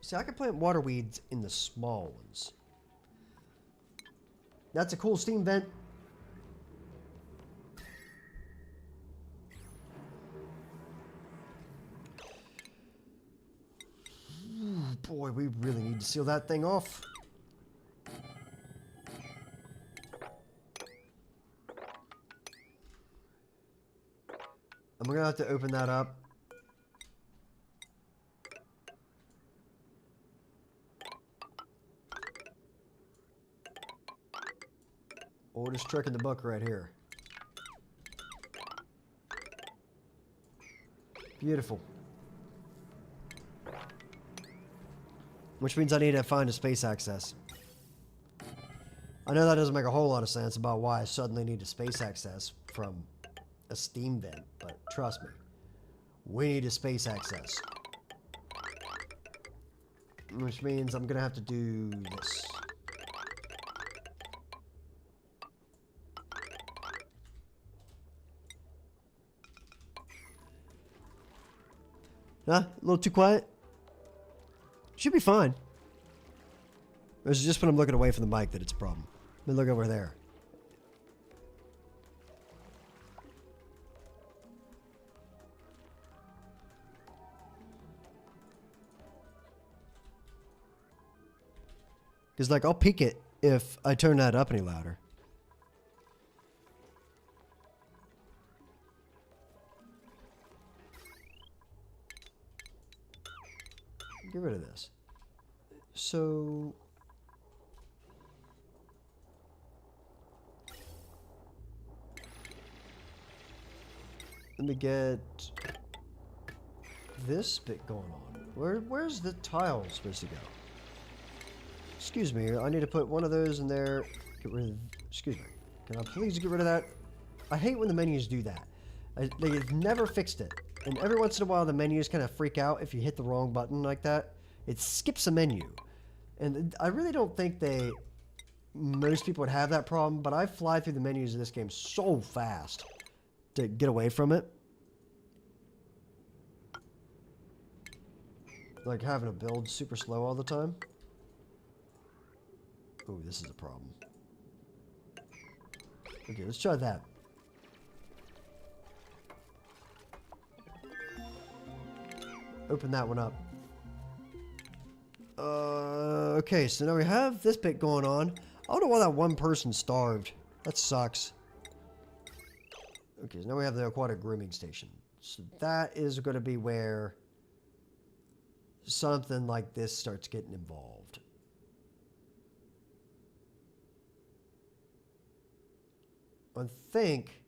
See, I can plant water weeds in the small ones. That's a cool steam vent. Ooh, boy, we really need to seal that thing off. I'm gonna have to open that up. Oldest trick in the book right here. Beautiful. Which means I need to find a space access. I know that doesn't make a whole lot of sense about why I suddenly need a space access from a steam vent, but trust me, we need a space access. Which means I'm gonna have to do this. Huh? A little too quiet? Should be fine. It's just when I'm looking away from the mic that it's a problem. Let me look over there. Because, like, I'll peek it if I turn that up any louder. Get rid of this. So... let me get this bit going on. Where's the tile supposed to go? Excuse me, I need to put one of those in there. Get rid of... excuse me. Can I please get rid of that? I hate when the menus do that. They've never fixed it. And every once in a while the menus kind of freak out if you hit the wrong button like that. It skips a menu. And I really don't think most people would have that problem, but I fly through the menus of this game so fast to get away from it. Like having to build super slow all the time. Oh, this is a problem. Okay, let's try that. Open that one up. Okay, so now we have this bit going on. I don't know why that one person starved. That sucks. Okay, so now we have the aquatic grooming station. So that is going to be where something like this starts getting involved. I think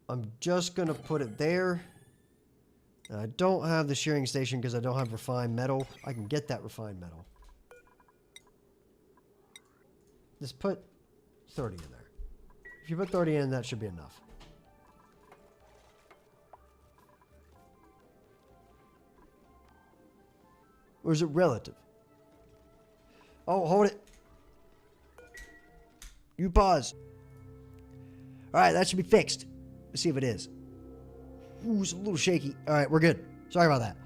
I'm just going to put it there. And I don't have the shearing station because I don't have refined metal. I can get that refined metal. Just put 30 in there. If you put 30 in, that should be enough. Or is it relative? Oh, hold it. You pause. Alright, that should be fixed. Let's see if it is. Ooh, it's a little shaky. Alright, we're good. Sorry about that.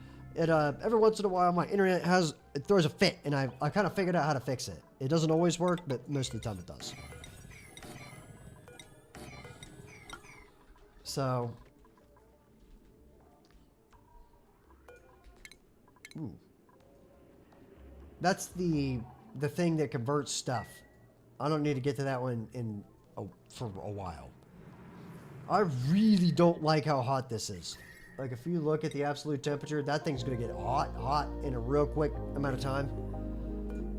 Every once in a while, my internet it throws a fit, and I kind of figured out how to fix it. It doesn't always work, but most of the time it does. So. Ooh. That's the thing that converts stuff. I don't need to get to that one for a while. I really don't like how hot this is. Like, if you look at the absolute temperature, that thing's going to get hot in a real quick amount of time.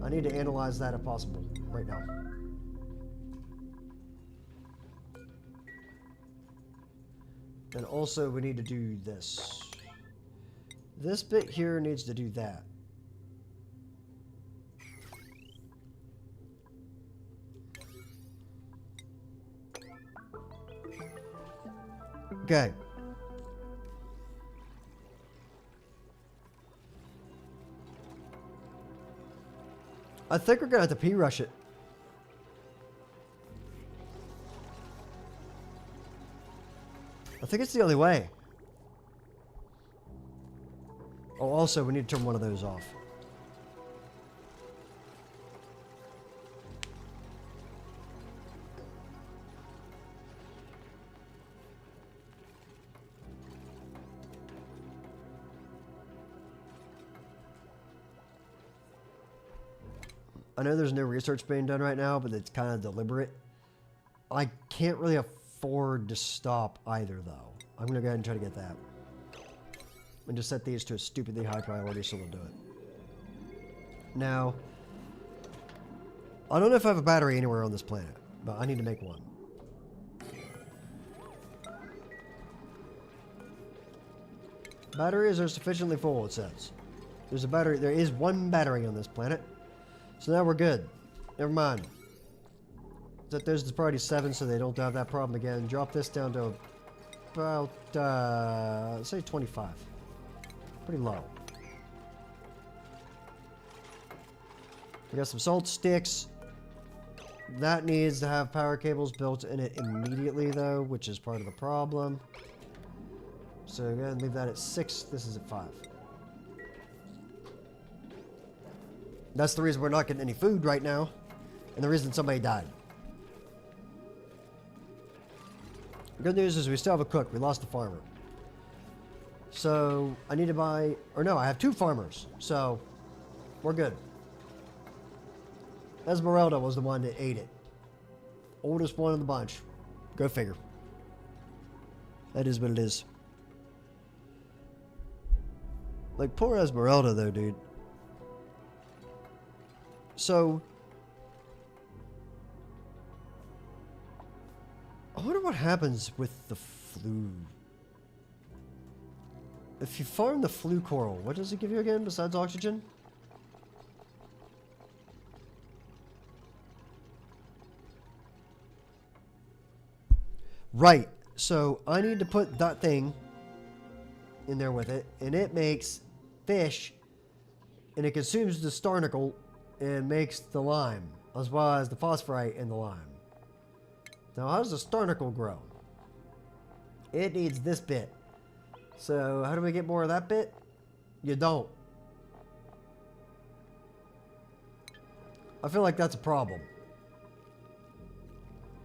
I need to analyze that if possible right now. And also, we need to do this. This bit here needs to do that. Okay. I think we're gonna have to P-rush it. I think it's the only way. Oh, also, we need to turn one of those off. I know there's no research being done right now, but it's kind of deliberate. I can't really afford to stop either, though. I'm gonna go ahead and try to get that. And just set these to a stupidly high priority so we'll do it. Now, I don't know if I have a battery anywhere on this planet, but I need to make one. Batteries are sufficiently full, it says. There's a battery. There is one battery on this planet. So now we're good. Never mind. There's the priority 7, so they don't have that problem again. Drop this down to about, say 25. Pretty low. We got some salt sticks. That needs to have power cables built in it immediately, though, which is part of the problem. So go ahead and leave that at 6. This is at 5. That's the reason we're not getting any food right now. And the reason somebody died. The good news is we still have a cook. We lost the farmer. So I need to buy... Or no, I have 2 farmers. So we're good. Esmeralda was the one that ate it. Oldest one in the bunch. Go figure. That is what it is. Like, poor Esmeralda, though, dude. So... I wonder what happens with the flu. If you farm the flu coral, what does it give you again besides oxygen? Right. So I need to put that thing in there with it, and it makes fish, and it consumes the starnacle and makes the lime, as well as the phosphorite in the lime. Now, how does the starnacle grow? It needs this bit. So, how do we get more of that bit? You don't. I feel like that's a problem.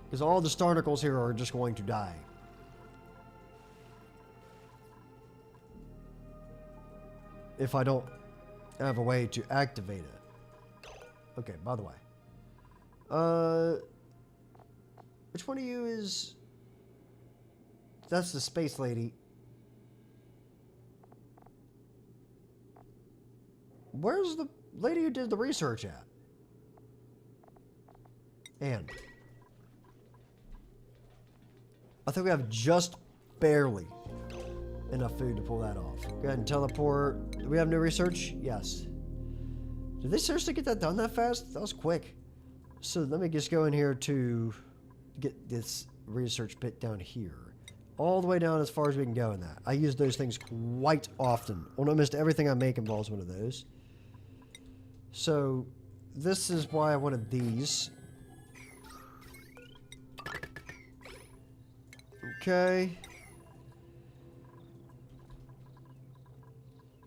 Because all the starnacles here are just going to die. If I don't have a way to activate it. Okay, by the way. Which one of you is... That's the space lady. Where's the lady who did the research at? And I think we have just barely enough food to pull that off. Go ahead and teleport. Do we have new research? Yes. Did they seriously get that done that fast? That was quick. So let me just go in here to get this research bit down here. All the way down as far as we can go in that. I use those things quite often. Almost everything I make involves one of those. So this is why I wanted these. Okay.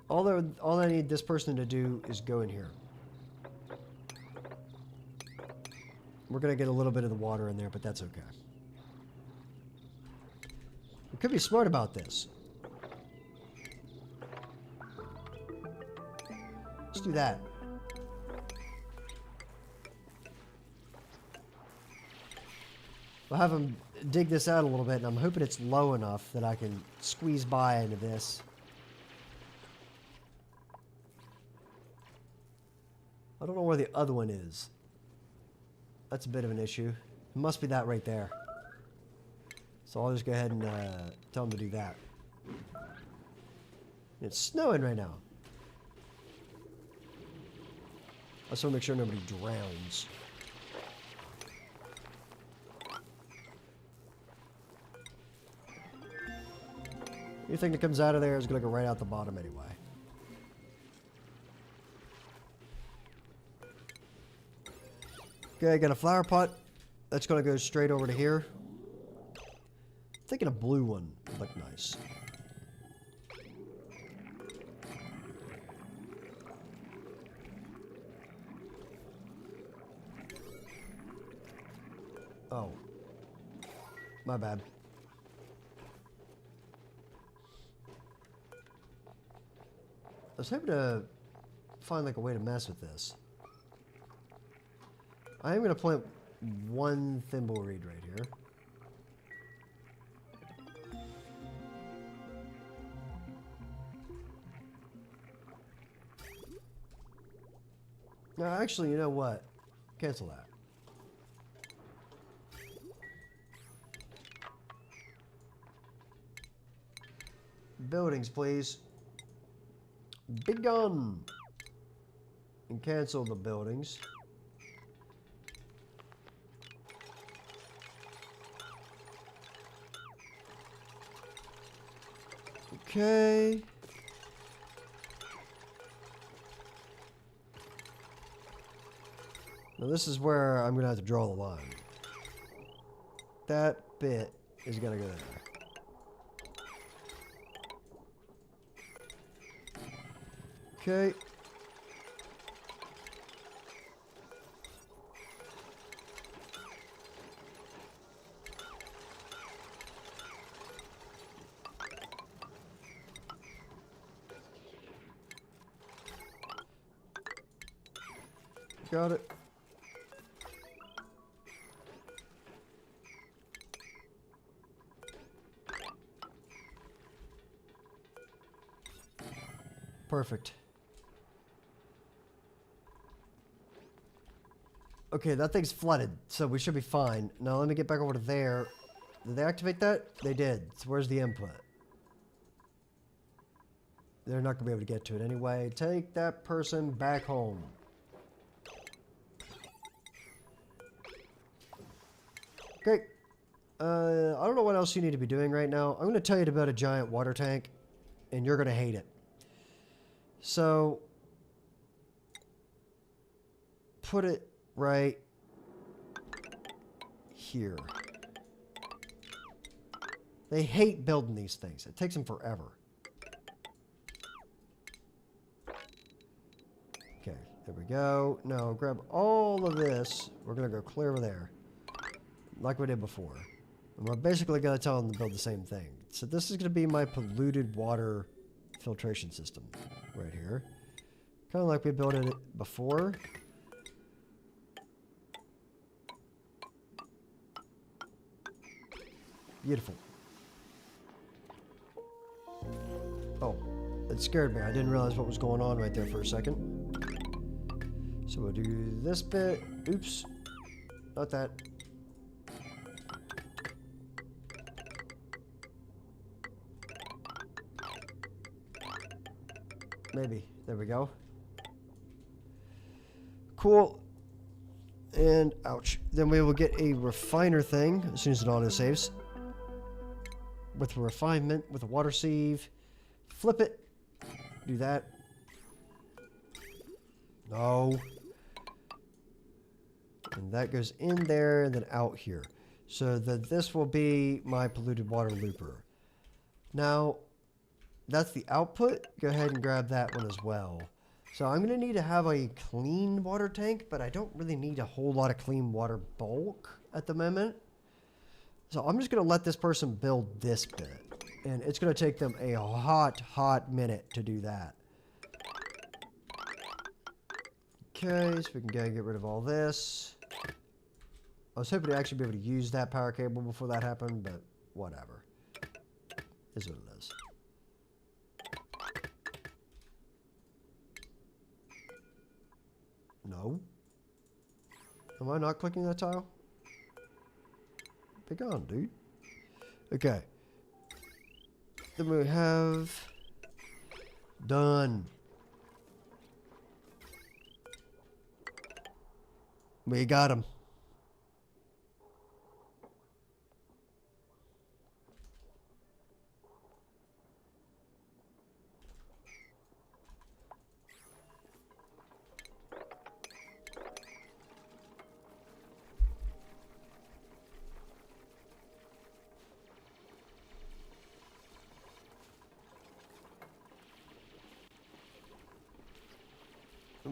All I need this person to do is go in here. We're going to get a little bit of the water in there, but that's okay. We could be smart about this. Let's do that. We'll have him dig this out a little bit, and I'm hoping it's low enough that I can squeeze by into this. I don't know where the other one is. That's a bit of an issue. It must be that right there. So I'll just go ahead and tell him to do that. It's snowing right now. I just want to make sure nobody drowns. Anything that comes out of there is going to go right out the bottom anyway. Okay, I got a flower pot. That's going to go straight over to here. I'm thinking a blue one would look nice. Oh. My bad. I was hoping to find like a way to mess with this. I am going to plant one thimbleweed right here. No, actually, you know what? Cancel that. Buildings, please. Big gun. And cancel the buildings. Okay. Now this is where I'm going to have to draw the line. That bit is going to go there. Okay. Got it. Perfect. Okay, that thing's flooded, so we should be fine. Now let me get back over to there. Did they activate that? They did. So where's the input? They're not going to be able to get to it anyway. Take that person back home. Okay. I don't know what else you need to be doing right now. I'm going to tell you about a giant water tank, and you're going to hate it. So, put it right here. They hate building these things. It takes them forever. Okay, there we go. Now, grab all of this. We're going to go clear over there. Like we did before. And we're basically going to tell them to build the same thing. So this is going to be my polluted water filtration system right here. Kind of like we built it before. Beautiful. Oh, it scared me. I didn't realize what was going on right there for a second. So we'll do this bit. Oops. Not that. Maybe. There we go. Cool. And ouch. Then we will get a refiner thing as soon as it auto saves. With a refinement, with a water sieve. Flip it. Do that. No. And that goes in there and then out here. So that this will be my polluted water looper. Now, that's the output. Go ahead and grab that one as well. So I'm going to need to have a clean water tank, but I don't really need a whole lot of clean water bulk at the moment. So I'm just going to let this person build this bit. And it's going to take them a hot minute to do that. Okay, so we can go and get rid of all this. I was hoping to actually be able to use that power cable before that happened, but whatever. Is what it is. No. Am I not clicking that tile? Be gone, dude. Okay. Then we have done. We got him.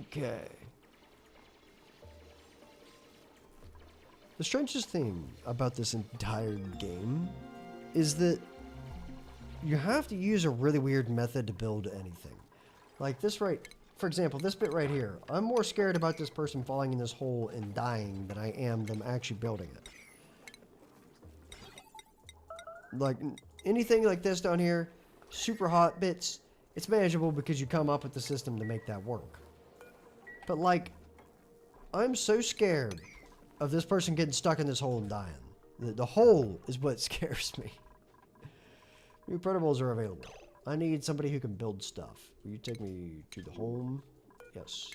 Okay. The strangest thing about this entire game is that you have to use a really weird method to build anything. Like this right, for example, this bit right here. I'm more scared about this person falling in this hole and dying than I am them actually building it. Like anything like this down here, super hot bits, it's manageable because you come up with the system to make that work. But like I'm so scared of this person getting stuck in this hole and dying. The hole is what scares me. New printables are available. I need somebody who can build stuff. Will you take me to the home? Yes.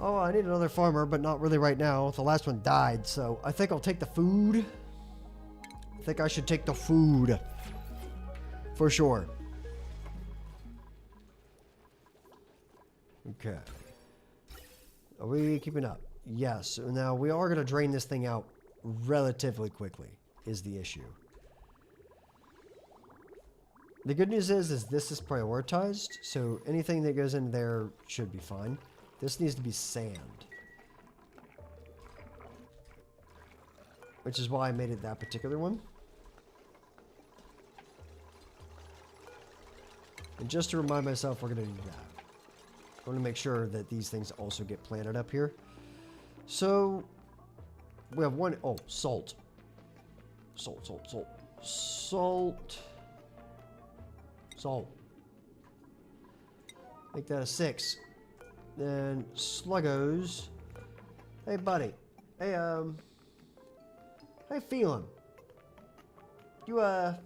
Oh, I need another farmer, but not really right now. The last one died, so I think I'll take the food. I think I should take the food. For sure. Okay. Are we keeping up? Yes. Now, we are going to drain this thing out relatively quickly, is the issue. The good news is this is prioritized, so anything that goes in there should be fine. This needs to be sand. Which is why I made it that particular one. And just to remind myself, we're going to do that. I want to make sure that these things also get planted up here. So, we have one... Oh, salt. Salt, salt, salt. Salt. Salt. Make that a 6. Then, sluggos. Hey, buddy. Hey, how you feeling? You're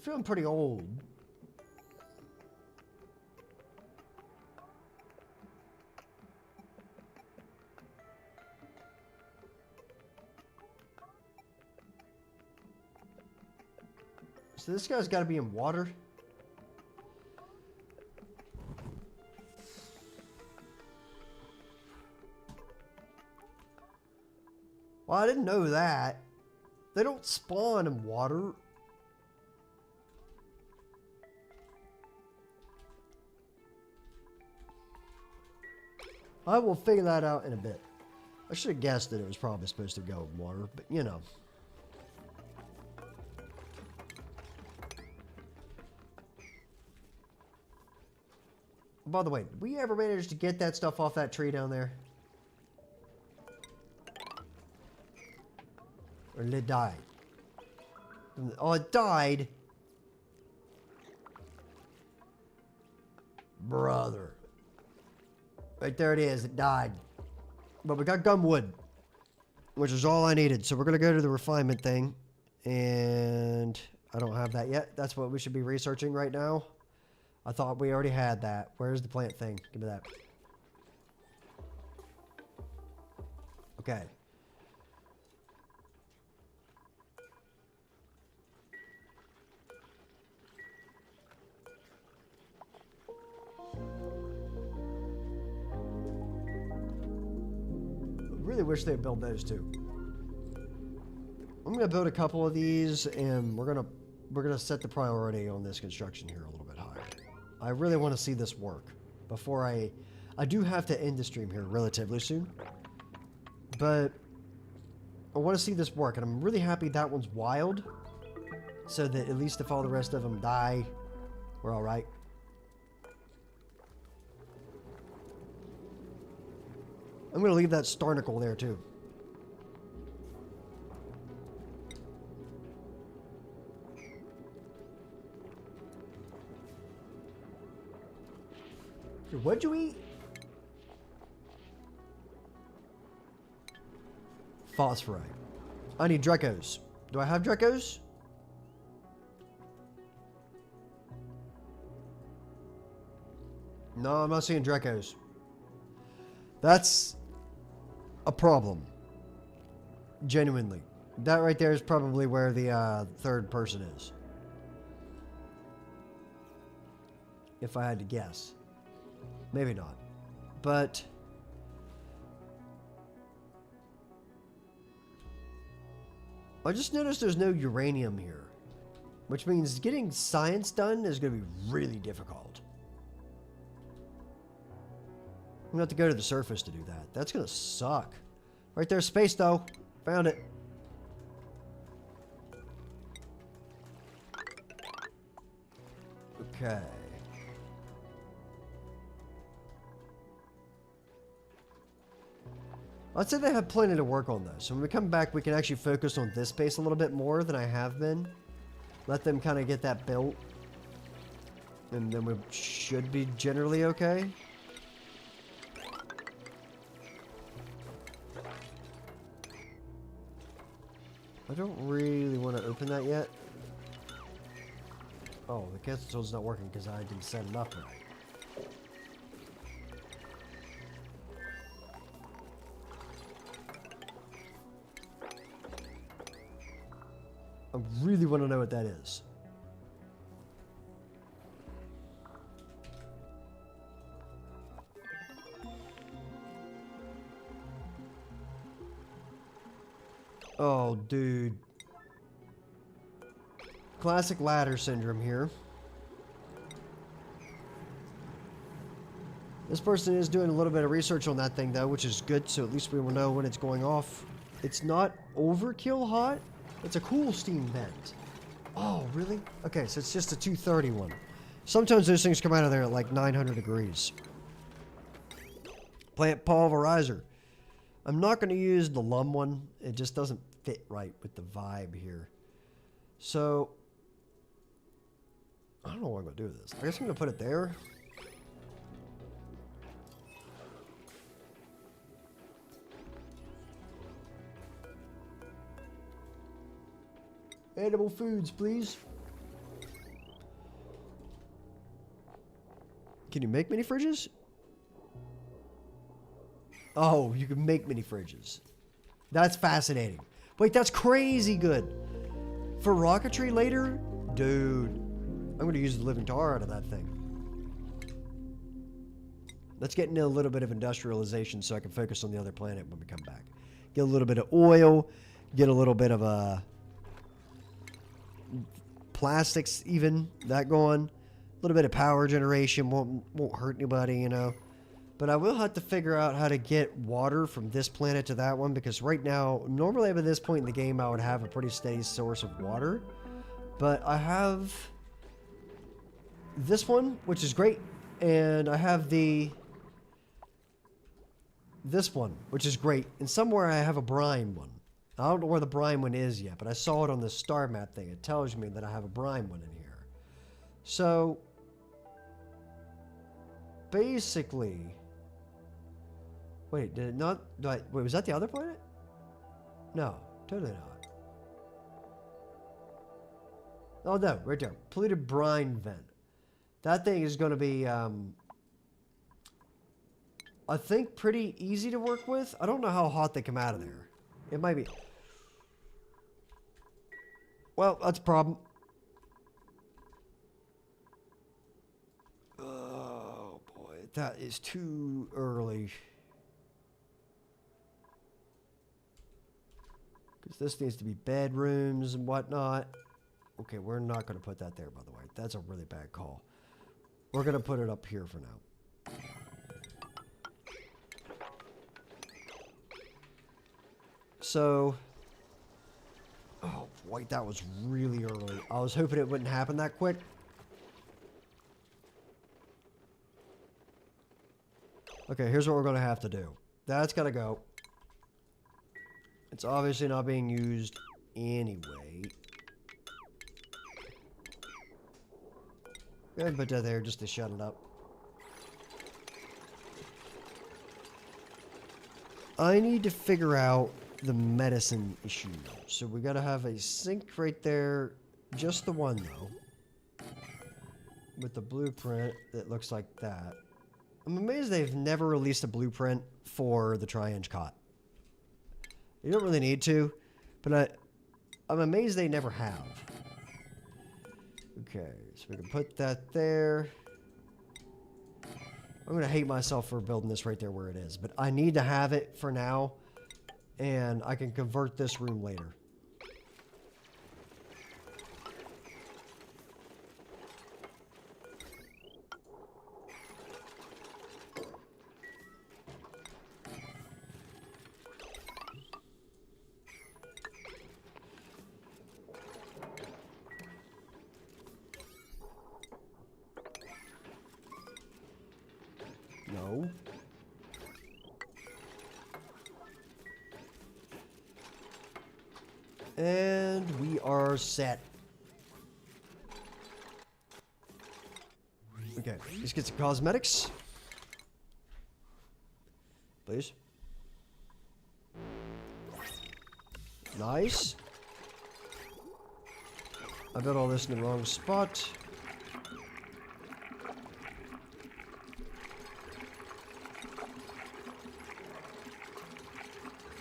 feeling pretty old. So this guy's got to be in water. Well, I didn't know that. They don't spawn in water. I will figure that out in a bit. I should have guessed that it was probably supposed to go in water, but you know. By the way, did we ever manage to get that stuff off that tree down there? Or did it die? Oh, it died. Brother. Right there it is. It died. But we got gumwood, which is all I needed. So we're going to go to the refinement thing. And I don't have that yet. That's what we should be researching right now. I thought we already had that. Where's the plant thing? Give me that. Okay. I really wish they'd build those too. I'm gonna build a couple of these, and we're gonna set the priority on this construction here a little bit higher. I really want to see this work before I do have to end the stream here relatively soon, but I want to see this work, and I'm really happy that one's wild, so that at least if all the rest of them die, we're all right. I'm gonna leave that starnacle there too. What'd you eat? Phosphorite. I need Drecos. Do I have Drecos? No, I'm not seeing Drecos. That's a problem. Genuinely. That right there is probably where the third person is. If I had to guess. Maybe not. But I just noticed there's no uranium here, which means getting science done is going to be really difficult. I'm going to have to go to the surface to do that. That's going to suck. Right there, space though. Found it. Okay. I'd say they have plenty to work on though. So when we come back, we can actually focus on this base a little bit more than I have been. Let them kind of get that built. And then we should be generally okay. I don't really want to open that yet. Oh, the cancel tool's not working because I didn't set it up right. I really want to know what that is. Oh, dude. Classic ladder syndrome here. This person is doing a little bit of research on that thing, though, which is good, so at least we will know when it's going off. It's not overkill hot. It's a cool steam vent. Oh, really? Okay, so it's just a 230 one. Sometimes those things come out of there at like 900 degrees. Plant pulverizer. I'm not going to use the lum one. It just doesn't fit right with the vibe here. So, I don't know what I'm going to do with this. I guess I'm going to put it there. Edible foods, please. Can you make mini fridges? Oh, you can make mini fridges. That's fascinating. Wait, that's crazy good. For rocketry later? Dude. I'm going to use the living tar out of that thing. Let's get into a little bit of industrialization so I can focus on the other planet when we come back. Get a little bit of oil. Get a little bit of plastics even. That going. A little bit of power generation. Won't hurt anybody, you know. But I will have to figure out how to get water from this planet to that one, because right now, normally at this point in the game, I would have a pretty steady source of water. But I have this one, which is great, and I have this one, which is great, and somewhere I have a brine one. I don't know where the brine one is yet, but I saw it on the star map thing. It tells me that I have a brine one in here. So, basically... Wait, did it not... wait, was that the other planet? No, totally not. Oh, no, right there. Polluted brine vent. That thing is going to be, I think pretty easy to work with. I don't know how hot they come out of there. It might be... Well, that's a problem. Oh, boy. That is too early. Because this needs to be bedrooms and whatnot. Okay, we're not going to put that there, by the way. That's a really bad call. We're going to put it up here for now. So... Oh, boy, that was really early. I was hoping it wouldn't happen that quick. Okay, here's what we're going to have to do. That's got to go. It's obviously not being used anyway. Go ahead and put that there just to shut it up. I need to figure out the medicine issue. So we got to have a sink right there. Just the one, though. With the blueprint that looks like that. I'm amazed they've never released a blueprint for the tri-inch cot. You don't really need to, but I'm amazed they never have. Okay, so we can put that there. I'm going to hate myself for building this right there where it is, but I need to have it for now, and I can convert this room later. No. And we are set. Okay, let's get some cosmetics. Please. Nice. I built all this in the wrong spot.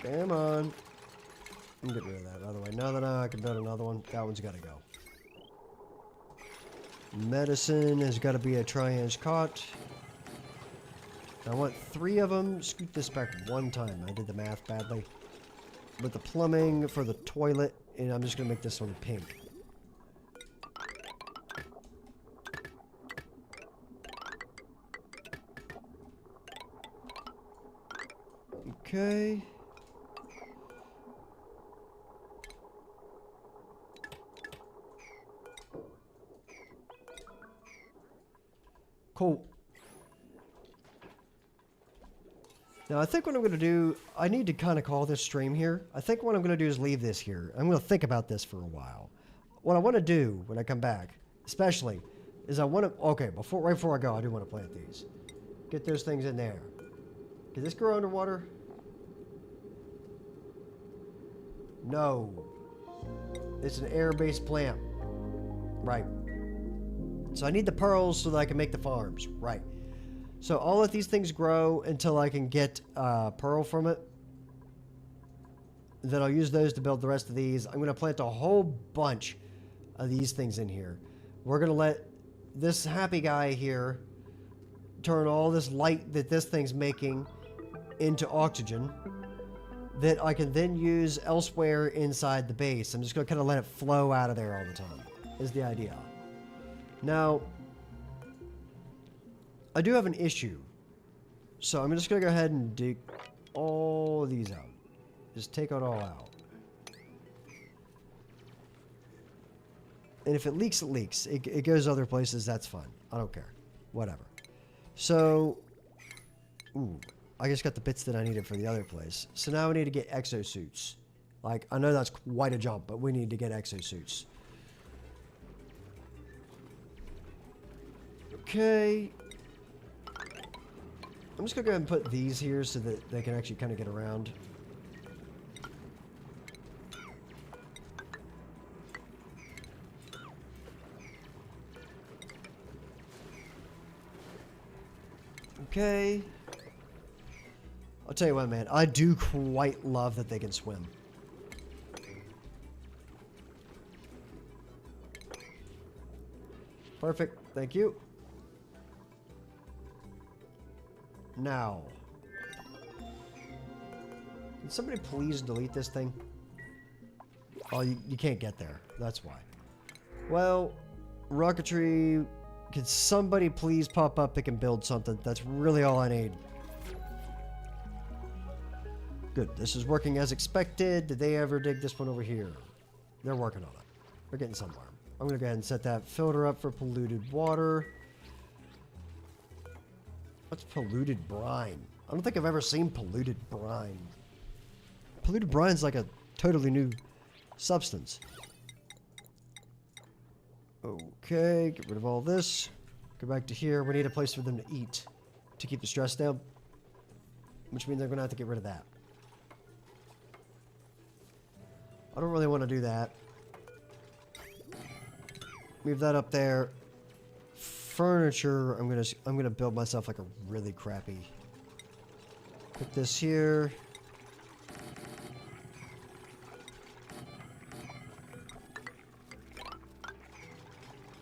Come on. I'm getting rid of that, by the way. Now that I can build another one, that one's got to go. Medicine has got to be a tri-inch cot. I want 3 of them. Scoot this back 1 time. I did the math badly. With the plumbing for the toilet, and I'm just going to make this one pink. Okay. Cool. Now, I think what I'm going to do, I need to kind of call this stream here. I think what I'm going to do is leave this here. I'm going to think about this for a while. What I want to do when I come back, especially, is I want to, okay, right before I go, I do want to plant these. Get those things in there. Can this grow underwater? No. It's an air-based plant. Right. So I need the pearls so that I can make the farms. Right. So all of these things grow until I can get pearl from it. Then I'll use those to build the rest of these. I'm going to plant a whole bunch of these things in here. We're going to let this happy guy here turn all this light that this thing's making into oxygen that I can then use elsewhere inside the base. I'm just going to kind of let it flow out of there all the time, is the idea. Now, I do have an issue. So I'm just going to go ahead and dig all these out. Just take it all out. And if it leaks, it leaks. It goes other places, that's fine. I don't care. Whatever. So, ooh, I just got the bits that I needed for the other place. So now we need to get exosuits. Like, I know that's quite a jump, but we need to get exosuits. Okay. I'm just going to go ahead and put these here so that they can actually kind of get around. Okay. I'll tell you what, man. I do quite love that they can swim. Perfect. Thank you. Now. Can somebody please delete this thing? Oh, you can't get there. That's why. Well, rocketry... Could somebody please pop up that can build something? That's really all I need. Good. This is working as expected. Did they ever dig this one over here? They're working on it. They're getting somewhere. I'm going to go ahead and set that filter up for polluted water. What's polluted brine? I don't think I've ever seen polluted brine. Polluted brine's like a totally new substance. Okay, get rid of all this. Go back to here. We need a place for them to eat to keep the stress down, which means they're going to have to get rid of that. I don't really want to do that. Move that up there. Furniture, I'm gonna build myself like a really crappy. Put this here.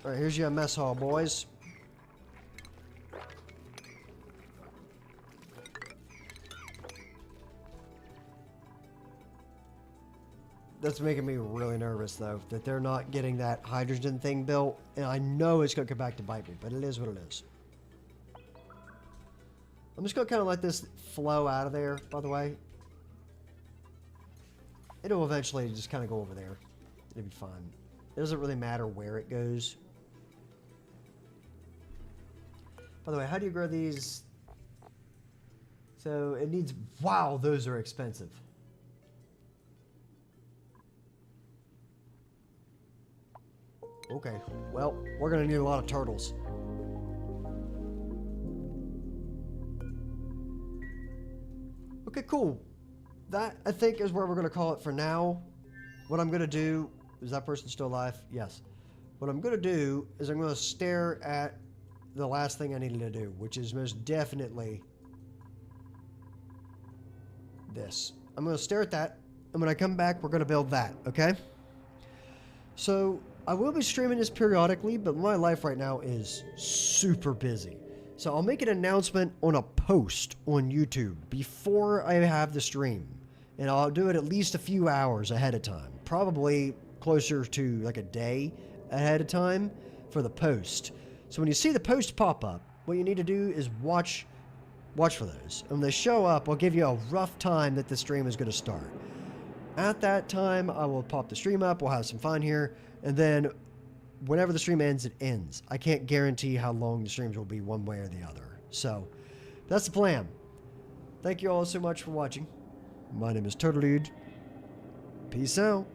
All right, here's your mess hall, boys. That's making me really nervous, though, that they're not getting that hydrogen thing built. And I know it's going to come back to bite me, but it is what it is. I'm just going to kind of let this flow out of there, by the way. It'll eventually just kind of go over there. It'll be fine. It doesn't really matter where it goes. By the way, how do you grow these? So it needs... Wow, those are expensive. Okay, well, we're going to need a lot of turtles. Okay, cool. That, I think, is where we're going to call it for now. What I'm going to do... Is that person still alive? Yes. what I'm going to do is I'm going to stare at the last thing I needed to do, which is most definitely this. I'm going to stare at that, and when I come back, we're going to build that, okay? So, I will be streaming this periodically, but my life right now is super busy. So I'll make an announcement on a post on YouTube before I have the stream. And I'll do it at least a few hours ahead of time. Probably closer to like a day ahead of time for the post. So when you see the post pop up, what you need to do is watch for those. And when they show up, I'll give you a rough time that the stream is going to start. At that time, I will pop the stream up. We'll have some fun here. And then whenever the stream ends, it ends. I can't guarantee how long the streams will be one way or the other. So that's the plan. Thank you all so much for watching. My name is Turtledude. Peace out.